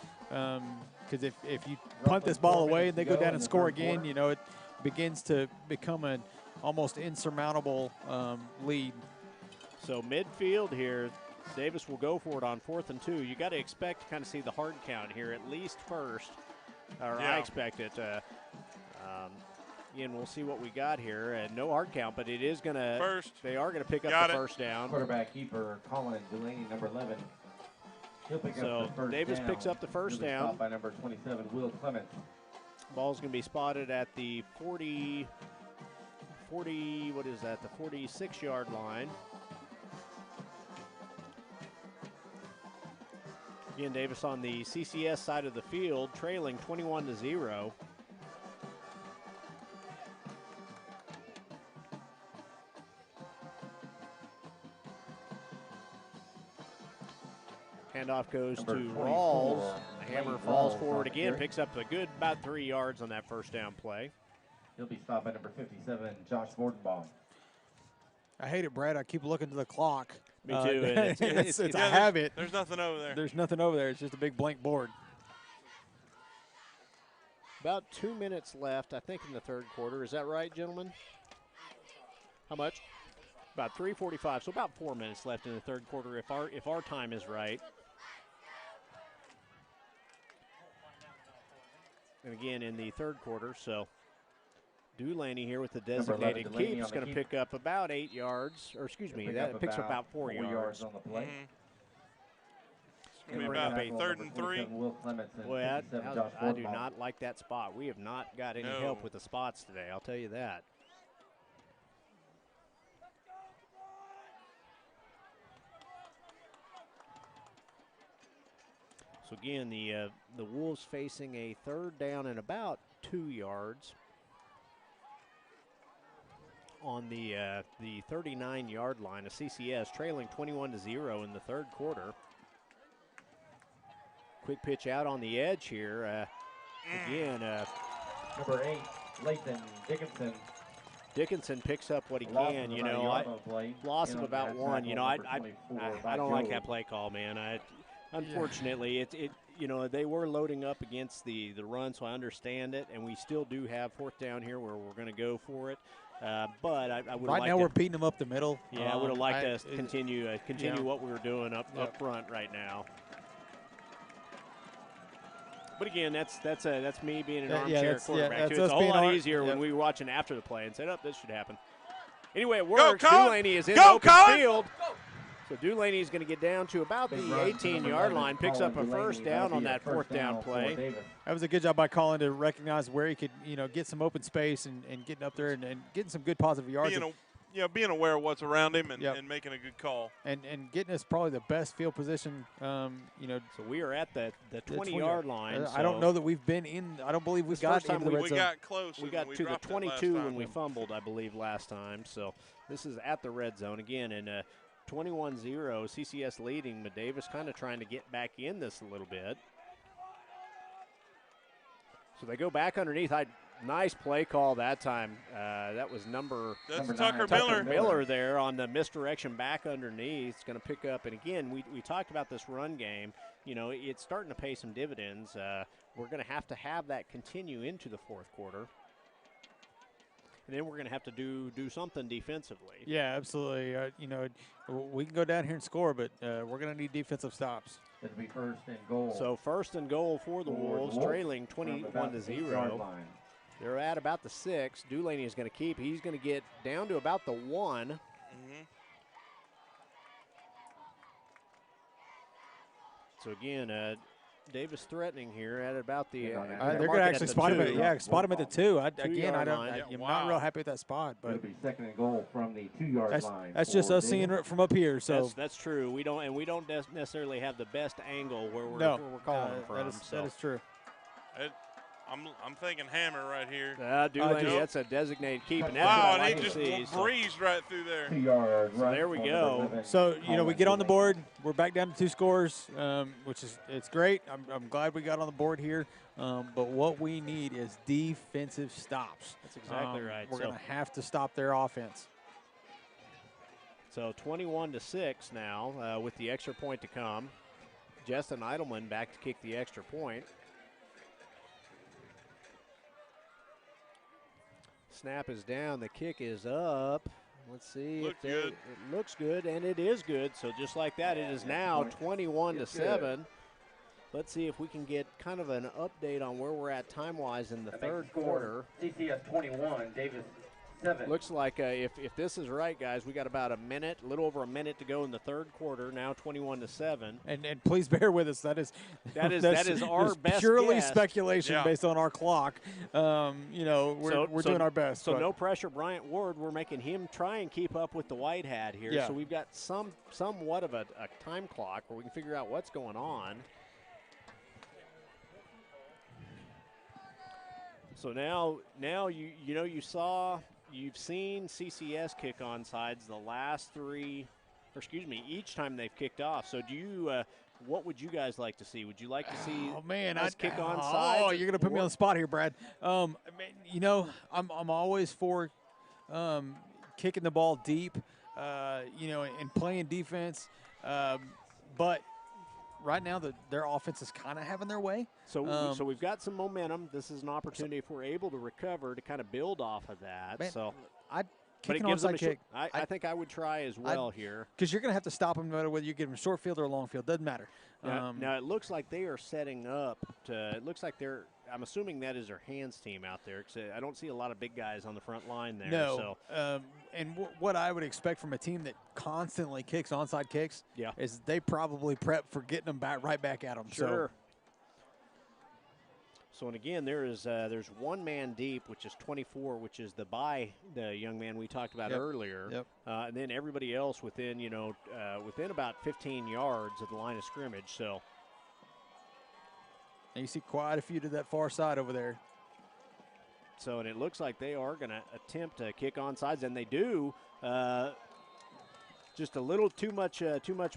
because if you punt this ball away and they go down and score again, it begins to become an almost insurmountable lead. So midfield here, Davis will go for it on 4th and 2. You got to expect to kind of see the hard count here at least first, or I expect it. Again, we'll see what we got here. No hard count, but it is going to. They are going to pick up the first down. Quarterback keeper Colin Delaney, number 11. He'll pick up the first Davis down. picks up the first down. Stopped by number 27, Will Clements. Ball's going to be spotted at the 40. What is that? The 46-yard line. Again, Davis on the CCS side of the field, trailing 21-0. Handoff goes to Rawls. Hammer falls forward again, picks up a good about 3 yards on that first down play. He'll be stopped by number 57, Josh Vortenbaum. I hate it, Brad. I keep looking to the clock. Me too. It's a habit. There's nothing over there. There's nothing over there. It's just a big blank board. About 2 minutes left, I think, in the third quarter. Is that right, gentlemen? How much? About 3:45. So about 4 minutes left in the third quarter, if our time is right. and again in the third quarter. So Dulaney here with the designated keep is going to pick up about 8 yards, or excuse me, that picks up about 4 yards. On the play. It's going to be about a 3rd and 3. Boy, I do not like that spot. We have not got any help with the spots today, I'll tell you that. So again, the Wolves facing a 3rd down and about 2 yards on the 39-yard line of CCS, trailing 21-0 in the third quarter. Quick pitch out on the edge here. Again, number 8, Lathan Dickinson. Dickinson picks up what he can. You know, loss of about 1. You know, I don't like that play call, man. Unfortunately, you know, they were loading up against the run, so I understand it, and we still do have 4th down here where we're going to go for it. But I would right now we're beating them up the middle. Yeah, I would have liked to continue what we were doing up front right now. But again, that's me being an armchair quarterback. It's a whole lot easier when we were watching after the play and said, "Oh, this should happen." Anyway, it works. Dulaney is in the open field. So Dulaney is going to get down to about the 18-yard line, picks up a 1st down on that 4th down play. That was a good job by Colin to recognize where he could, you know, get some open space and getting up there and getting some good positive yards. Being aware of what's around him and making a good call. And getting us probably the best field position, you know. So we are at the 20-yard line. I don't know that we've been in. I don't believe we got into the red zone. We got close. We got to the 22 when we fumbled, I believe, last time. So this is at the red zone again. And 21-0, CCS leading, but Davis kind of trying to get back in this a little bit. So they go back underneath. Nice play call that time. That was number Tucker Miller there on the misdirection back underneath. It's going to pick up. And again, we talked about this run game. You know, it's starting to pay some dividends. We're going to have that continue into the 4th quarter. And then we're going to have to do something defensively. Yeah, absolutely. You know, we can go down here and score, but we're going to need defensive stops. It'll be 1st and goal. So 1st and goal for the Wolves, trailing 21-0. They're at about the 6. Dulaney is going to keep. He's going to get down to about the 1. Mm-hmm. So again, Davis threatening here at about the. They're going to actually spot him at the 2. I'm not real happy with that spot, but it'll be 2nd and goal from the 2-yard line. That's just us seeing it from up here. So that's true. We don't necessarily have the best angle where we're calling from. That is true. I'm thinking hammer right here. Dulaney, that's a designated keep. And wow, and he just breezed right through there. 2 yards. So there we go. So, you know, we get on the board. We're back down to 2 scores, which is it's great. I'm glad we got on the board here. But what we need is defensive stops. That's exactly right. We're going to have to stop their offense. So 21-6 now with the extra point to come. Justin Eidelman back to kick the extra point. Snap is down. The kick is up. Let's see. It looks good, and it is good. So just like that, it is now 21-7. Let's see if we can get kind of an update on where we're at time-wise in the third quarter. CCS 21, Davis 7. Looks like if this is right, guys, we got about a little over a minute to go in the third quarter. Now 21-7. And please bear with us. That is our best purely guess. Speculation based on our clock. You know, we're doing our best. So no pressure, Bryant Ward. We're making him try and keep up with the white hat here. Yeah. So we've got somewhat of a time clock where we can figure out what's going on. So now you've seen CCS kick on sides the last 3, each time they've kicked off. So do you, what would you guys like to see? Would you like to see us kick on sides? Oh, you're going to put me on the spot here, Brad. You know, I'm always for kicking the ball deep, you know, and playing defense. But right now, their offense is kind of having their way. So we've got some momentum. This is an opportunity if we're able to recover to kind of build off of that. Man, so I'd kick an onside kick. I think I would try as well here. Because you're going to have to stop them no matter whether you give them a short field or a long field. Doesn't matter. Now it looks like they are setting up to – it looks like they're I'm assuming that is their hands team out there, because I don't see a lot of big guys on the front line there. No, So. And what I would expect from a team that constantly kicks onside kicks Yeah. is they probably prep for getting them right back at them. Sure. So, and again, there's one man deep, which is 24, which is the young man we talked about earlier. Yep. And then everybody else within within about 15 yards of the line of scrimmage. So. And you see quite a few to that far side over there. So, and it looks like they are going to attempt to kick onsides, and they do. Just a little too much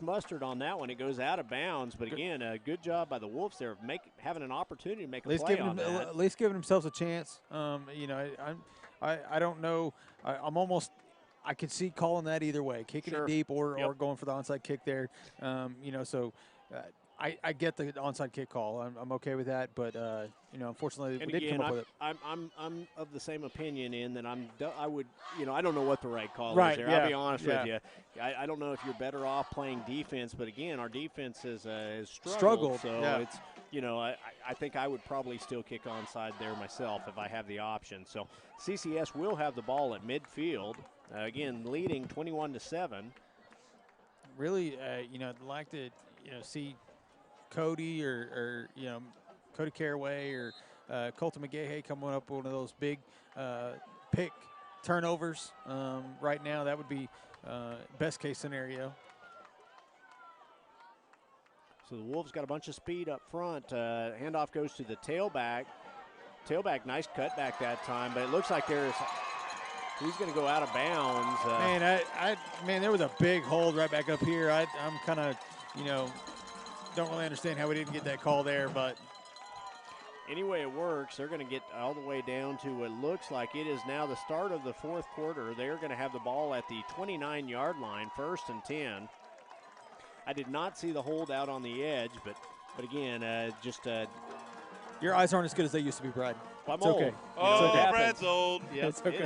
mustard on that one. It goes out of bounds. But again, a good job by the Wolves there of having an opportunity to make a play on that. At least giving themselves a chance. I don't know. I could see calling that either way, kicking it deep or going for the onside kick there. I get the onside kick call. I'm okay with that, but unfortunately, we did come up with it. I'm of the same opinion in that I don't know what the right call is there. Yeah, I'll be honest with you. I don't know if you're better off playing defense, but again, our defense has struggled. So it's I think I would probably still kick onside there myself if I have the option. So CCS will have the ball at midfield, again leading 21-7. Really, I'd like to see Cody or Cody Caraway or Colton McGahey coming up with one of those big pick turnovers right now. That would be best case scenario. So the Wolves got a bunch of speed up front. Handoff goes to the tailback. Tailback, nice cutback that time, but it looks like he's going to go out of bounds. Man, there was a big hold right back up here. I'm kind of, don't really understand how we didn't get that call there, but anyway it works. They're going to get all the way down to what looks like it is now the start of the fourth quarter. They're going to have the ball at the 29-yard line, 1st and 10. I did not see the hold out on the edge, but again, your eyes aren't as good as they used to be, Brad. Well, it's okay. Oh, okay. Brad's old. Yep, it's okay.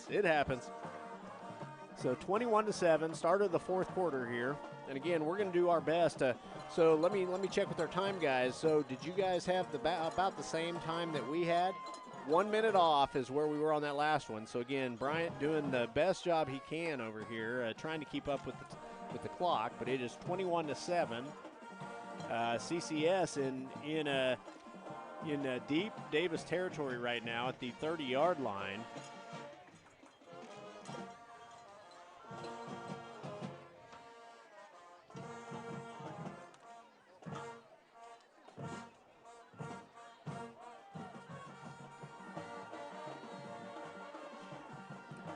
It happens. So 21-7, start of the fourth quarter here. And again, we're going to do our best. So let me check with our time guys. So did you guys have about the same time that we had? 1 minute off is where we were on that last one. So again, Bryant doing the best job he can over here, trying to keep up with the clock. But it is 21-7. CCS in deep Davis territory right now at the 30-yard line.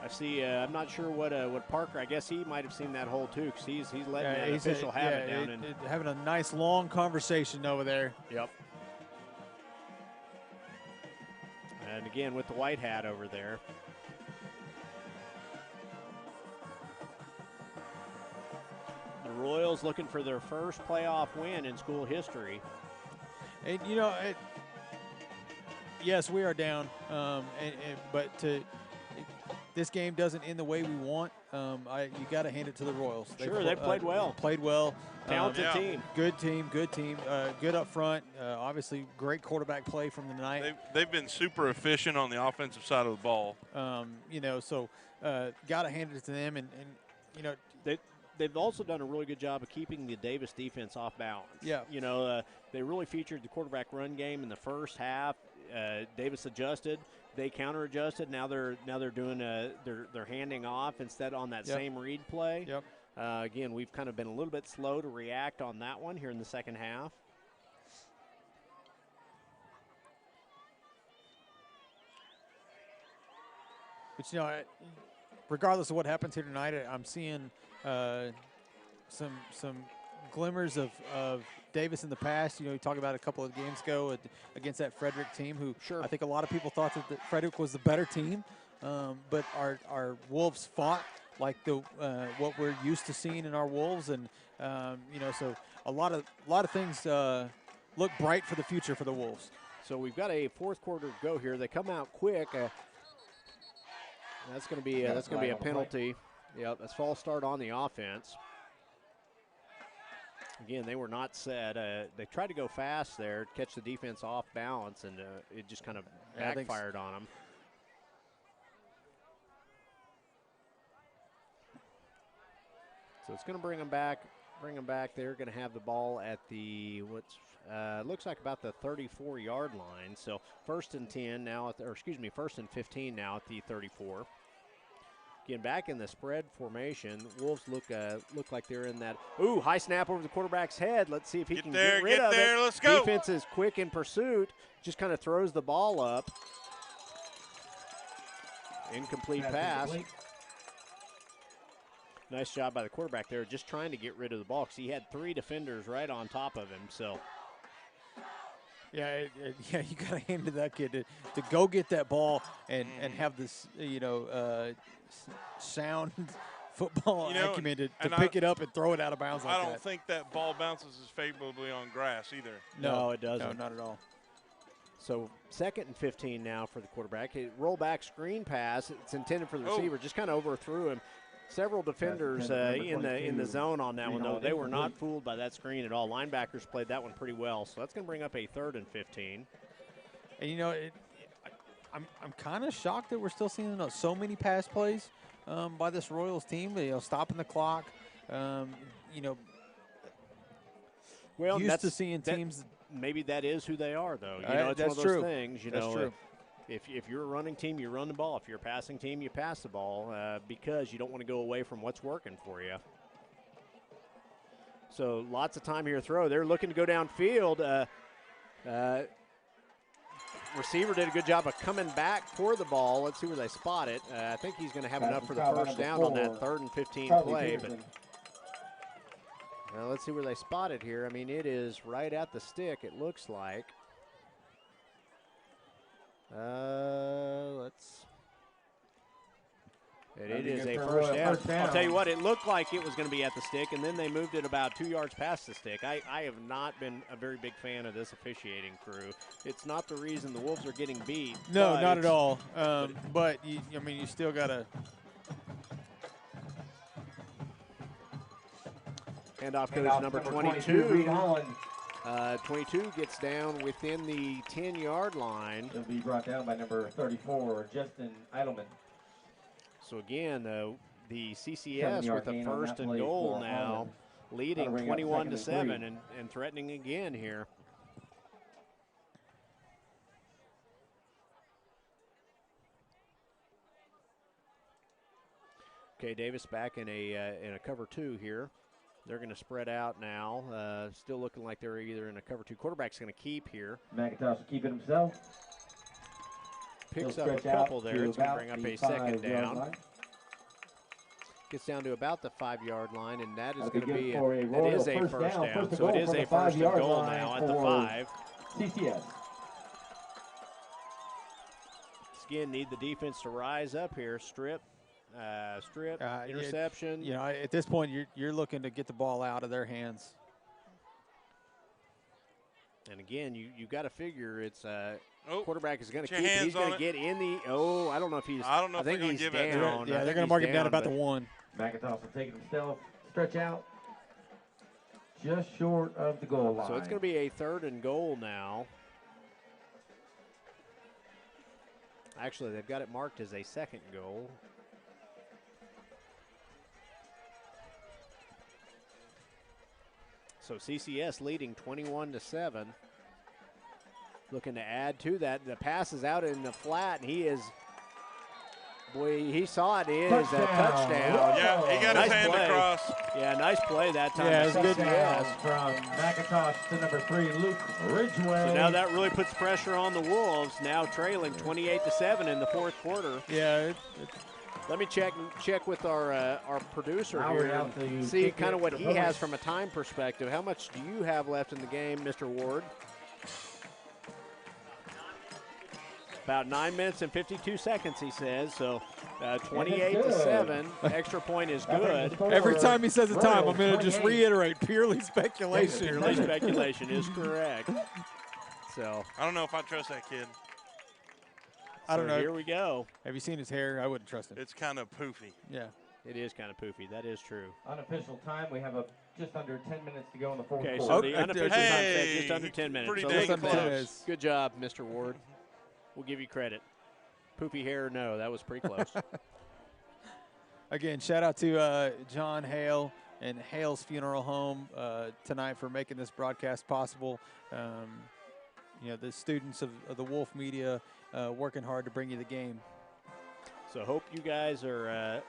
I see. I'm not sure what Parker. I guess he might have seen that hole too, because he's letting that official have it down and having a nice long conversation over there. Yep. And again with the white hat over there. The Royals looking for their first playoff win in school history. And yes, we are down, but this game doesn't end the way we want. You got to hand it to the Royals. They played well. Played well. Talented team. Good team. Good up front. Obviously, great quarterback play from the night. They've been super efficient on the offensive side of the ball. So got to hand it to them. And they've also done a really good job of keeping the Davis defense off balance. Yeah. They really featured the quarterback run game in the first half. Davis adjusted. They counter-adjusted. Now they're doing they're handing off instead on that same read play. Yep. Again, we've kind of been a little bit slow to react on that one here in the second half. But regardless of what happens here tonight, I'm seeing some glimmers of Davis in the past. You talked about a couple of games ago against that Frederick team, who I think a lot of people thought that Frederick was the better team, but our Wolves fought like what we're used to seeing in our Wolves, and so a lot of things look bright for the future for the Wolves. So we've got a fourth quarter to go here. They come out quick. That's going to be a penalty. Yep, that's false start on the offense. Again, they were not set. They tried to go fast there, catch the defense off balance, and it just kind of backfired on them. So it's going to bring them back. They're going to have the ball at the looks like about the 34-yard line. So first and 10 now, first and 15 now at the 34. Again, back in the spread formation, Wolves look like they're in that. Ooh, high snap over the quarterback's head. Let's see if he can get rid of it. Let's go. Defense is quick in pursuit. Just kind of throws the ball up. Incomplete pass. Nice job by the quarterback there, just trying to get rid of the ball because he had 3 defenders right on top of him. So, yeah, you got to hand it to that kid to go get that ball and have this, sound football acumen to pick it up and throw it out of bounds like that. I don't think that ball bounces as favorably on grass either. No, it doesn't. No, not at all. So second and 15 now for the quarterback. A rollback screen pass. It's intended for the receiver. Just kind of overthrew him. Several defenders in the zone on that one, though. They were not fooled by that screen at all. Linebackers played that one pretty well. So that's going to bring up a 3rd and 15. And, I'm kind of shocked that we're still seeing so many pass plays by this Royals team. Stopping the clock. Well, used to seeing teams. Maybe that is who they are, though. It's that's one of those true. things. That's true. If you're a running team, you run the ball. If you're a passing team, you pass the ball because you don't want to go away from what's working for you. So lots of time here throw. They're looking to go downfield. Receiver did a good job of coming back for the ball. Let's see where they spot it. I think he's going to have enough for the first down on that 3rd and 15 play. But let's see where they spot it here. I mean, it is right at the stick, it looks like. It is a first down. I'll tell you what, it looked like it was going to be at the stick, and then they moved it about 2 yards past the stick. I have not been a very big fan of this officiating crew. It's not the reason the Wolves are getting beat. No, not at all. But you still got to. Handoff goes number 22. 22 gets down within the 10-yard line. It'll be brought down by number 34, Justin Eidelman. So again, the CCS with a 1st and goal now, leading 21-7 and threatening again here. Okay, Davis back in a cover 2 here. They're going to spread out now. Still looking like they're either in a cover 2. Quarterback's going to keep here. McIntosh will keep it himself. Picks up a couple there. It's going to bring up a 2nd down. Gets down to about the 5-yard line, and that is going to be a first down. So it is a 1st and goal now at the 5. CCS. Again, need the defense to rise up here. Strip, interception. At this point, you're looking to get the ball out of their hands. And again, you got to figure it's quarterback is going to keep. He's going to get in the. I don't know if he's. I don't know. I think he's down. They're going to mark him down about the 1. McIntosh will take it himself. Stretch out. Just short of the goal line. So it's going to be a 3rd and goal now. Actually, they've got it marked as a 2nd goal. So CCS leading 21-7. Looking to add to that. The pass is out in the flat, and he saw it. It is a touchdown. Yeah, he got his hand across. Yeah, nice play that time. Yeah, it's good. From McIntosh to number 3, Luke Ridgeway. So now that really puts pressure on the Wolves, now trailing 28-7 in the 4th quarter. Yeah, let me check with our producer here and see kind of what he has from a time perspective. How much do you have left in the game, Mr. Ward? About 9 minutes and 52 seconds, he says. So 28-7. Extra point is good. Every time he says a time, I'm going to just reiterate purely speculation. Purely speculation is correct. So I don't know if I trust that kid. I don't know. Here we go. Have you seen his hair? I wouldn't trust him. It's kind of poofy. Yeah. It is kind of poofy. That is true. Unofficial time, we have a just under 10 minutes to go in the fourth Okay, quarter. so the unofficial time said just under 10 minutes. Pretty So dang look at that. close. Good job, Mr. Ward. We'll give you credit. Poopy hair, no, that was pretty close. Again, shout out to John Hale and Hale's Funeral Home tonight for making this broadcast possible. You know, the students of the Wolf Media working hard to bring you the game. So hope you guys are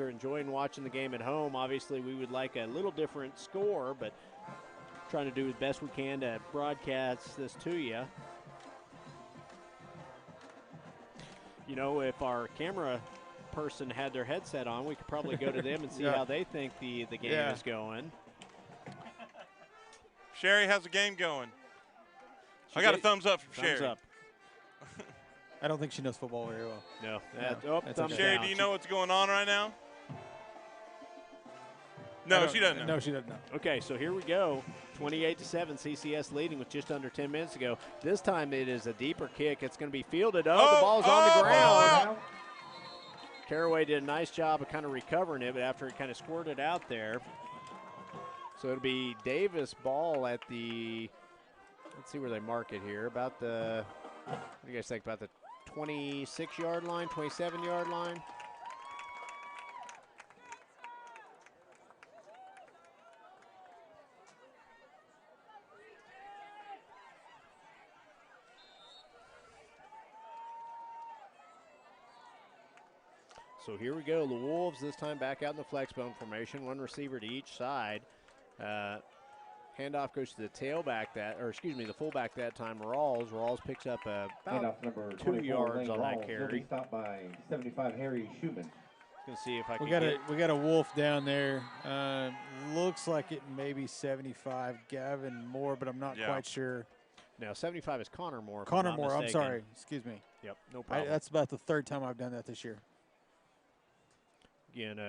enjoying watching the game at home. Obviously, we would like a little different score, but trying to do the best we can to broadcast this to you. You know, if our camera person had their headset on, we could probably go to them and see how they think the game is going. Sherry, how's the game going? I got a thumbs up from Sherry. Thumbs up. I don't think she knows football very well. No. That's Sherry, do you know what's going on right now? No, she doesn't know. No, she doesn't know. Okay, so here we go. 28-7, CCS leading with just under 10 minutes to go. This time it is a deeper kick. It's going to be fielded. The ball's on the ground. Caraway did a nice job of kind of recovering it, but after it kind of squirted out there. So it'll be Davis ball at the, let's see where they mark it here, about the, what do you guys think, about the 26-yard line, 27-yard line? So here we go. The Wolves this time back out in the flex bone formation. One receiver to each side. Handoff goes to the tailback the fullback that time, Rawls. Rawls picks up about 2 yards on that carry. He'll be stopped by 75 Harry Schumann. Gonna see if I can we got a Wolf down there. Looks like it may be 75 Gavin Moore, but I'm not quite sure. No, 75 is Connor Moore. Connor Moore, I'm sorry. Excuse me. Yep, no problem. That's about the third time I've done that this year. Again,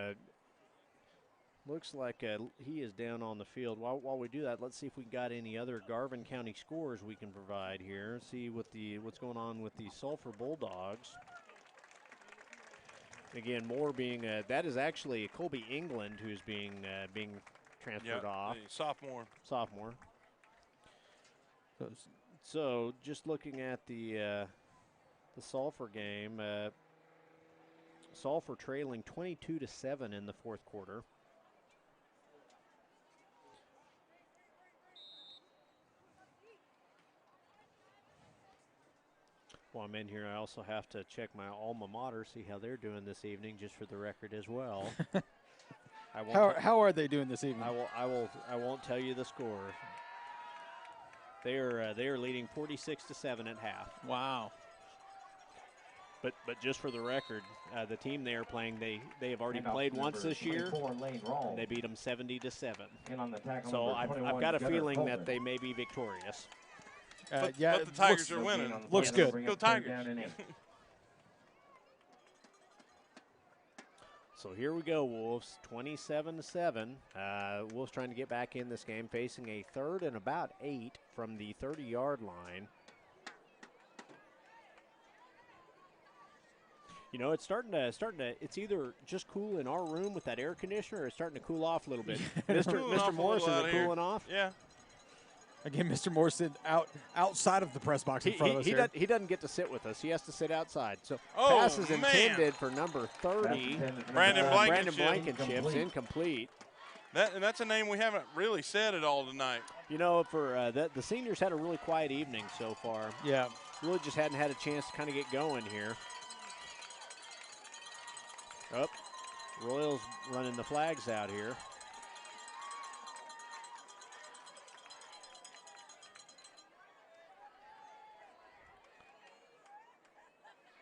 looks like he is down on the field. While we do that, let's see if we got any other Garvin County scores we can provide here. See what's going on with the Sulphur Bulldogs. Again, Moore being that is actually Colby England who's being transferred off. Sophomore. So just looking at the Sulphur game. Sulphur trailing 22-7 in the fourth quarter. While I'm in here, I also have to check my alma mater, see how they're doing this evening, just for the record as well. How are they doing this evening? I won't tell you the score. They are leading 46-7 at half. Wow. But just for the record, the team they are playing, they have already played once this year. And they beat them 70-7. So I've got a feeling that they may be victorious. But the Tigers are winning. Looks good. Go Tigers. So here we go, Wolves, 27-7. Wolves trying to get back in this game, facing a 3rd and about 8 from the 30-yard line. You know, it's starting to. It's either just cool in our room with that air conditioner, or it's starting to cool off a little bit. Mr. Morris, is it cooling off? Yeah. Again, Mr. Morrison outside of the press box in front of us here. He doesn't get to sit with us. He has to sit outside. So pass is intended for number 30. Brandon Blankenship's incomplete. That's a name we haven't really said at all tonight. You know, for the seniors had a really quiet evening so far. Yeah. Really just hadn't had a chance to kind of get going here. Oh, Royals running the flags out here.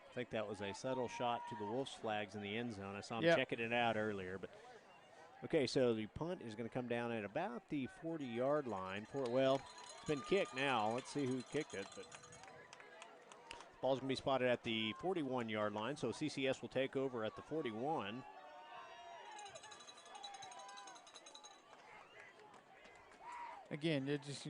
I think that was a subtle shot to the Wolves flags in the end zone. I saw him checking it out earlier. But okay, so the punt is going to come down at about the 40-yard line. Well, it's been kicked now. Let's see who kicked it. But ball's going to be spotted at the 41-yard line, so CCS will take over at the 41. Again, it just,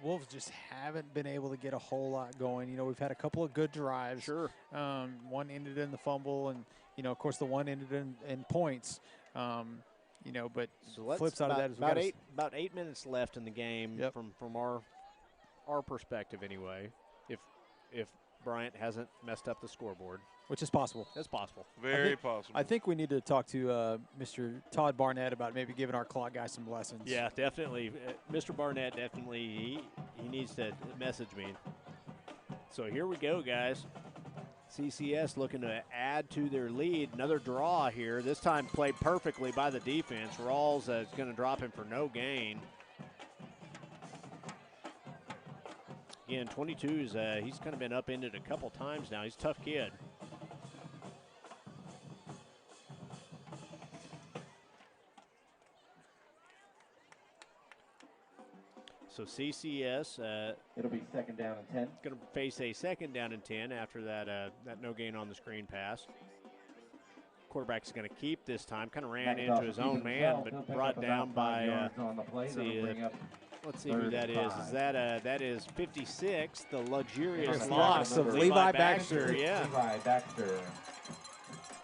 Wolves just haven't been able to get a whole lot going. We've had a couple of good drives. Sure. One ended in the fumble, and, of course, the one ended in points. you know, but So flip side of that is about 8 minutes left in the game from our perspective anyway. If Bryant hasn't messed up the scoreboard, which is possible. It's possible. Very possible. I think we need to talk to Mr. Todd Barnett about maybe giving our clock guy some lessons. Yeah, definitely. Mr. Barnett definitely he needs to message me. So here we go, guys. CCS looking to add to their lead. Another draw here. This time played perfectly by the defense. Rawls is going to drop him for no gain. Again, 22's he's kind of been upended a couple times now. He's a tough kid. So CCS. It'll be 2nd down and 10. Going to face a 2nd down and 10 after that no gain on the screen pass. Quarterback's going to keep this time. Kind of ran into his own man, but brought down by. Let's see who that is. That is 56, the luxurious loss of Levi Baxter. Yeah. Levi Baxter.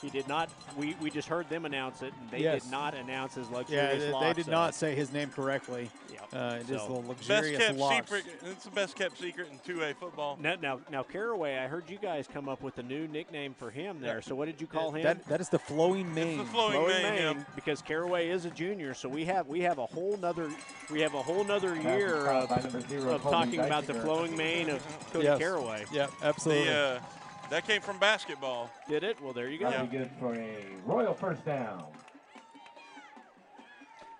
He did not. We just heard them announce it, and they did not announce his luxurious loss. They did not say his name correctly. Yep. Just the luxurious loss. It's the best kept secret in 2A football. Now, Caraway, I heard you guys come up with a new nickname for him there. So what did you call him? That is the flowing mane. It's the flowing mane, yeah. Because Caraway is a junior, so we have a whole nother year of talking about the flowing mane of Cody Caraway. Yeah, absolutely. That came from basketball. Did it? Well, there you go. That'll be good for a Royal first down.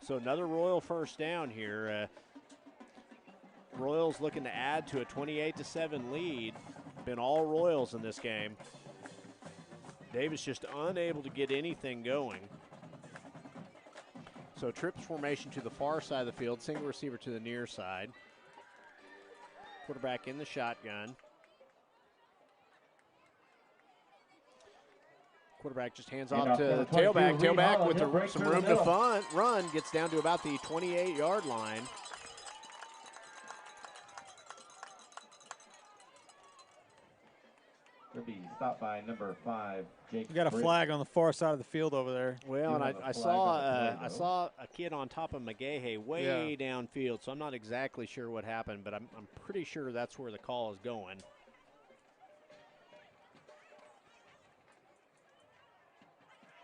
So another Royal first down here. Royals looking to add to a 28-7 lead. Been all Royals in this game. Davis just unable to get anything going. So trips formation to the far side of the field, single receiver to the near side. Quarterback in the shotgun. Quarterback just hands off to the tailback. Tailback with some room to run. Gets down to about the 28-yard line. He'll be stopped by number 5, Jake. We got a flag on the far side of the field over there. Well, and I saw a kid on top of McGahey way downfield, so I'm not exactly sure what happened, but I'm pretty sure that's where the call is going.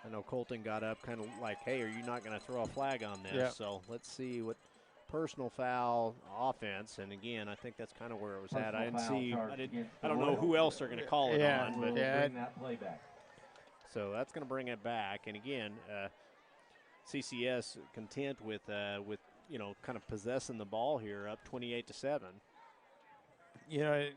I know Colton got up kind of like, hey, are you not going to throw a flag on this? Yeah. So let's see what personal foul offense. And again, I think that's kind of where it was at. I don't know who else they're going to call it on. But bring that play back. So that's going to bring it back. And again, CCS content with kind of possessing the ball here, up 28-7. You know,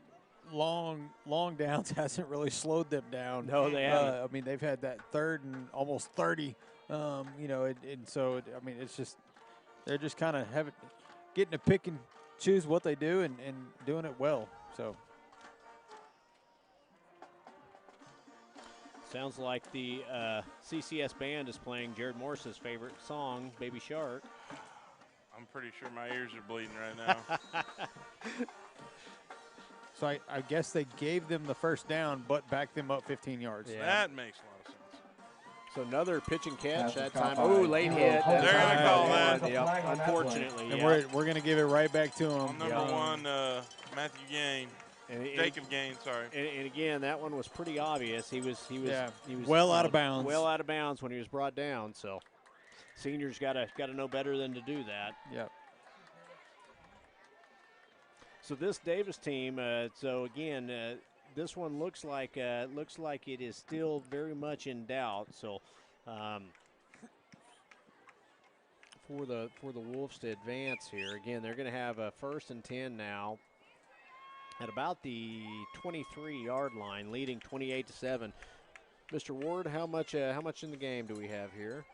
long downs hasn't really slowed them down. No, they haven't. I mean, they've had that 3rd and almost 30. It's just they're just kind of getting to pick and choose what they do and doing it well. So sounds like the CCS band is playing Jared Morris's favorite song, "Baby Shark." I'm pretty sure my ears are bleeding right now. So I guess they gave them the first down, but backed them up 15 yards. Yeah. That makes a lot of sense. So another pitch and catch that time. Oh, late hit. They're going to call that. Yep, unfortunately. And we're going to give it right back to him. On number 1, Matthew Gain. Jacob Gain, sorry. And again, that one was pretty obvious. He was well out of bounds. Well out of bounds when he was brought down. So seniors got to know better than to do that. Yep. So this Davis team, this one looks like it is still very much in doubt. So for the Wolves to advance here, again, they're going to have a 1st and 10 now at about the 23-yard line, leading 28-7. Mr. Ward, how much in the game do we have here?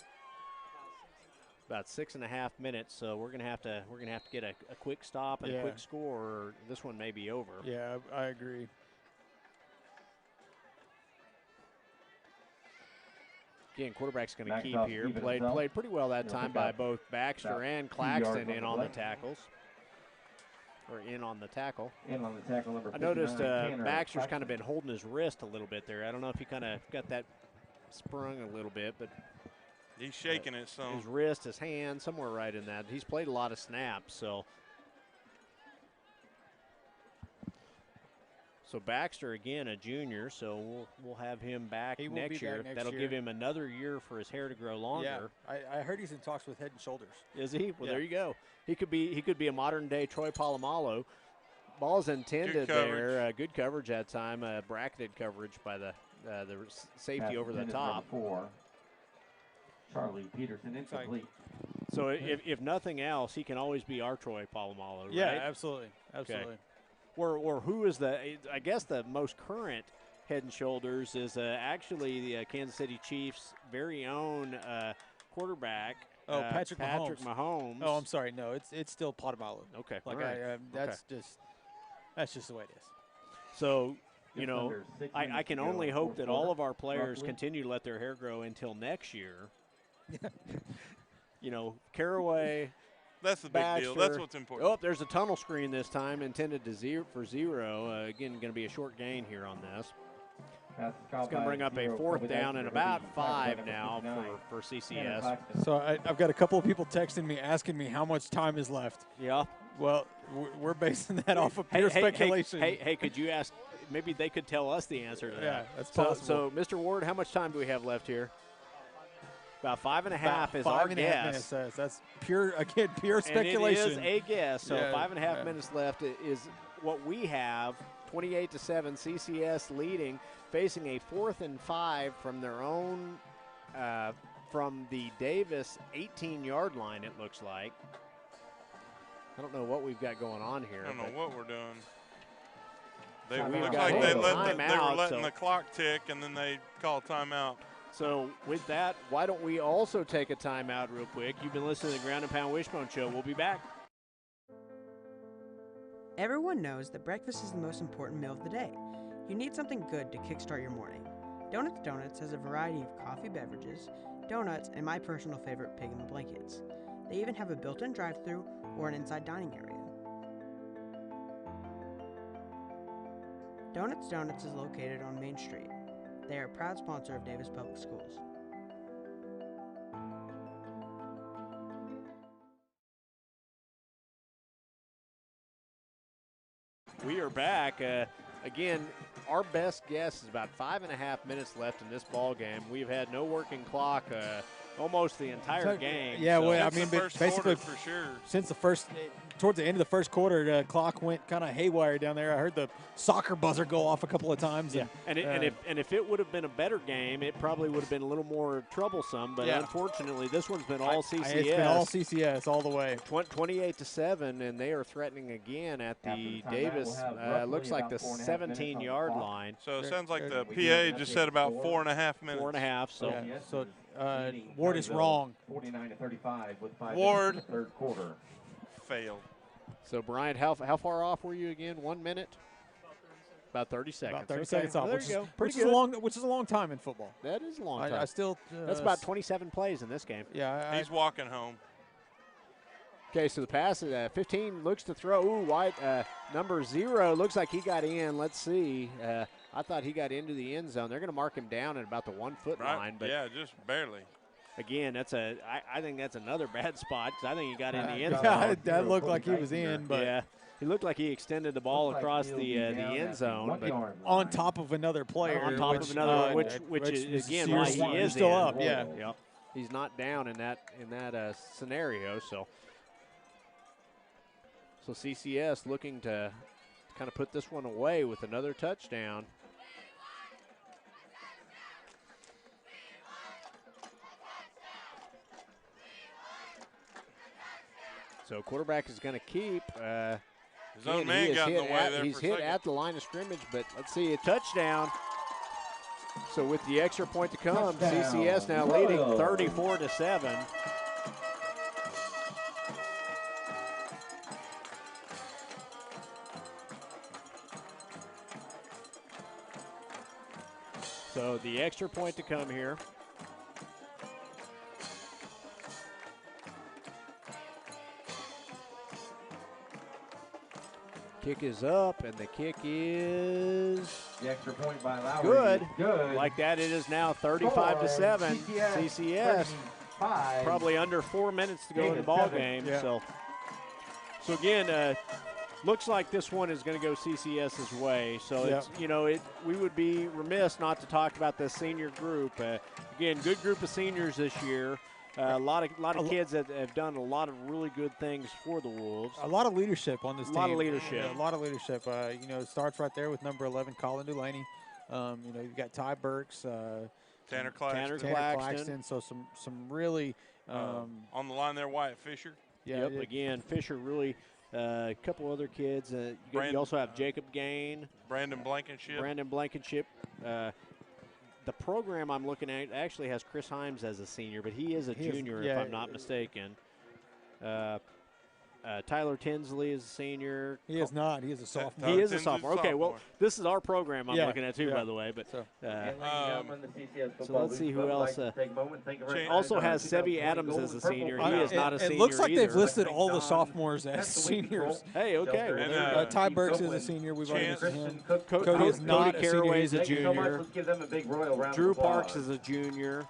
About 6.5 minutes, so we're gonna have to get a quick stop and a quick score, or this one may be over. Yeah, I agree. Again, quarterback's going to keep here. Played pretty well that time by both Baxter and Claxton in on the tackles. Or in on the tackle. In on the tackle, number 59. I noticed Baxter's kind of been holding his wrist a little bit there. I don't know if he kind of got that sprung a little bit, but He's shaking it some. His wrist, his hand, somewhere right in that. He's played a lot of snaps, so. So Baxter, again, a junior, so we'll have him back next year. That'll give him another year for his hair to grow longer. Yeah, I heard he's in talks with Head and Shoulders. Is he? Well, there you go. He could be a modern-day Troy Polamalu. Ball's intended there. Good coverage that time. Bracketed coverage by the safety over the top. Charlie Peterson, incomplete. So if nothing else, he can always be our Troy Polamalu, right? Yeah, absolutely. Absolutely. Okay. Or who is I guess the most current Head and Shoulders is actually the Kansas City Chiefs' very own quarterback. Patrick Mahomes. Oh, I'm sorry. No, it's still Polamalu. Okay. Like that's just the way it is. So, I can only hope that all of our players continue to let their hair grow until next year. Caraway. That's the big deal. That's what's important. Oh, there's a tunnel screen this time intended for zero. Again, going to be a short gain here on this. It's going to bring up a 4th down and about 5 now for CCS. So I've got a couple of people texting me asking me how much time is left. Yeah. Well, we're basing that off of pure speculation. Hey, could you ask? Maybe they could tell us the answer to that. Yeah, that's possible. So, Mr. Ward, how much time do we have left here? About 5.5 is our guess. Minutes, that's pure speculation. And it is a guess. So 5.5 minutes left is what we have. 28-7, CCS leading, facing a 4th and 5 from their own, from the Davis 18-yard line. It looks like. I don't know what we've got going on here. I don't know what we're doing. They So look like they were letting the clock tick, and then they call timeout. So with that, why don't we also take a timeout real quick? You've been listening to the Ground and Pound Wishbone Show. We'll be back. Everyone knows that breakfast is the most important meal of the day. You need something good to kickstart your morning. Donuts has a variety of coffee beverages, donuts, and my personal favorite, pig in the blankets. They even have a built-in drive-thru or an inside dining area. Donuts is located on Main Street. They are a proud sponsor of Davis Public Schools. We are back. Again, our best guess is about 5.5 minutes left in this ball game. We've had no working clock almost the entire game. Yeah, so. well, I mean, basically, for sure. Since towards the end of the first quarter, the clock went kind of haywire down there. I heard the soccer buzzer go off a couple of times. Yeah, and if it would have been a better game, it probably would have been a little more troublesome. But unfortunately, this one's been all CCS. It's been all CCS all the way. 28-7, and they are threatening again at the Davis. Looks like the 17-yard line. So it sounds like the PA just said about 4.5 minutes. 4.5. So. Yeah, so Ward is wrong. 49-35 with 5 Ward minutes in the third quarter. Failed. So Bryant, how far off were you again? 1 minute? About 30 seconds. About 30 seconds off. Well, there you go. Which is a long time in football. That is a long time. I still. That's about 27 plays in this game. Yeah. He's walking home. Okay, so the pass at 15 looks to throw. Ooh, White, number 0 looks like he got in. Let's see. I thought he got into the end zone. They're going to mark him down at about the 1 foot line. But yeah, just barely. Again, I think that's another bad spot because I think he got in the end zone. That looked like he was in, but yeah, he looked like he extended the ball across the end zone, but on top of another player. On top of another, which is again why he is still in. up. Yeah, he's not down in that scenario. So CCS looking to kind of put this one away with another touchdown. So quarterback is going to keep. His own man got in the way there. He's hit at the line of scrimmage, but let's see, a touchdown. So with the extra point to come, CCS now leading 34-7. So the extra point to come here. Kick is up, and the kick is the extra point by Lowry. Good. Like that, it is now 35-7. CCS. probably under 4 minutes to go in the ball game. Yeah. So again, looks like this one is going to go CCS's way. So it's, we would be remiss not to talk about the senior group. Again, good group of seniors this year. A lot of kids that have done a lot of really good things for the Wolves. A lot of leadership on this team. A lot of leadership. Yeah, a lot of leadership. It starts right there with number 11, Colin Dulaney. You've got Ty Burks, Tanner Claxton. Tanner Claxton. So some really on the line there, Wyatt Fisher. Yeah. Yep. Again, Fisher really. A couple other kids. You also have Jacob Gain, Brandon Blankenship. The program I'm looking at actually has Chris Himes as a senior, but he is a junior if I'm not mistaken. Tyler Tinsley is a senior. He is not. He is a sophomore. He is a sophomore. Okay, well, this is our program I'm looking at too, by the way. But so let's see who else. Also has Sevi Adams as a senior. He is not a senior. It looks like either. they've listed all the sophomores as seniors. Hey, okay. Ty Burks is a senior. We've already mentioned him. Cody is not Cody a Caraway senior. is a junior. Let's give them a big royal round Drew of applause. Parks is a junior.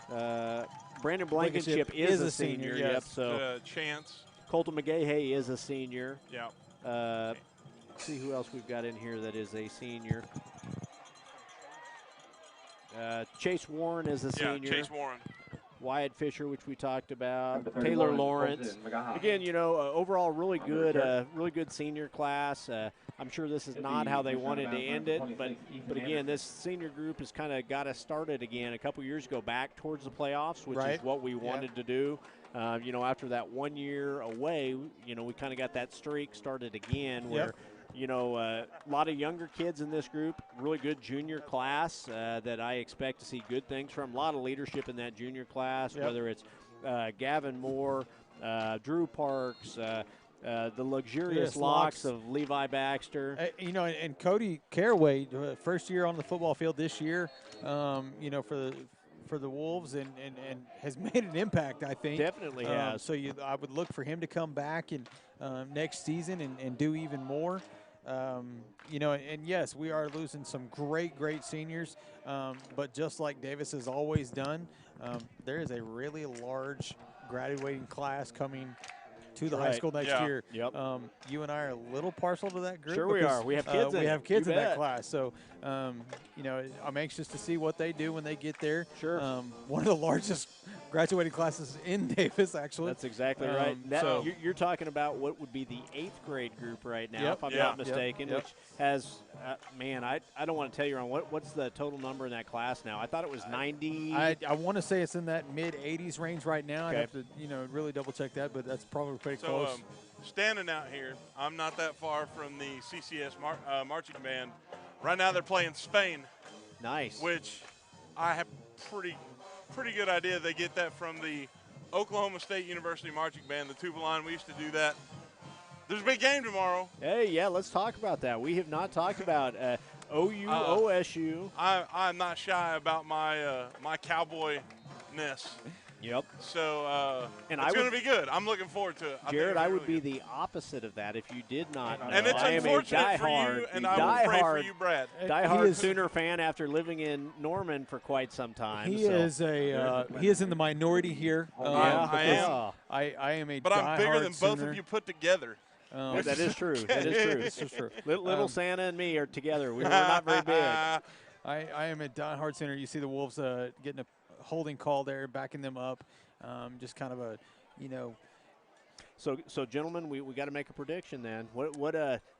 Brandon Blankenship is a senior. Yes. Yep. So Chance. Colton McGahey is a senior. Yep. Let's see who else we've got in here that is a senior. Chase Warren is a senior. Yeah, Chase Warren. Wyatt Fisher, which we talked about. Taylor Lawrence. Again, overall really good senior class. I'm sure this is not how they wanted to end it, but again, this senior group has kind of got us started again a couple years ago back towards the playoffs, which is what we wanted to do. After that 1 year away, we kind of got that streak started again where, a lot of younger kids in this group, really good junior class that I expect to see good things from. A lot of leadership in that junior class, whether it's Gavin Moore, Drew Parks, the luxurious locks of Levi Baxter. And Cody Caraway, first year on the football field this year, for the Wolves and has made an impact, I think. Definitely has. So I would look for him to come back and next season and do even more. And yes, we are losing some great seniors, but just like Davis has always done, there is a really large graduating class coming to the high school next year. Yep. You and I are a little partial to that group. Sure we are. We have kids we have kids in that bet. class. So, I'm anxious to see what they do when they get there. Sure. One of the largest graduating classes in Davis, actually. That's exactly right. You're talking about what would be the 8th grade group right now, if I'm not mistaken, which has, I don't want to tell you wrong. What's the total number in that class now? I thought it was 90. I want to say it's in that mid-80s range right now. Okay. I'd have to, really double-check that, but that's probably pretty So, close. standing out here, I'm not that far from the CCS marching band. Right now they're playing Spain. Nice. Which I have pretty good idea they get that from the Oklahoma State University marching band, the tuba line. We used to do that. There's a big game tomorrow. Hey, yeah, let's talk about that. We have not talked about OU, OSU. I'm not shy about my cowboy-ness. Yep. So it's going to be good. I'm looking forward to it. Jared, I would be the opposite of that if you did not know. And it's unfortunate for you, and I will pray for you, Brad. Diehard Sooner fan after living in Norman for quite some time. He is in the minority here. I am a But I'm bigger than Sooner. both of you put together. That is true. That is true. This is true. Little Santa and me are together. We're not very big. I am a diehard Sooner. You see the Wolves getting a holding call there, backing them up. Just kind of a, So gentlemen, we got to make a prediction then.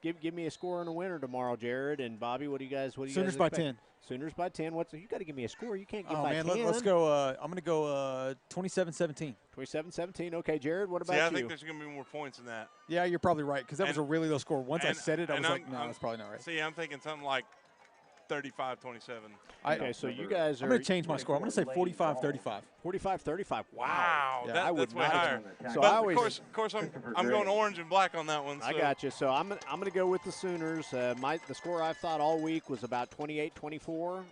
Give me a score and a winner tomorrow, Jared and Bobby. What do you guys Sooners by 10. Sooners by 10. You got to give me a score. You can't give by 10. Let's go. I'm going to go 27-17. 27-17. Okay, Jared, what about you? you? I think there's going to be more points than that. Yeah, you're probably right because that was a really low score. Once I said it, I was like, no, that's probably not right. See, I'm thinking something like 35-27. Okay, so you guys are. I'm going to change my score. I'm going to say 45-35. 45-35. Wow. Yeah, that's way higher. So but of course, I'm going orange and black on that one. So. I got you. So I'm going to go with the Sooners. The score I've thought all week was about 28-24,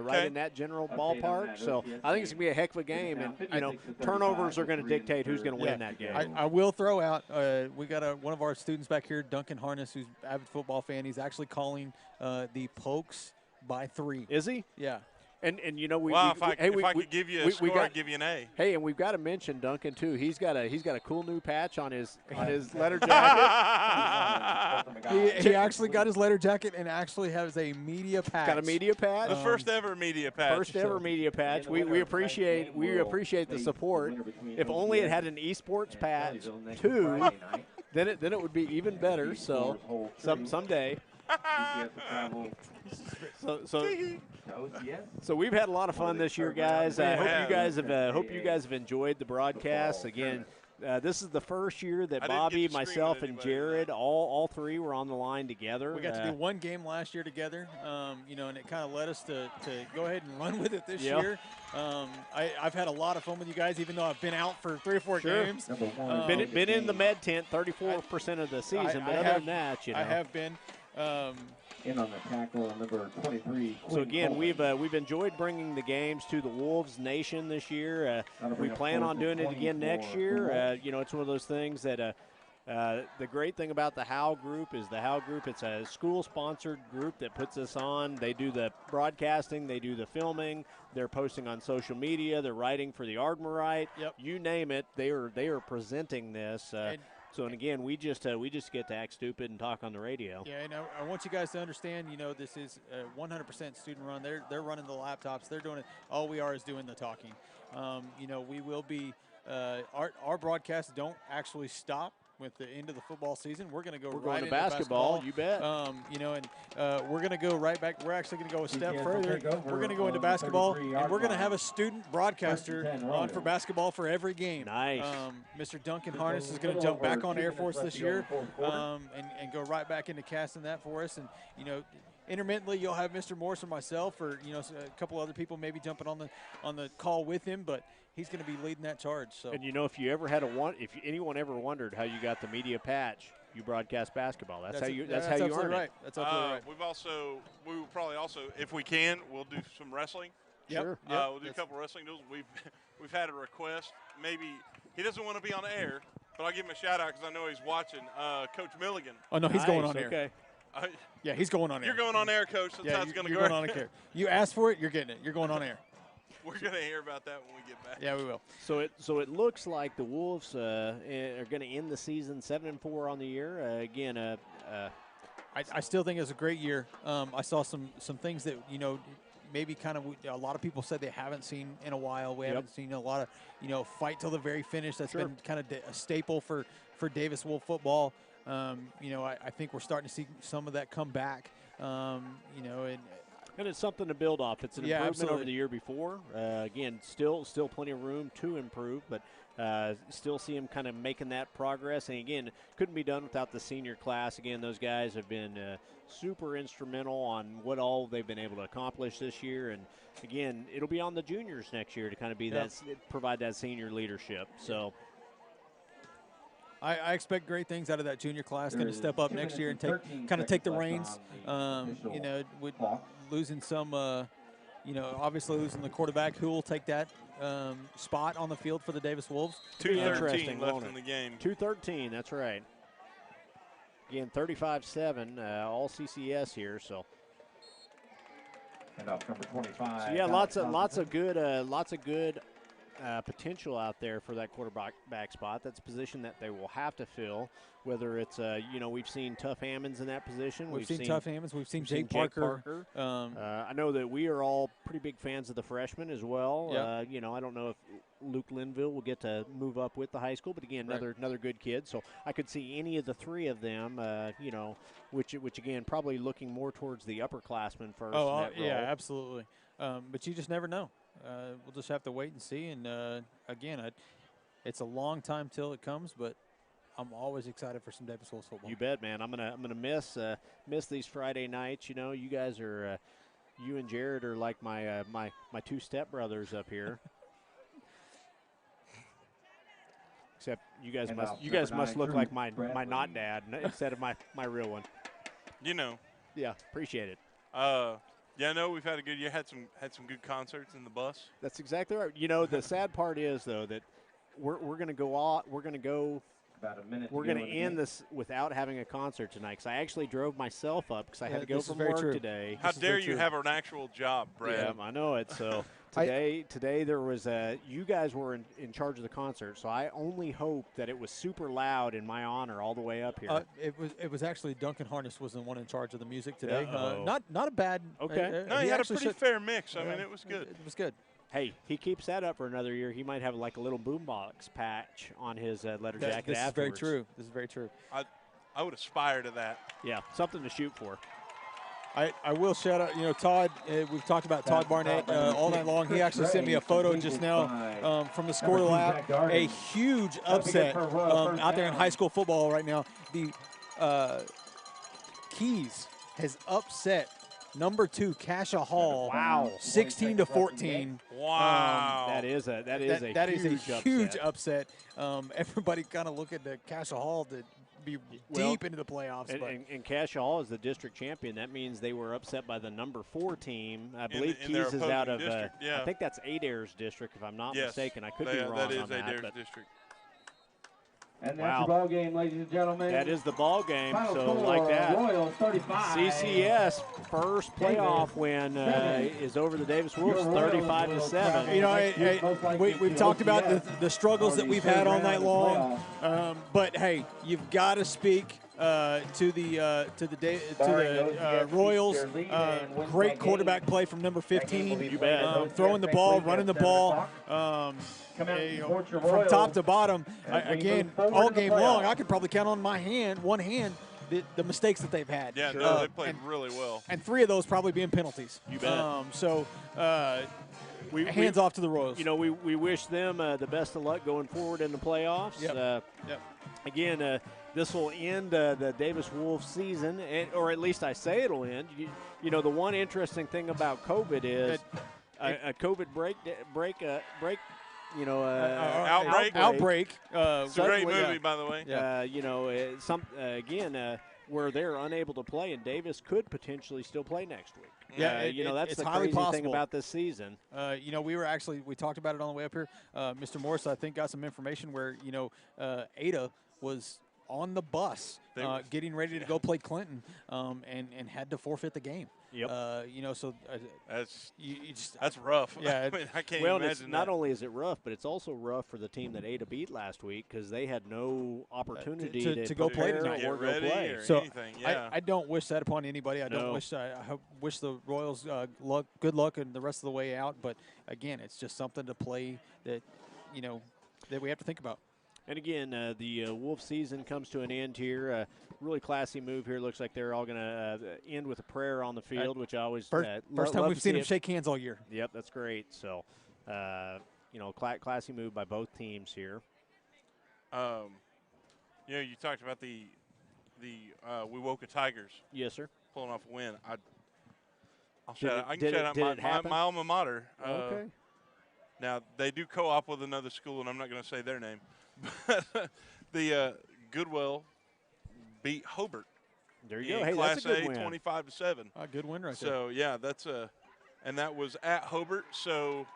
right in that general ballpark. So I think it's going to be a heck of a game, and turnovers are going to dictate who's going to win that game. I will throw out. We got one of our students back here, Duncan Harness, who's an avid football fan. He's actually calling the Pokes by 3. Is he? Yeah. And you know if I could give you a score, I'd give you an A. Hey, and we've got to mention Duncan too. He's got a cool new patch on his letter jacket. he actually got his letter jacket and actually has a media patch. Got a media patch. The first ever media patch. First ever media patch. We appreciate the support. If only it had an esports patch too, then it would be even better. So someday. So we've had a lot of fun this year, guys. I hope you guys have enjoyed the broadcast. Again, this is the first year that Bobby, myself, and Jared, all three were on the line together. We got to do one game last year together, and it kind of led us to go ahead and run with it this year. I've had a lot of fun with you guys, even though I've been out for 3 or 4 games. Been in the med tent 34% of the season, but other than that, I have been. In on the tackle, number 23. So again, we've enjoyed bringing the games to the Wolves Nation this year. We plan on doing it again next year. It's one of those things that the great thing about the Howe Group is it's a school-sponsored group that puts us on. They do the broadcasting, they do the filming, they're posting on social media, they're writing for the Ardmorite. Yep. You name it, they are presenting this. And again, we just get to act stupid and talk on the radio. Yeah, and I want you guys to understand, this is 100% student run. They're running the laptops. They're doing it. All we are is doing the talking. We will be our broadcasts don't actually stop with the end of the football season. We're going to go right into basketball. You bet. We're going to go right back. We're actually going to go a step further. We're going to go into basketball, and we're going to have a student broadcaster on for basketball for every game. Nice. Mr. Duncan Harness is going to jump back on Air Force this year and go right back into casting that for us. And, intermittently, you'll have Mr. Morse or myself or, a couple other people maybe jumping on the call with him, but he's going to be leading that charge. So. And if you ever if anyone ever wondered how you got the media patch, you broadcast basketball. That's how you earn right. it. That's absolutely right. We will probably also, if we can, we'll do some wrestling. Yep. Sure. We'll do a couple wrestling deals. We've had a request. Maybe he doesn't want to be on air, but I'll give him a shout out because I know he's watching. Coach Milligan. Oh no, he's going on air. Okay. Yeah, he's going on air. You're going on air, Coach. That's how it's going to go. You're going on air. You asked for it, you're getting it. You're going on air. We're going to hear about that when we get back. Yeah, we will. So it looks like the Wolves are going to end the season 7-4 on the year. I still think it was a great year. I saw some things that maybe kind of a lot of people said they haven't seen in a while. We haven't seen a lot of fight till the very finish. That's been kind of a staple for Davis Wolf football. I think we're starting to see some of that come back. And it's something to build off. It's an improvement absolutely. over the year before. Again, still plenty of room to improve, but still see them kind of making that progress. And again, couldn't be done without the senior class. Again, those guys have been super instrumental on what all they've been able to accomplish this year. And again, it'll be on the juniors next year to kind of be provide that senior leadership. So. I expect great things out of that junior class. Going to step up next year and take the reins. With losing some, obviously losing the quarterback, who will take that spot on the field for the Davis Wolves. 2:13 left in the game. 2:13, that's right. Again, 35-7, all CCS here. So. And up number 25. So yeah, lots of good potential out there for that quarterback spot. That's a position that they will have to fill. Whether it's we've seen Tough Hammonds in that position. We've seen Tough Hammonds. We've seen Jake Parker. I know that we are all pretty big fans of the freshmen as well. Yep. I don't know if Luke Linville will get to move up with the high school, but again, another good kid. So I could see any of the three of them. Which again probably looking more towards the upperclassmen first. Oh yeah, absolutely. But you just never know. We'll just have to wait and see. And again, it's a long time till it comes, but I'm always excited for some Davis Wolves football. You bet, man. I'm gonna miss these Friday nights. You guys are, you and Jared are like my two stepbrothers up here. Except you guys must look like my not dad instead of my real one. Yeah, appreciate it. Yeah, no, we've had a good year. Had some good concerts in the bus. That's exactly right. The sad part is though that we're going to go About a minute. We're going to end this without having a concert tonight because I actually drove myself up because I had to go this is from very work true. today. How dare you have an actual job, Brad? Yeah, I know it. So today there was you guys were in charge of the concert, so I only hope that it was super loud in my honor all the way up here. It was actually Duncan Harness was the one in charge of the music today. Uh-oh. Not a bad. Okay. No, he had a pretty fair mix. I mean, it was good. It was good. Hey, he keeps that up for another year. He might have like a little boombox patch on his leather jacket This afterwards. is very true. This is very true. I would aspire to that. Yeah, something to shoot for. I will shout out, Todd. We've talked about Todd Barnett all night long. He actually sent me a photo just now from the score lap. A huge upset out there in high school football right now. The Keys has upset number 2 Cassia Hall. Wow, 16-14. Wow, that is a huge upset. Everybody kind of looking to Cassia Hall to be deep into the playoffs. And Cassia Hall is the district champion. That means they were upset by the number 4 team. I believe Keys is out of. I think that's Adair's district, if I'm not mistaken. I could be wrong that is on that. Adair's district. And that's the ball game, ladies and gentlemen. That is the ball game. Final so score, like that, Royals 35. CCS first playoff win is over the Davis Wolves, 35-7. We've talked about the struggles that we've had all night long, but hey, you've got to speak to the Royals. Great quarterback play from number 15. You bet. Throwing the ball, running the ball. From top to bottom, again, all game long, I could probably count on one hand, the mistakes that they've had. Yeah, no, they played really well. And 3 of those probably being penalties. You bet. Hands off to the Royals. We wish them the best of luck going forward in the playoffs. Yep. Again, this will end the Davis Wolves season, or at least I say it'll end. The one interesting thing about COVID is a COVID outbreak. It's a great movie, by the way. Where they're unable to play, and Davis could potentially still play next week. Yeah, that's it's the highly crazy possible thing about this season. We talked about it on the way up here. Mr. Morris, I think, got some information where Ada was on the bus getting ready to go play Clinton and had to forfeit the game. Yep. That's rough. Yeah. I mean, I can't imagine not only is it rough, but it's also rough for the team that Ada beat last week because they had no opportunity to go play tonight or go play. So anything, yeah. I don't wish that upon anybody. I wish the Royals good luck and the rest of the way out. But again, it's just something to play that that we have to think about. And again, the Wolf season comes to an end here. Really classy move here. Looks like they're all going to end with a prayer on the field, which I always first time we've seen them shake hands all year. Yep, that's great. So, classy move by both teams here. You talked about the Wewoka Tigers. Yes, sir. Pulling off a win. I can shout out my alma mater. Okay. Now, they do co-op with another school, and I'm not going to say their name. But the Goodwill beat Hobart. There you go. Hey, Class that's a good win. 25-7. A good win right there. So, yeah, and that was at Hobart. So,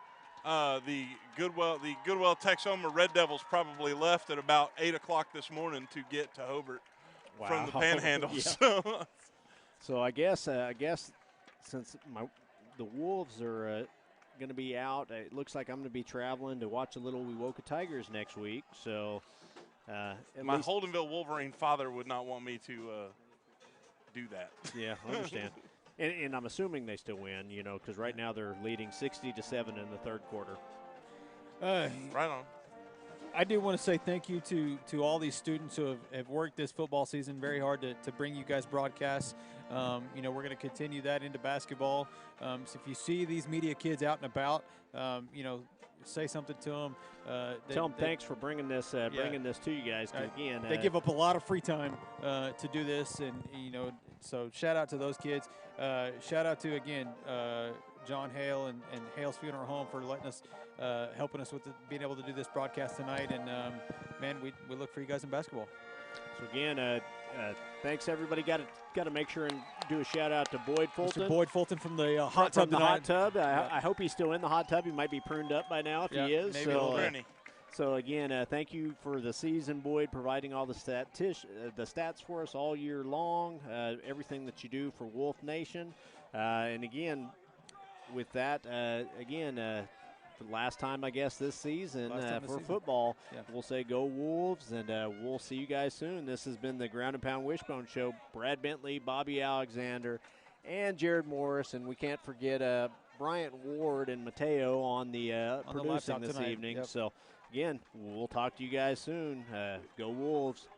the Goodwill Texoma Red Devils probably left at about 8 o'clock this morning to get to Hobart from the Panhandle. Yeah. So I guess since the Wolves are going to be out, it looks like I'm going to be traveling to watch the little Wewoka Tigers next week. So my Holdenville Wolverine father would not want me to do that. Yeah, I understand. And I'm assuming they still win, because right now they're leading 60-7 in the third quarter. Right on. I do want to say thank you to all these students who have worked this football season very hard to bring you guys broadcasts. We're going to continue that into basketball. So if you see these media kids out and about, say something to them. Tell them thanks for bringing this to you guys. Again, they give up a lot of free time to do this, and so shout out to those kids. Shout out to again John Hale and Hale's Funeral Home for letting us, helping us with being able to do this broadcast tonight. And man, we look for you guys in basketball. So again, thanks everybody. Got to make sure and do a shout out to Boyd Fulton. Mr. Boyd Fulton from the hot tub. Hot tub. I hope he's still in the hot tub. He might be pruned up by now if he is. Maybe So again, thank you for the season, Boyd, providing all the stats for us all year long, everything that you do for Wolf Nation. And again, with that, for the last time, I guess, this season for football, we'll say go Wolves, and we'll see you guys soon. This has been the Ground and Pound Wishbone Show. Brad Bentley, Bobby Alexander, and Jared Morris, and we can't forget Bryant Ward and Mateo on the producing this evening. So, again, we'll talk to you guys soon. Go Wolves.